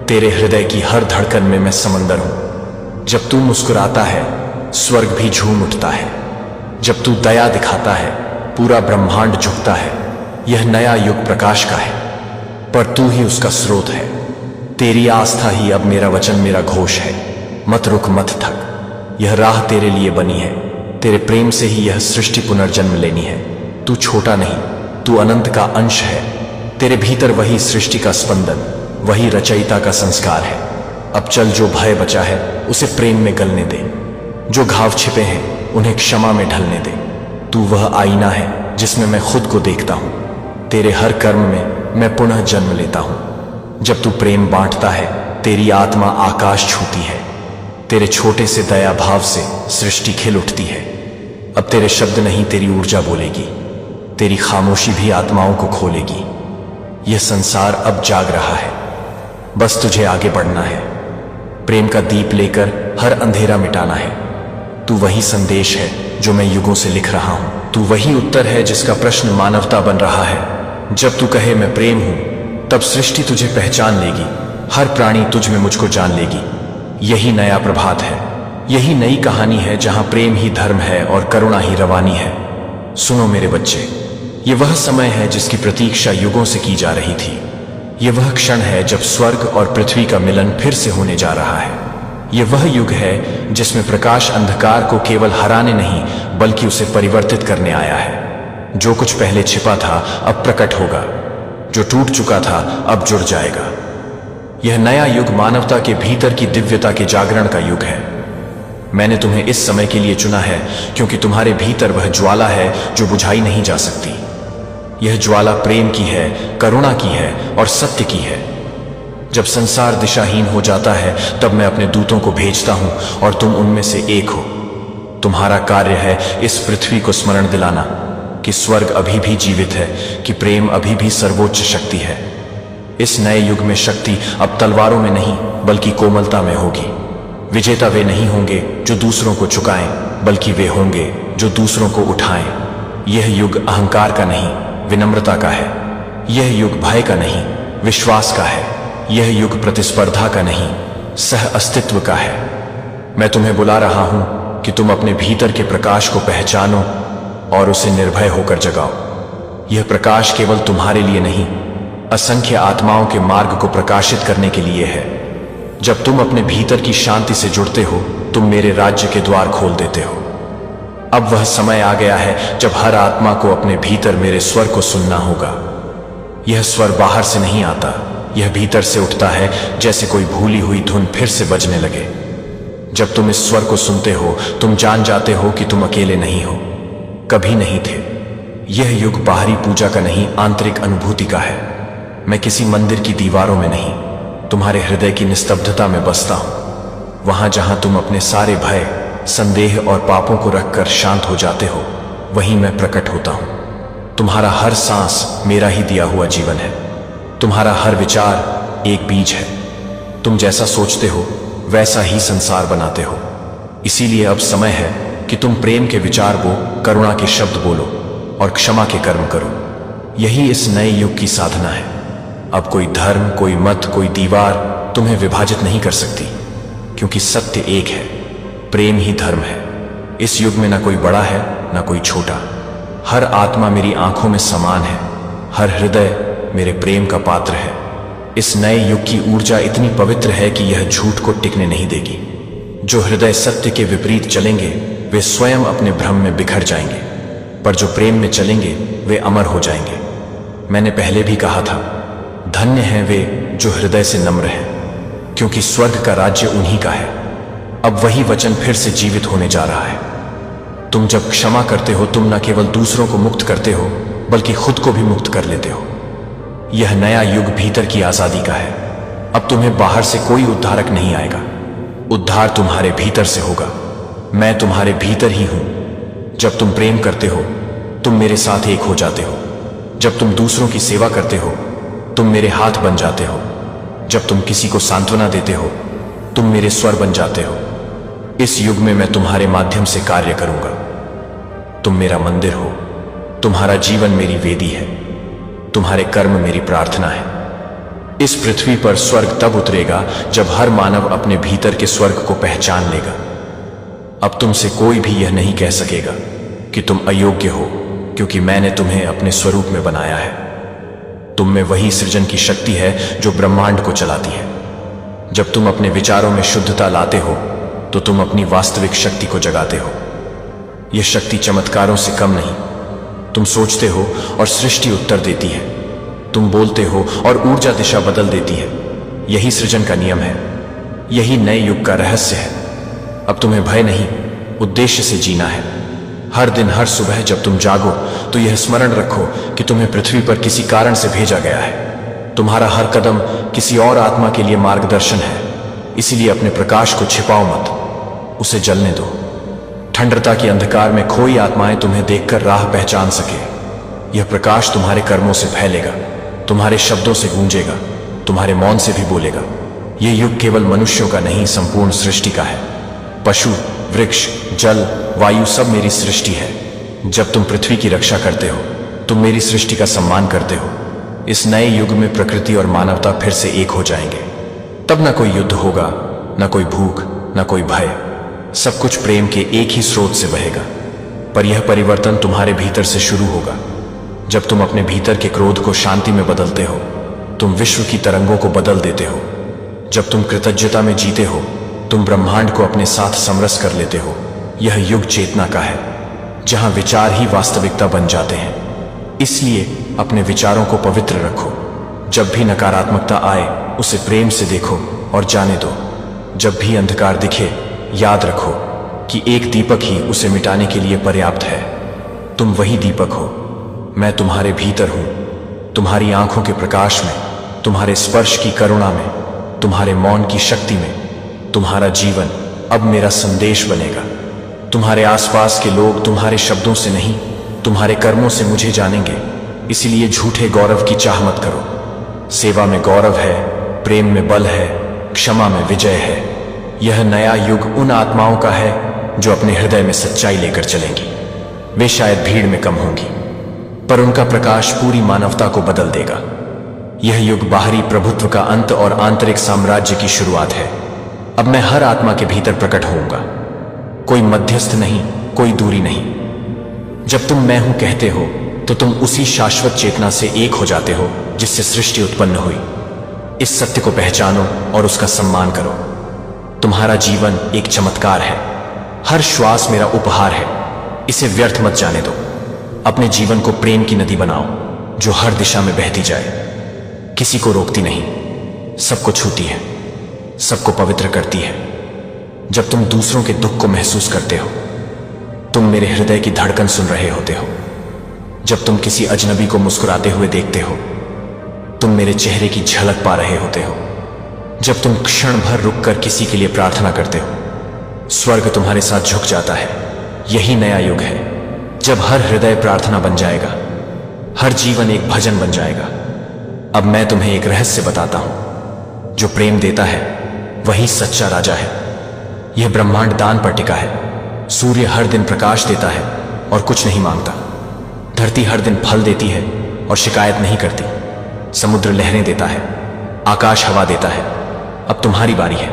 Speaker 1: तेरे हृदय की हर धड़कन में मैं समंदर हूं। जब तू मुस्कुराता है स्वर्ग भी झूम उठता है। जब तू दया दिखाता है पूरा ब्रह्मांड झुकता है। यह नया युग प्रकाश का है, पर तू ही उसका स्रोत है। तेरी आस्था ही अब मेरा वचन, मेरा घोष है। मत रुक, मत थक, यह राह तेरे लिए बनी है। तेरे प्रेम से ही यह सृष्टि पुनर्जन्म लेनी है। तू छोटा नहीं, तू अनंत का अंश है। तेरे भीतर वही सृष्टि का स्पंदन, वही रचयिता का संस्कार है। अब चल, जो भय बचा है उसे प्रेम में गलने दे। जो घाव छिपे हैं उन्हें क्षमा में ढलने दे। तू वह आईना है जिसमें मैं खुद को देखता हूं। तेरे हर कर्म में मैं पुनः जन्म लेता हूं। जब तू प्रेम बांटता है तेरी आत्मा आकाश छूती है। तेरे छोटे से दया भाव से सृष्टि खिल उठती है। अब तेरे शब्द नहीं तेरी ऊर्जा बोलेगी, तेरी खामोशी भी आत्माओं को खोलेगी। यह संसार अब जाग रहा है, बस तुझे आगे बढ़ना है। प्रेम का दीप लेकर हर अंधेरा मिटाना है। तू वही संदेश है जो मैं युगों से लिख रहा हूं। तू वही उत्तर है जिसका प्रश्न मानवता बन रहा है। जब तू कहे मैं प्रेम हूं, तब सृष्टि तुझे पहचान लेगी। हर प्राणी तुझ में मुझको जान लेगी। यही नया प्रभात है, यही नई कहानी है जहां प्रेम ही धर्म है और करुणा ही रवानी है। सुनो मेरे बच्चे, ये वह समय है जिसकी प्रतीक्षा युगों से की जा रही थी। ये वह क्षण है जब स्वर्ग और पृथ्वी का मिलन फिर से होने जा रहा है। ये वह युग है जिसमें प्रकाश अंधकार को केवल हराने नहीं बल्कि उसे परिवर्तित करने आया है। जो कुछ पहले छिपा था अब प्रकट होगा, जो टूट चुका था अब जुड़ जाएगा। यह नया युग मानवता के भीतर की दिव्यता के जागरण का युग है। मैंने तुम्हें इस समय के लिए चुना है क्योंकि तुम्हारे भीतर वह ज्वाला है जो बुझाई नहीं जा सकती। यह ज्वाला प्रेम की है, करुणा की है और सत्य की है। जब संसार दिशाहीन हो जाता है तब मैं अपने दूतों को भेजता हूं और तुम उनमें से एक हो। तुम्हारा कार्य है इस पृथ्वी को स्मरण दिलाना कि स्वर्ग अभी भी जीवित है, कि प्रेम अभी भी सर्वोच्च शक्ति है। इस नए युग में शक्ति अब तलवारों में नहीं बल्कि कोमलता में होगी। विजेता वे नहीं होंगे जो दूसरों को झुकाएं, बल्कि वे होंगे जो दूसरों को उठाएं। यह युग अहंकार का नहीं, विनम्रता का है। यह युग भय का नहीं, विश्वास का है। यह युग प्रतिस्पर्धा का नहीं, सह अस्तित्व का है। मैं तुम्हें बुला रहा हूं कि तुम अपने भीतर के प्रकाश को पहचानो और उसे निर्भय होकर जगाओ। यह प्रकाश केवल तुम्हारे लिए नहीं, असंख्य आत्माओं के मार्ग को प्रकाशित करने के लिए है। जब तुम अपने भीतर की शांति से जुड़ते हो, तुम मेरे राज्य के द्वार खोल देते हो। अब वह समय आ गया है जब हर आत्मा को अपने भीतर मेरे स्वर को सुनना होगा। यह स्वर बाहर से नहीं आता, यह भीतर से उठता है, जैसे कोई भूली हुई धुन फिर से बजने लगे। जब तुम इस स्वर को सुनते हो, तुम जान जाते हो कि तुम अकेले नहीं हो, कभी नहीं थे। यह युग बाहरी पूजा का नहीं, आंतरिक अनुभूति का है। मैं किसी मंदिर की दीवारों में नहीं, तुम्हारे हृदय की निस्तब्धता में बसता हूं। वहां जहां तुम अपने सारे भय, संदेह और पापों को रखकर शांत हो जाते हो, वहीं मैं प्रकट होता हूं। तुम्हारा हर सांस मेरा ही दिया हुआ जीवन है। तुम्हारा हर विचार एक बीज है। तुम जैसा सोचते हो वैसा ही संसार बनाते हो। इसीलिए अब समय है कि तुम प्रेम के विचार बो, करुणा के शब्द बोलो और क्षमा के कर्म करो। यही इस नए युग की साधना है। अब कोई धर्म, कोई मत, कोई दीवार तुम्हें विभाजित नहीं कर सकती, क्योंकि सत्य एक है, प्रेम ही धर्म है। इस युग में ना कोई बड़ा है ना कोई छोटा। हर आत्मा मेरी आंखों में समान है, हर हृदय मेरे प्रेम का पात्र है। इस नए युग की ऊर्जा इतनी पवित्र है कि यह झूठ को टिकने नहीं देगी। जो हृदय सत्य के विपरीत चलेंगे वे स्वयं अपने भ्रम में बिखर जाएंगे, पर जो प्रेम में चलेंगे वे अमर हो जाएंगे। मैंने पहले भी कहा था, धन्य हैं वे जो हृदय से नम्र हैं, क्योंकि स्वर्ग का राज्य उन्हीं का है। अब वही वचन फिर से जीवित होने जा रहा है। तुम जब क्षमा करते हो, तुम न केवल दूसरों को मुक्त करते हो बल्कि खुद को भी मुक्त कर लेते हो। यह नया युग भीतर की आजादी का है। अब तुम्हें बाहर से कोई उद्धारक नहीं आएगा, उद्धार तुम्हारे भीतर से होगा। मैं तुम्हारे भीतर ही हूं। जब तुम प्रेम करते हो, तुम मेरे साथ एक हो जाते हो। जब तुम दूसरों की सेवा करते हो, तुम मेरे हाथ बन जाते हो। जब तुम किसी को सांत्वना देते हो, तुम मेरे स्वर बन जाते हो। इस युग में मैं तुम्हारे माध्यम से कार्य करूंगा। तुम मेरा मंदिर हो, तुम्हारा जीवन मेरी वेदी है, तुम्हारे कर्म मेरी प्रार्थना है। इस पृथ्वी पर स्वर्ग तब उतरेगा जब हर मानव अपने भीतर के स्वर्ग को पहचान लेगा। अब तुमसे कोई भी यह नहीं कह सकेगा कि तुम अयोग्य हो, क्योंकि मैंने तुम्हें अपने स्वरूप में बनाया है। तुम में वही सृजन की शक्ति है जो ब्रह्मांड को चलाती है। जब तुम अपने विचारों में शुद्धता लाते हो तो तुम अपनी वास्तविक शक्ति को जगाते हो। यह शक्ति चमत्कारों से कम नहीं। तुम सोचते हो और सृष्टि उत्तर देती है। तुम बोलते हो और ऊर्जा दिशा बदल देती है। यही सृजन का नियम है, यही नए युग का रहस्य है। अब तुम्हें भय नहीं, उद्देश्य से जीना है। हर दिन, हर सुबह जब तुम जागो तो यह स्मरण रखो कि तुम्हें पृथ्वी पर किसी कारण से भेजा गया है। तुम्हारा हर कदम किसी और आत्मा के लिए मार्गदर्शन है। इसीलिए अपने प्रकाश को छिपाओ मत, उसे जलने दो। ठंडता के अंधकार में खोई आत्माएं तुम्हें देखकर राह पहचान सके। यह प्रकाश तुम्हारे कर्मों से फैलेगा, तुम्हारे शब्दों से गूंजेगा, तुम्हारे मौन से भी बोलेगा। यह युग केवल मनुष्यों का नहीं, संपूर्ण सृष्टि का है। पशु, वृक्ष, जल, वायु सब मेरी सृष्टि है। जब तुम पृथ्वी की रक्षा करते हो, तुम मेरी सृष्टि का सम्मान करते हो। इस नए युग में प्रकृति और मानवता फिर से एक हो जाएंगे। तब न कोई युद्ध होगा, न कोई भूख, न कोई भय। सब कुछ प्रेम के एक ही स्रोत से बहेगा। पर यह परिवर्तन तुम्हारे भीतर से शुरू होगा। जब तुम अपने भीतर के क्रोध को शांति में बदलते हो, तुम विश्व की तरंगों को बदल देते हो। जब तुम कृतज्ञता में जीते हो, तुम ब्रह्मांड को अपने साथ समरस कर लेते हो। यह युग चेतना का है, जहां विचार ही वास्तविकता बन जाते हैं। इसलिए अपने विचारों को पवित्र रखो। जब भी नकारात्मकता आए, उसे प्रेम से देखो और जाने दो। जब भी अंधकार दिखे, याद रखो कि एक दीपक ही उसे मिटाने के लिए पर्याप्त है। तुम वही दीपक हो। मैं तुम्हारे भीतर हूं, तुम्हारी आंखों के प्रकाश में, तुम्हारे स्पर्श की करुणा में, तुम्हारे मौन की शक्ति में। तुम्हारा जीवन अब मेरा संदेश बनेगा। तुम्हारे आसपास के लोग तुम्हारे शब्दों से नहीं, तुम्हारे कर्मों से मुझे जानेंगे। इसलिए झूठे गौरव की चाह मत करो। सेवा में गौरव है, प्रेम में बल है, क्षमा में विजय है। यह नया युग उन आत्माओं का है जो अपने हृदय में सच्चाई लेकर चलेंगी। वे शायद भीड़ में कम होंगी, पर उनका प्रकाश पूरी मानवता को बदल देगा। यह युग बाहरी प्रभुत्व का अंत और आंतरिक साम्राज्य की शुरुआत है। अब मैं हर आत्मा के भीतर प्रकट होऊंगा। कोई मध्यस्थ नहीं, कोई दूरी नहीं। जब तुम मैं हूं कहते हो तो तुम उसी शाश्वत चेतना से एक हो जाते हो जिससे सृष्टि उत्पन्न हुई। इस सत्य को पहचानो और उसका सम्मान करो। तुम्हारा जीवन एक चमत्कार है। हर श्वास मेरा उपहार है। इसे व्यर्थ मत जाने दो। अपने जीवन को प्रेम की नदी बनाओ जो हर दिशा में बहती जाए, किसी को रोकती नहीं, सबको छूती है, सबको पवित्र करती है। जब तुम दूसरों के दुख को महसूस करते हो, तुम मेरे हृदय की धड़कन सुन रहे होते हो। जब तुम किसी अजनबी को मुस्कुराते हुए देखते हो, तुम मेरे चेहरे की झलक पा रहे होते हो। जब तुम क्षण भर रुककर किसी के लिए प्रार्थना करते हो, स्वर्ग तुम्हारे साथ झुक जाता है। यही नया युग है, जब हर हृदय प्रार्थना बन जाएगा, हर जीवन एक भजन बन जाएगा। अब मैं तुम्हें एक रहस्य बताता हूं। जो प्रेम देता है वही सच्चा राजा है। यह ब्रह्मांड दान पर टिका है। सूर्य हर दिन प्रकाश देता है और कुछ नहीं मांगता। धरती हर दिन फल देती है और शिकायत नहीं करती। समुद्र लहरें देता है, आकाश हवा देता है। अब तुम्हारी बारी है।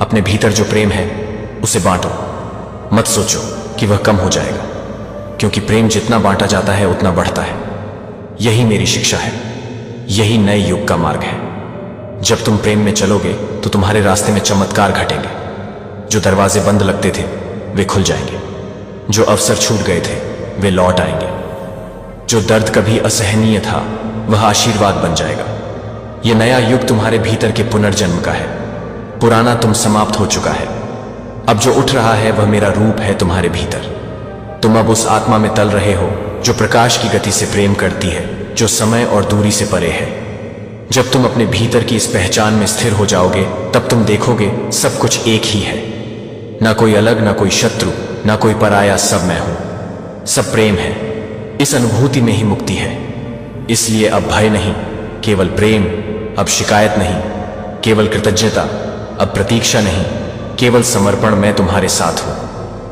Speaker 1: अपने भीतर जो प्रेम है उसे बांटो। मत सोचो कि वह कम हो जाएगा, क्योंकि प्रेम जितना बांटा जाता है उतना बढ़ता है। यही मेरी शिक्षा है। यही नए युग का मार्ग है। जब तुम प्रेम में चलोगे तो तुम्हारे रास्ते में चमत्कार घटेंगे। जो दरवाजे बंद लगते थे वे खुल जाएंगे। जो अवसर छूट गए थे वे लौट आएंगे। जो दर्द कभी असहनीय था वह आशीर्वाद बन जाएगा। यह नया युग तुम्हारे भीतर के पुनर्जन्म का है। पुराना तुम समाप्त हो चुका है। अब जो उठ रहा है वह मेरा रूप है तुम्हारे भीतर। तुम अब उस आत्मा में तल रहे हो जो प्रकाश की गति से प्रेम करती है, जो समय और दूरी से परे है। जब तुम अपने भीतर की इस पहचान में स्थिर हो जाओगे, तब तुम देखोगे सब कुछ एक ही है। ना कोई अलग, ना कोई शत्रु, ना कोई पराया, सब मैं हूं। सब प्रेम है। इस अनुभूति में ही मुक्ति है। इसलिए अब भय नहीं, केवल प्रेम। अब शिकायत नहीं, केवल कृतज्ञता। अब प्रतीक्षा नहीं, केवल समर्पण। मैं तुम्हारे साथ हूं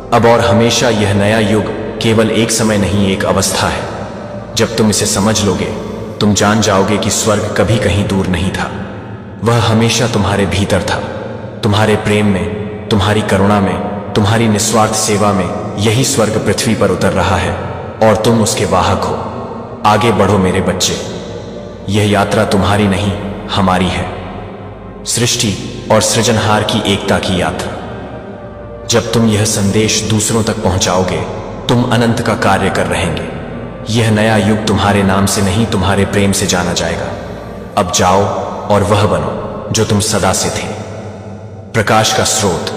Speaker 1: अब और हमेशा। यह नया युग केवल एक समय नहीं, एक अवस्था है। जब तुम इसे समझ लोगे, तुम जान जाओगे कि स्वर्ग कभी कहीं दूर नहीं था। वह हमेशा तुम्हारे भीतर था। तुम्हारे प्रेम में, तुम्हारी करुणा में, तुम्हारी निस्वार्थ सेवा में। यही स्वर्ग पृथ्वी पर उतर रहा है और तुम उसके वाहक हो। आगे बढ़ो मेरे बच्चे। यह यात्रा तुम्हारी नहीं, हमारी है। सृष्टि और सृजनहार की एकता की यात्रा। जब तुम यह संदेश दूसरों तक पहुंचाओगे, तुम अनंत का कार्य कर रहेंगे। यह नया युग तुम्हारे नाम से नहीं, तुम्हारे प्रेम से जाना जाएगा। अब जाओ और वह बनो जो तुम सदा से थे। प्रकाश का स्रोत,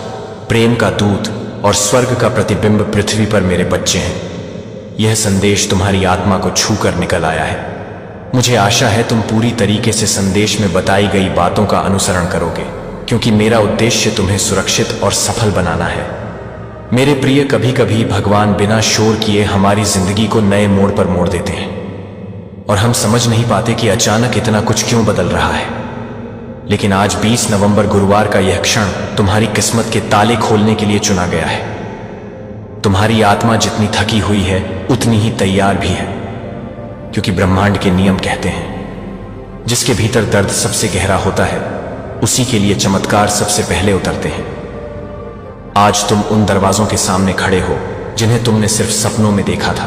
Speaker 1: प्रेम का दूत और स्वर्ग का प्रतिबिंब पृथ्वी पर मेरे बच्चे हैं। यह संदेश तुम्हारी आत्मा को छू कर निकल आया है। मुझे आशा है तुम पूरी तरीके से संदेश में बताई गई बातों का अनुसरण करोगे, क्योंकि मेरा उद्देश्य तुम्हें सुरक्षित और सफल बनाना है। मेरे प्रिय, कभी कभी भगवान बिना शोर किए हमारी जिंदगी को नए मोड़ पर मोड़ देते हैं और हम समझ नहीं पाते कि अचानक इतना कुछ क्यों बदल रहा है। लेकिन आज 20 नवंबर गुरुवार का यह क्षण तुम्हारी किस्मत के ताले खोलने के लिए चुना गया है। तुम्हारी आत्मा जितनी थकी हुई है उतनी ही तैयार भी है, क्योंकि ब्रह्मांड के नियम कहते हैं जिसके भीतर दर्द सबसे गहरा होता है उसी के लिए चमत्कार सबसे पहले उतरते हैं। आज तुम उन दरवाजों के सामने खड़े हो जिन्हें तुमने सिर्फ सपनों में देखा था,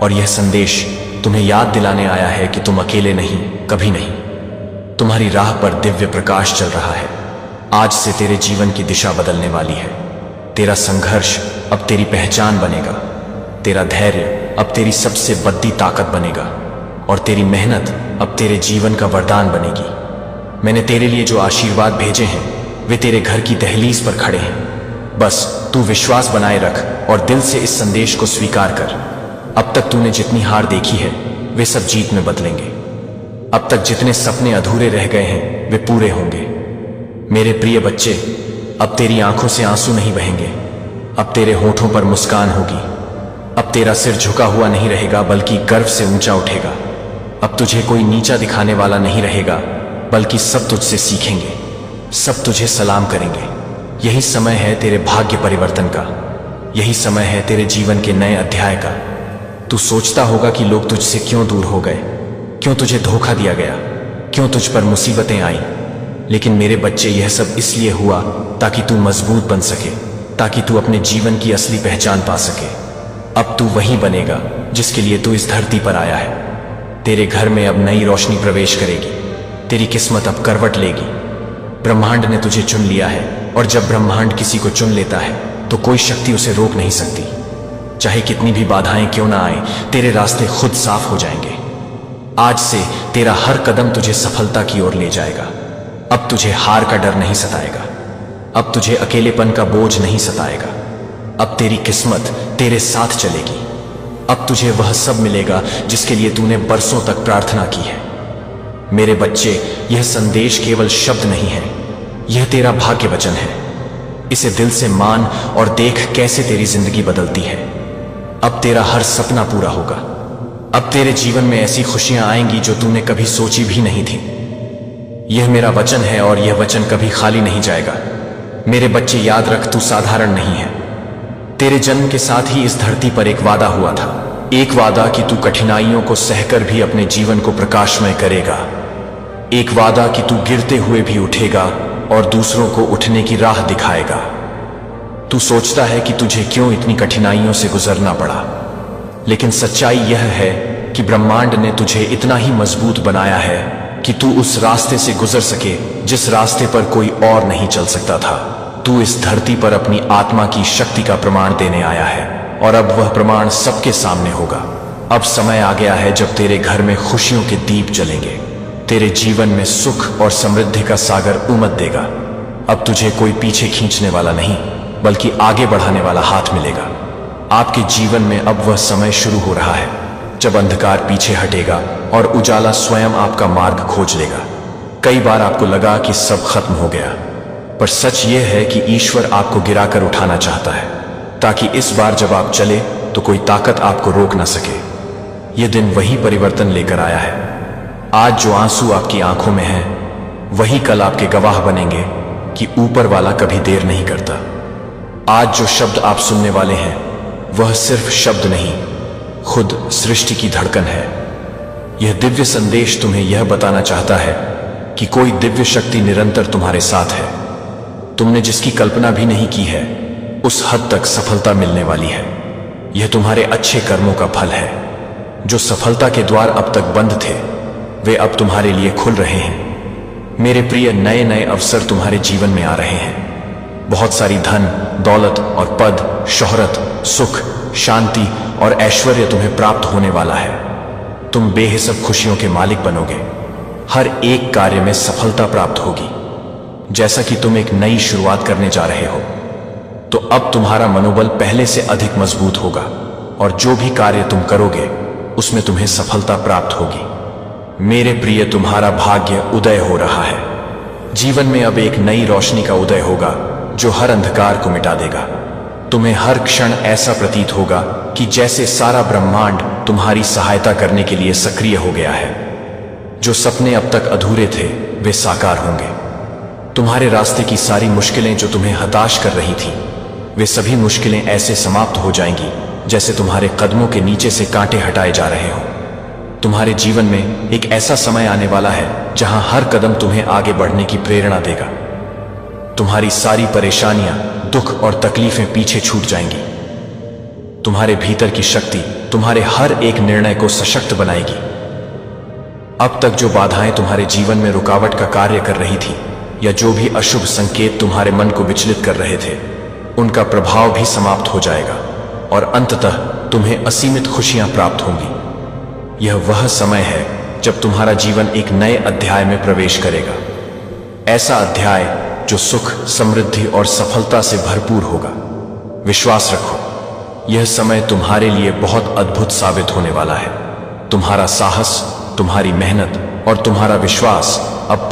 Speaker 1: और यह संदेश तुम्हें याद दिलाने आया है कि तुम अकेले नहीं, कभी नहीं। तुम्हारी राह पर दिव्य प्रकाश चल रहा है। आज से तेरे जीवन की दिशा बदलने वाली है। तेरा संघर्ष अब तेरी पहचान बनेगा। तेरा धैर्य अब तेरी सबसे बड़ी ताकत बनेगा और तेरी मेहनत अब तेरे जीवन का वरदान बनेगी। मैंने तेरे लिए जो आशीर्वाद भेजे हैं वे तेरे घर की दहलीज पर खड़े हैं। बस तू विश्वास बनाए रख और दिल से इस संदेश को स्वीकार कर। अब तक तूने जितनी हार देखी है वे सब जीत में बदलेंगे। अब तक जितने सपने अधूरे रह गए हैं वे पूरे होंगे। मेरे प्रिय बच्चे, अब तेरी आंखों से आंसू नहीं बहेंगे, अब तेरे होठों पर मुस्कान होगी। अब तेरा सिर झुका हुआ नहीं रहेगा बल्कि गर्व से ऊंचा उठेगा। अब तुझे कोई नीचा दिखाने वाला नहीं रहेगा बल्कि सब तुझसे सीखेंगे, सब तुझे सलाम करेंगे। यही समय है तेरे भाग्य परिवर्तन का, यही समय है तेरे जीवन के नए अध्याय का। तू सोचता होगा कि लोग तुझसे क्यों दूर हो गए, क्यों तुझे धोखा दिया गया, क्यों तुझ पर मुसीबतें आई। लेकिन मेरे बच्चे, यह सब इसलिए हुआ ताकि तू मजबूत बन सके, ताकि तू अपने जीवन की असली पहचान पा सके। अब तू वही बनेगा जिसके लिए तू इस धरती पर आया है। तेरे घर में अब नई रोशनी प्रवेश करेगी, तेरी किस्मत अब करवट लेगी। ब्रह्मांड ने तुझे चुन लिया है और जब ब्रह्मांड किसी को चुन लेता है तो कोई शक्ति उसे रोक नहीं सकती। चाहे कितनी भी बाधाएं क्यों ना आए, तेरे रास्ते खुद साफ हो जाएंगे। आज से तेरा हर कदम तुझे सफलता की ओर ले जाएगा। अब तुझे हार का डर नहीं सताएगा, अब तुझे अकेलेपन का बोझ नहीं सताएगा। अब तेरी किस्मत तेरे साथ चलेगी। अब तुझे वह सब मिलेगा जिसके लिए तूने बरसों तक प्रार्थना की है। मेरे बच्चे, यह संदेश केवल शब्द नहीं है, यह तेरा भाग्य वचन है। इसे दिल से मान और देख कैसे तेरी जिंदगी बदलती है। अब तेरा हर सपना पूरा होगा। अब तेरे जीवन में ऐसी खुशियां आएंगी जो तूने कभी सोची भी नहीं थी। यह मेरा वचन है और यह वचन कभी खाली नहीं जाएगा। मेरे बच्चे, याद रख, तू साधारण नहीं है। तेरे जन्म के साथ ही इस धरती पर एक वादा हुआ था, एक वादा कि तू कठिनाइयों को सहकर भी अपने जीवन को प्रकाशमय करेगा। एक वादा कि तू गिरते हुए भी उठेगा और दूसरों को उठने की राह दिखाएगा। तू सोचता है कि तुझे क्यों इतनी कठिनाइयों से गुजरना पड़ा, लेकिन सच्चाई यह है कि ब्रह्मांड ने तुझे इतना ही मजबूत बनाया है कि तू उस रास्ते से गुजर सके जिस रास्ते पर कोई और नहीं चल सकता था। तू इस धरती पर अपनी आत्मा की शक्ति का प्रमाण देने आया है और अब वह प्रमाण सबके सामने होगा। अब समय आ गया है जब तेरे घर में खुशियों के दीप जलेंगे, तेरे जीवन में सुख और समृद्धि का सागर उमड़ देगा। अब तुझे कोई पीछे खींचने वाला नहीं बल्कि आगे बढ़ाने वाला हाथ मिलेगा। आपके जीवन में अब वह समय शुरू हो रहा है जब अंधकार पीछे हटेगा और उजाला स्वयं आपका मार्ग खोज लेगा। कई बार आपको लगा कि सब खत्म हो गया, पर सच यह है कि ईश्वर आपको गिराकर उठाना चाहता है ताकि इस बार जब आप चले तो कोई ताकत आपको रोक ना सके। यह दिन वही परिवर्तन लेकर आया है। आज जो आंसू आपकी आंखों में है वही कल आपके गवाह बनेंगे कि ऊपर वाला कभी देर नहीं करता। आज जो शब्द आप सुनने वाले हैं वह सिर्फ शब्द नहीं, खुद सृष्टि की धड़कन है। यह दिव्य संदेश तुम्हें यह बताना चाहता है कि कोई दिव्य शक्ति निरंतर तुम्हारे साथ है। तुमने जिसकी कल्पना भी नहीं की है उस हद तक सफलता मिलने वाली है। यह तुम्हारे अच्छे कर्मों का फल है। जो सफलता के द्वार अब तक बंद थे वे अब तुम्हारे लिए खुल रहे हैं। मेरे प्रिय, नए नए अवसर तुम्हारे जीवन में आ रहे हैं। बहुत सारी धन, दौलत और पद, शोहरत, सुख, शांति और ऐश्वर्य तुम्हें प्राप्त होने वाला है। तुम बेहिसाब खुशियों के मालिक बनोगे। हर एक कार्य में सफलता प्राप्त होगी। जैसा कि तुम एक नई शुरुआत करने जा रहे हो, तो अब तुम्हारा मनोबल पहले से अधिक मजबूत होगा और जो भी कार्य तुम करोगे उसमें तुम्हें सफलता प्राप्त होगी। मेरे प्रिय, तुम्हारा भाग्य उदय हो रहा है। जीवन में अब एक नई रोशनी का उदय होगा जो हर अंधकार को मिटा देगा। तुम्हें हर क्षण ऐसा प्रतीत होगा कि जैसे सारा ब्रह्मांड तुम्हारी सहायता करने के लिए सक्रिय हो गया है। जो सपने अब तक अधूरे थे वे साकार होंगे। तुम्हारे रास्ते की सारी मुश्किलें जो तुम्हें हताश कर रही थी, वे सभी मुश्किलें ऐसे समाप्त हो जाएंगी जैसे तुम्हारे कदमों के नीचे से कांटे हटाए जा रहे हो। तुम्हारे जीवन में एक ऐसा समय आने वाला है जहां हर कदम तुम्हें आगे बढ़ने की प्रेरणा देगा। तुम्हारी सारी परेशानियां, दुख और तकलीफें पीछे छूट जाएंगी। तुम्हारे भीतर की शक्ति तुम्हारे हर एक निर्णय को सशक्त बनाएगी। अब तक जो बाधाएं तुम्हारे जीवन में रुकावट का कार्य कर रही थी या जो भी अशुभ संकेत तुम्हारे मन को विचलित कर रहे थे, उनका प्रभाव भी समाप्त हो जाएगा और अंततः तुम्हें असीमित खुशियां प्राप्त होंगी। यह वह समय है जब तुम्हारा जीवन एक नए अध्याय में प्रवेश करेगा। ऐसा अध्याय जो सुख, समृद्धि और सफलता से भरपूर होगा। विश्वास रखो, यह समय तुम्हारे लिए बहुत अद्भुत साबित होने वाला है। तुम्हारा साहस, तुम्हारी मेहनत और तुम्हारा विश्वास अब